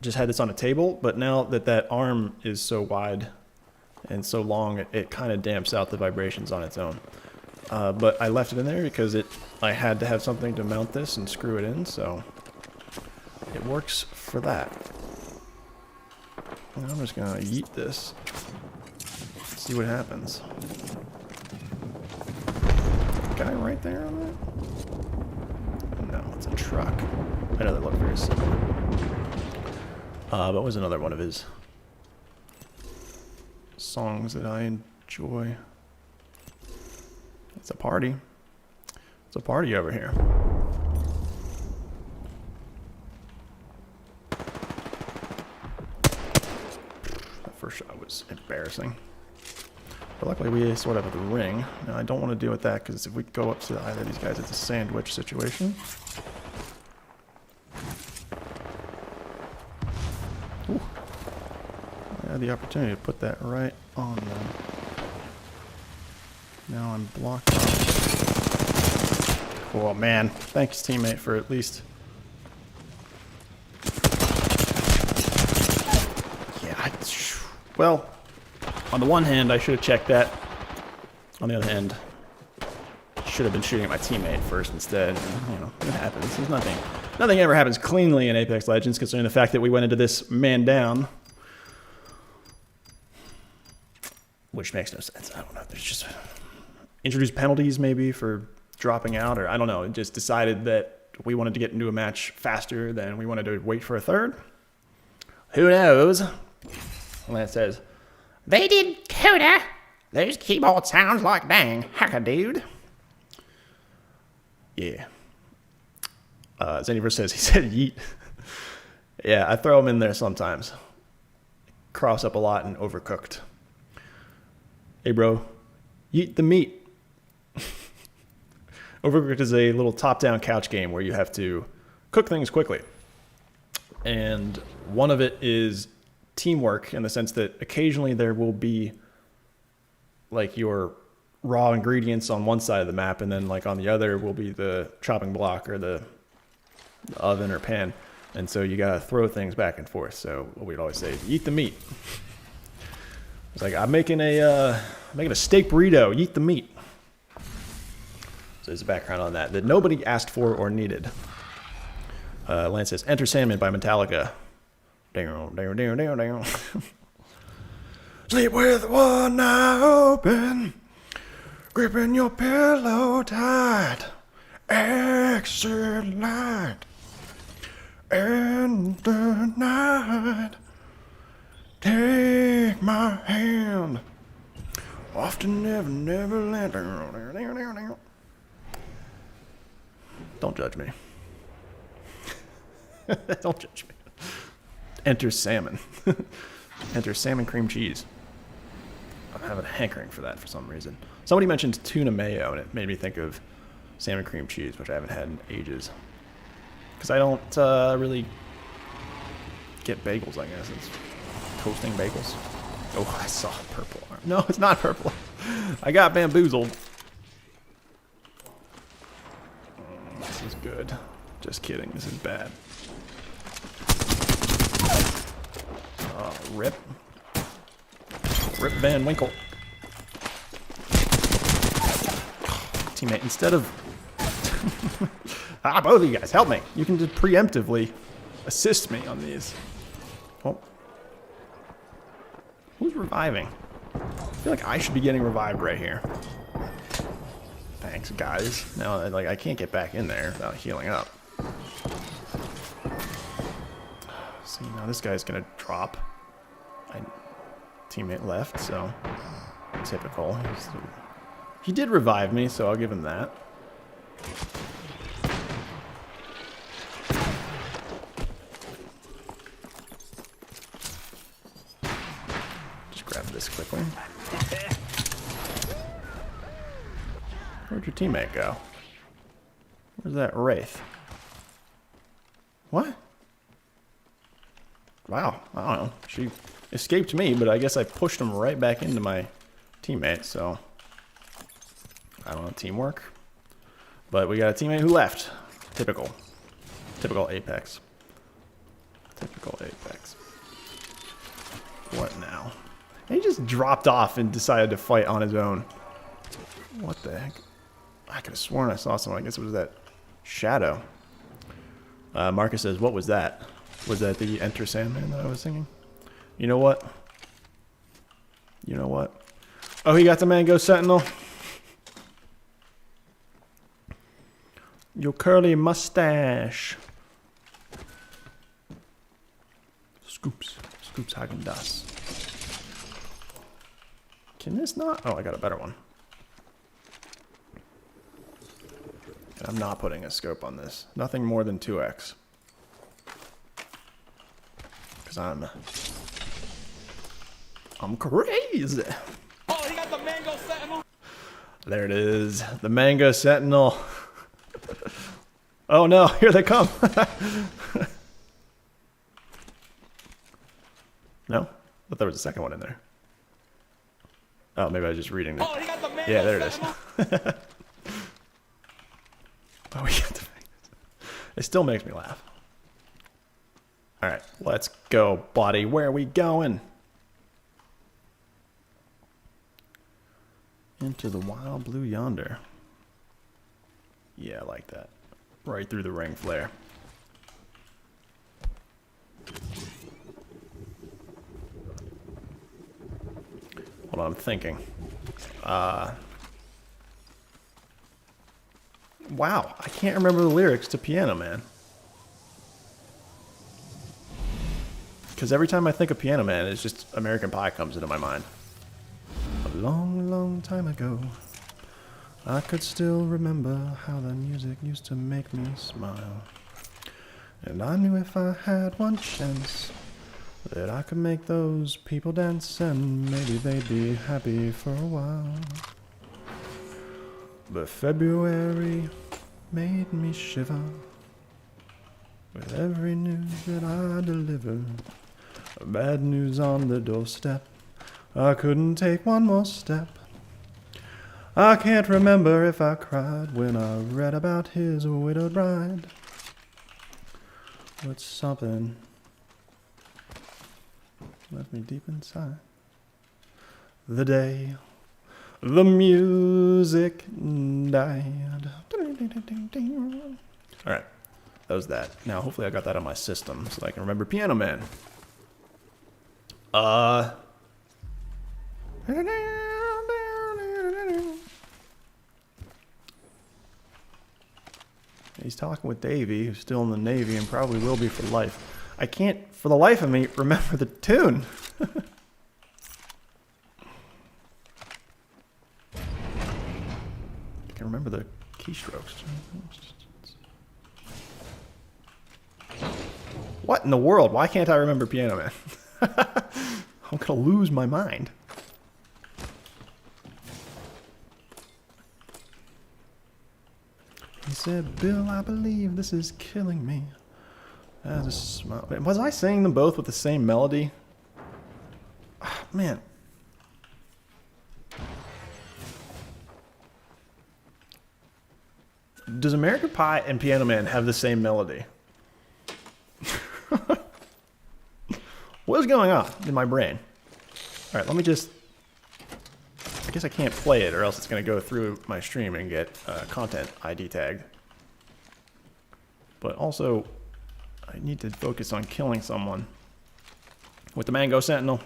just had this on a table, but now that arm is so wide and so long, it kind of damps out the vibrations on its own. But I left it in there because I had to have something to mount this and screw it in, so it works for that. And I'm just gonna yeet this, see what happens. Guy right there on that? No, it's a truck. I know they look very similar. But was another one of his songs that I enjoy. It's a party. It's a party over here. That first shot was embarrassing. But luckily we sort of have the ring. Now I don't want to deal with that because if we go up to either of these guys, it's a sandwich situation. Ooh. I had the opportunity to put that right on them. Now I'm blocked off. Oh man, thanks teammate for at least... Yeah, well, on the one hand I should have checked that. On the other hand, I should have been shooting at my teammate first instead. And, you know, it happens. There's nothing ever happens cleanly in Apex Legends, considering the fact that we went into this man down. Which makes no sense. I don't know. There's just... introduced penalties maybe for dropping out, or I don't know. It just decided that we wanted to get into a match faster than we wanted to wait for a third. Who knows? And that says, they did Koda. Those keyboard sounds like dang. Hacker dude. Yeah. Zeniverse says, he said yeet. Yeah, I throw them in there sometimes. Cross up a lot and overcooked. Hey bro, yeet the meat. Overcooked is a little top-down couch game where you have to cook things quickly. And one of it is teamwork in the sense that occasionally there will be like your raw ingredients on one side of the map, and then like on the other will be the chopping block or the oven or pan. And so you gotta throw things back and forth. So what we'd always say is eat the meat. It's like I'm making a steak burrito, eat the meat. So there's a background on that nobody asked for or needed. Lance says, Enter Sandman by Metallica. Down. Sleep with one eye open, gripping your pillow tight, exit light, and the night. Take my hand, off to never land. Don't judge me. Don't judge me. Enter salmon. Enter salmon cream cheese. I'm having a hankering for that for some reason. Somebody mentioned tuna mayo, and it made me think of salmon cream cheese, which I haven't had in ages. Because I don't really get bagels, I guess. It's toasting bagels. Oh, I saw purple arm. No, it's not purple. I got bamboozled. This is good. Just kidding. This is bad. Rip. Rip Van Winkle. Teammate, instead of... both of you guys, help me. You can just preemptively assist me on these. Oh. Who's reviving? I feel like I should be getting revived right here. Thanks, guys. Now, like, I can't get back in there without healing up. See, now this guy's gonna drop. My teammate left, so typical. He did revive me, so I'll give him that. Just grab this quickly. Where'd your teammate go? Where's that Wraith? What? Wow, I don't know. She escaped me, but I guess I pushed him right back into my teammate, so... I don't know, teamwork. But we got a teammate who left. Typical. Typical Apex. Typical Apex. What now? And he just dropped off and decided to fight on his own. What the heck? I could have sworn I saw someone. I guess it was that shadow. Marcus says, what was that? Was that the Enter Sandman that I was singing? You know what? You know what? Oh, he got the Mango Sentinel. Your curly mustache. Scoops. Scoops Häagen-Dazs. Can this not? Oh, I got a better one. And I'm not putting a scope on this. Nothing more than 2x. Because I'm crazy. Oh, he got the Mango Sentinel. There it is. The Mango Sentinel. Oh no, here they come. No? I thought there was a second one in there. Oh, maybe I was just reading it. Oh, he got the Mango Yeah, there it is. Sentinel. Oh, we got the It still makes me laugh. Alright, let's go, buddy. Where are we going? Into the wild blue yonder. Yeah, I like that. Right through the ring flare. Hold on, I'm thinking. Wow, I can't remember the lyrics to Piano Man. Because every time I think of Piano Man, it's just American Pie comes into my mind. A long, long time ago, I could still remember how the music used to make me smile. And I knew if I had one chance that I could make those people dance, and maybe they'd be happy for a while. But February made me shiver with every news that I delivered. Bad news on the doorstep. I couldn't take one more step. I can't remember if I cried when I read about his widowed bride. But something left me deep inside. The day the music died. Alright, that was that. Now hopefully I got that on my system so I can remember Piano Man. He's talking with Davey, who's still in the Navy and probably will be for life. I can't, for the life of me, remember the tune. I can remember the keystrokes. What in the world? Why can't I remember Piano Man? I'm gonna lose my mind. He said, Bill, I believe this is killing me. Was I saying them both with the same melody? Ah, man. Does American Pie and Piano Man have the same melody? What is going on in my brain? All right, let me just... I guess I can't play it or else it's going to go through my stream and get content ID tagged. But also, I need to focus on killing someone with the Mango Sentinel.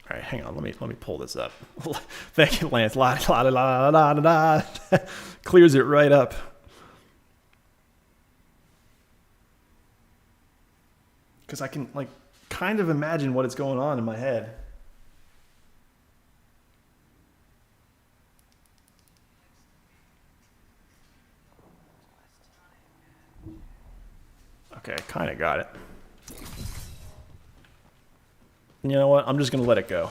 All right, hang on. Let me pull this up. Thank you, Lance. La la la la la la. Clears it right up. Because I can like kind of imagine what is going on in my head. Okay, kind of got it. You know what? I'm just going to let it go.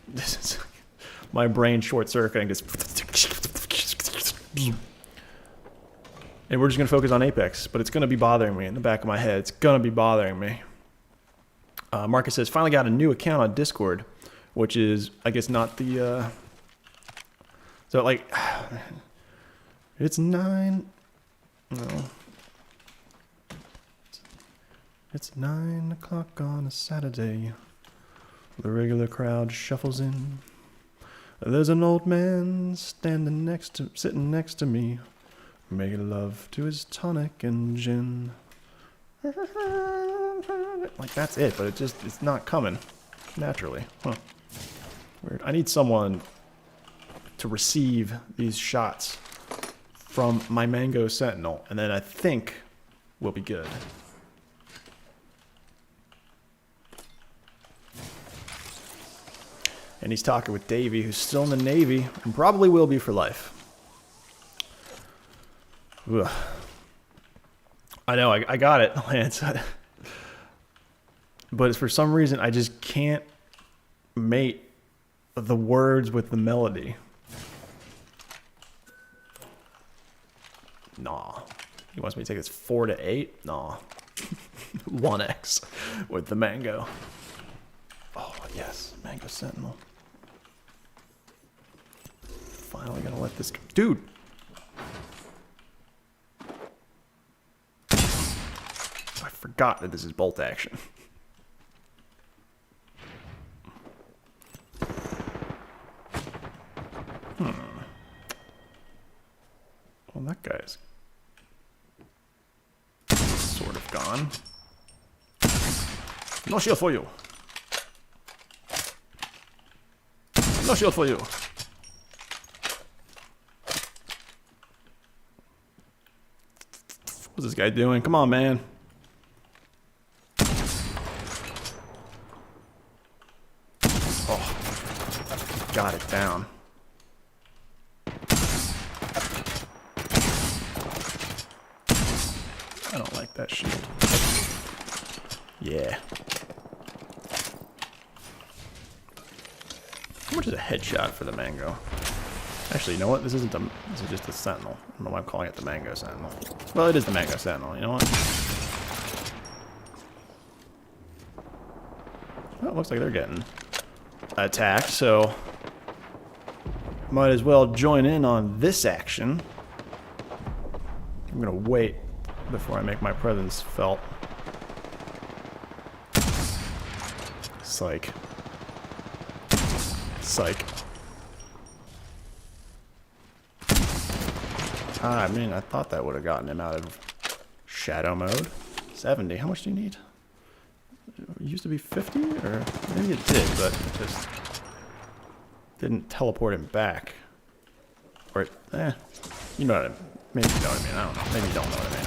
This is my brain short-circuiting. And we're just going to focus on Apex, but it's going to be bothering me in the back of my head. It's going to be bothering me. Marcus says, finally got a new account on Discord, which is, I guess, not the... So, like, it's 9... No. It's 9 o'clock on a Saturday. The regular crowd shuffles in. There's an old man sitting next to me, making love to his tonic and gin. Like that's it, but it's not coming naturally. Huh. Weird. I need someone to receive these shots from my Mango Sentinel, and then I think we'll be good. And he's talking with Davey, who's still in the Navy, and probably will be for life. Ugh. I know, I got it, Lance. But for some reason, I just can't mate the words with the melody. Nah. He wants me to take this 4 to 8? Nah. 1x with the Mango. Oh, yes. Mango Sentinel. Finally gonna let this go. Dude! I forgot that this is bolt action. Well, that guy's sort of gone. No shield for you. No shield for you. What's this guy doing? Come on, man. Oh, got it down. I don't like that shield. Yeah. How much is a headshot for the Mango? Actually, you know what? This is just the Sentinel. I don't know why I'm calling it the Mango Sentinel. Well, it is the Mango Sentinel. You know what? Well, it looks like they're getting attacked, so might as well join in on this action. I'm gonna wait before I make my presence felt. Psych. Psych. I mean, I thought that would have gotten him out of shadow mode. 70. How much do you need? It used to be 50? Or maybe it did, but it just didn't teleport him back. Or, you know what I mean. Maybe you know what I mean. I don't know. Maybe you don't know what I mean.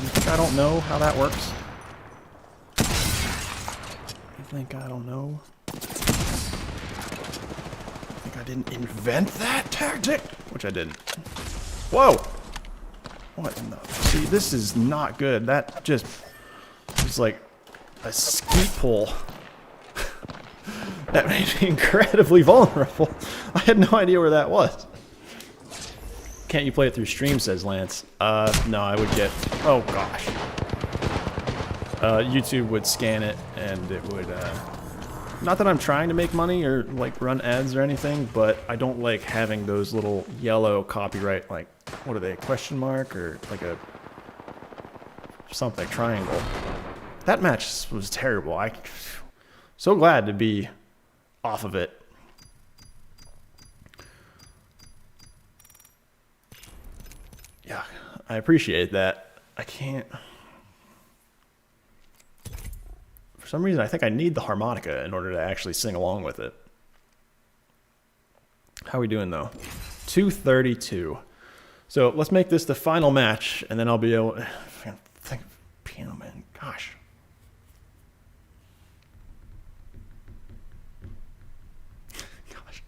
You think I don't know how that works? You think I don't know? You think I didn't invent that tactic? Which I didn't. Whoa! What in the... See, this is not good. That just... was like a skeet pull. That made me incredibly vulnerable. I had no idea where that was. Can't you play it through stream, says Lance. No, I would get... Oh, gosh. YouTube would scan it, and it would... Not that I'm trying to make money or, like, run ads or anything, but I don't like having those little yellow copyright, like, what are they, question mark? Or, like, a... something, triangle. That match was terrible. I'm so glad to be off of it. Yeah, I appreciate that. I can't... For some reason, I think I need the harmonica in order to actually sing along with it. How are we doing, though? 232. So let's make this the final match, and then I'll be able... I think Piano Man, gosh. Gosh.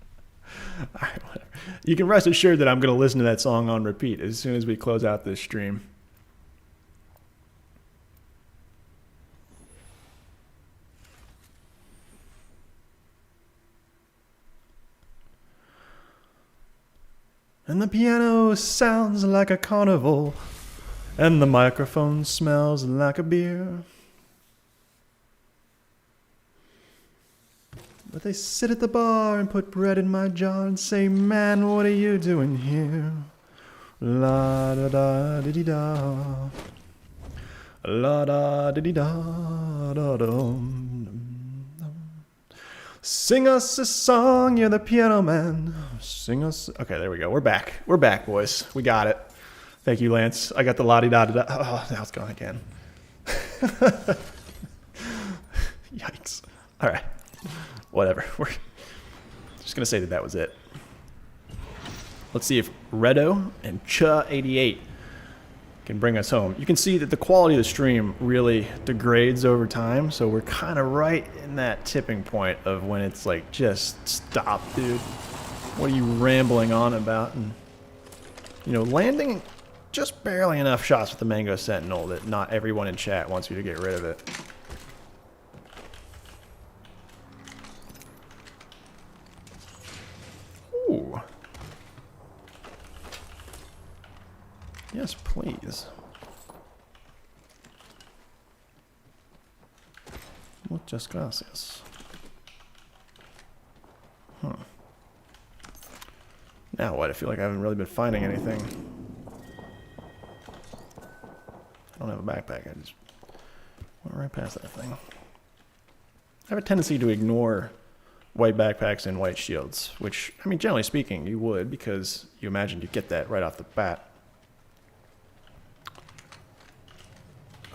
All right, whatever. You can rest assured that I'm going to listen to that song on repeat as soon as we close out this stream. And the piano sounds like a carnival, and the microphone smells like a beer. But they sit at the bar and put bread in my jar and say, man, what are you doing here? La da da dee da. La da dee da da dum. Sing us a song, you're the piano man. Sing us. Okay, there we go. We're back. We're back, boys. We got it. Thank you, Lance. I got the la-di-da-da-da. Oh, now it's gone again. Yikes. All right. Whatever. We're just going to say that that was it. Let's see if Redo and Cha88 can bring us home. You can see that the quality of the stream really degrades over time, so we're kind of right in that tipping point of when it's like, just stop, dude. What are you rambling on about? And, you know, landing just barely enough shots with the Mango Sentinel that not everyone in chat wants you to get rid of it. Ooh. Yes, please. Muchas gracias. Huh. Now what? I feel like I haven't really been finding anything. I don't have a backpack. I just went right past that thing. I have a tendency to ignore white backpacks and white shields, which, I mean, generally speaking, you would, because you imagine you get that right off the bat.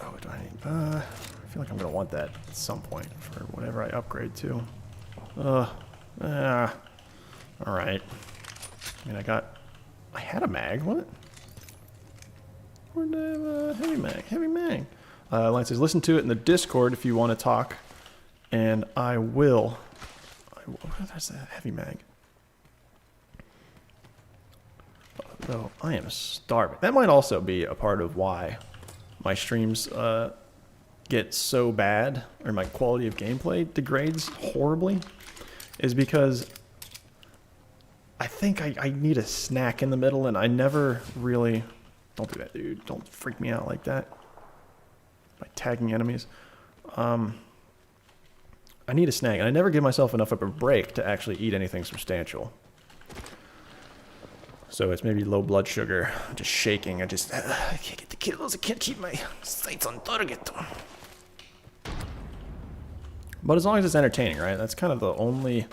Oh, what do I need? I feel like I'm going to want that at some point for whatever I upgrade to. Alright. I mean, I had a mag, what? Where'd I have a heavy mag? Heavy mag. Lance says, listen to it in the Discord if you want to talk, and I will. There's a heavy mag. Though I am starving. That might also be a part of why my streams get so bad, or my quality of gameplay degrades horribly, is because I think I need a snack in the middle, and I never really... Don't do that, dude. Don't freak me out like that. By tagging enemies. I need a snack, and I never give myself enough of a break to actually eat anything substantial. So it's maybe low blood sugar, just shaking. I can't get the kills. I can't keep my sights on target. But as long as it's entertaining, right? That's kind of the only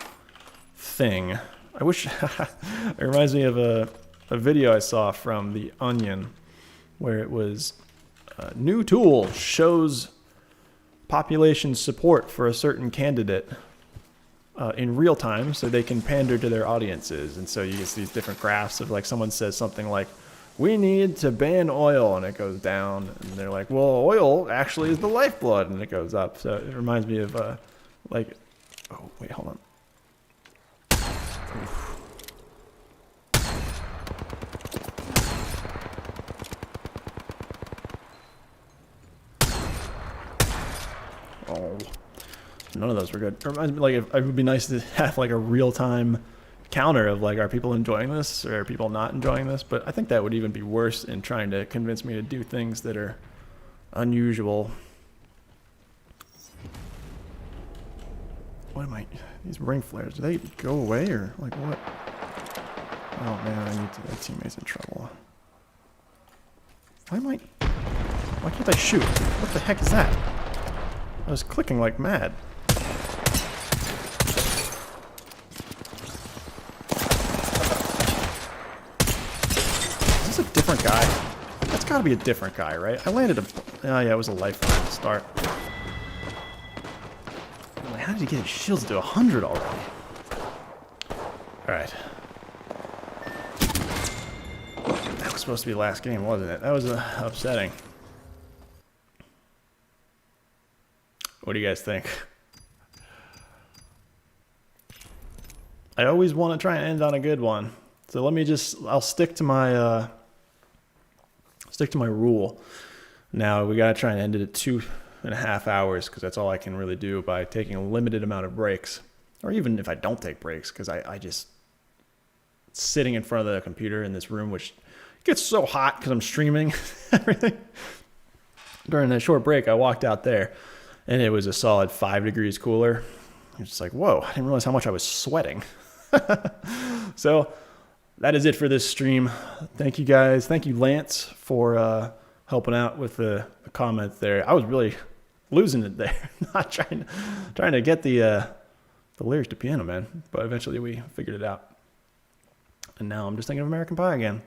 thing. I wish... It reminds me of a video I saw from The Onion, where it was new tool shows population support for a certain candidate in real time so they can pander to their audiences. And so you get these different graphs of, like, someone says something like, we need to ban oil, and it goes down, and they're like, well, oil actually is the lifeblood, and it goes up. So it reminds me of like, oh wait, hold on. Oof. Oh, none of those were good. It reminds me, like, it would be nice to have like a real-time counter of like, are people enjoying this or are people not enjoying this? But I think that would even be worse in trying to convince me to do things that are unusual. What am I? These ring flares, do they go away or like what? Oh man, I need to. My teammate's in trouble. Why can't I shoot? What the heck is that? I was clicking like mad. Is this a different guy? That's gotta be a different guy, right? I landed a... Oh yeah, it was a lifeline to start. Like, how did he get his shields to 100 already? Alright. That was supposed to be the last game, wasn't it? That was upsetting. What do you guys think? I always want to try and end on a good one. So let me just, I'll stick to my rule. Now we got to try and end it at 2.5 hours because that's all I can really do by taking a limited amount of breaks. Or even if I don't take breaks, because I just sitting in front of the computer in this room, which gets so hot because I'm streaming everything. During that short break, I walked out there and it was a solid 5 degrees cooler. I was just like, whoa, I didn't realize how much I was sweating. So that is it for this stream. Thank you guys. Thank you, Lance, for helping out with the comments there. I was really losing it there. Not trying to get the lyrics to Piano Man, but eventually we figured it out. And now I'm just thinking of American Pie again.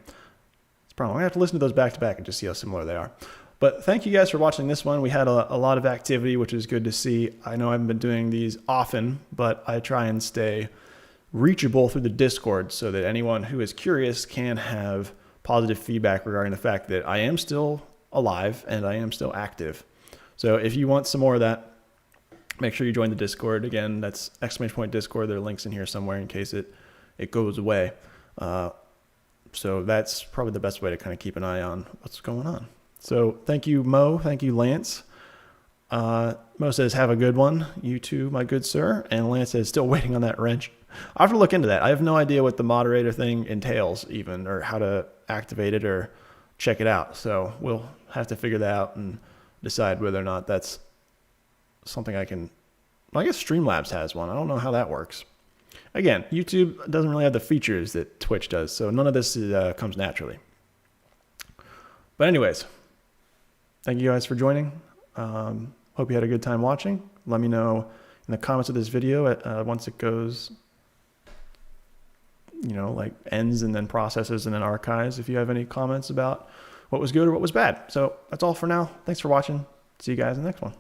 It's a problem. I'm gonna have to listen to those back to back and just see how similar they are. But thank you guys for watching this one. We had a lot of activity, which is good to see. I know I haven't been doing these often, but I try and stay reachable through the Discord so that anyone who is curious can have positive feedback regarding the fact that I am still alive and I am still active. So if you want some more of that, make sure you join the Discord. Again, that's !Discord. There are links in here somewhere in case it goes away. So that's probably the best way to kind of keep an eye on what's going on. So thank you, Mo. Thank you, Lance. Mo says, have a good one. You too, my good sir. And Lance says, still waiting on that wrench. I'll have to look into that. I have no idea what the moderator thing entails even, or how to activate it or check it out. So we'll have to figure that out and decide whether or not that's something I can... Well, I guess Streamlabs has one. I don't know how that works. Again, YouTube doesn't really have the features that Twitch does, so none of this comes naturally. But anyways, thank you guys for joining. Hope you had a good time watching. Let me know in the comments of this video once it goes, like ends and then processes and then archives, if you have any comments about what was good or what was bad. So that's all for now. Thanks for watching. See you guys in the next one.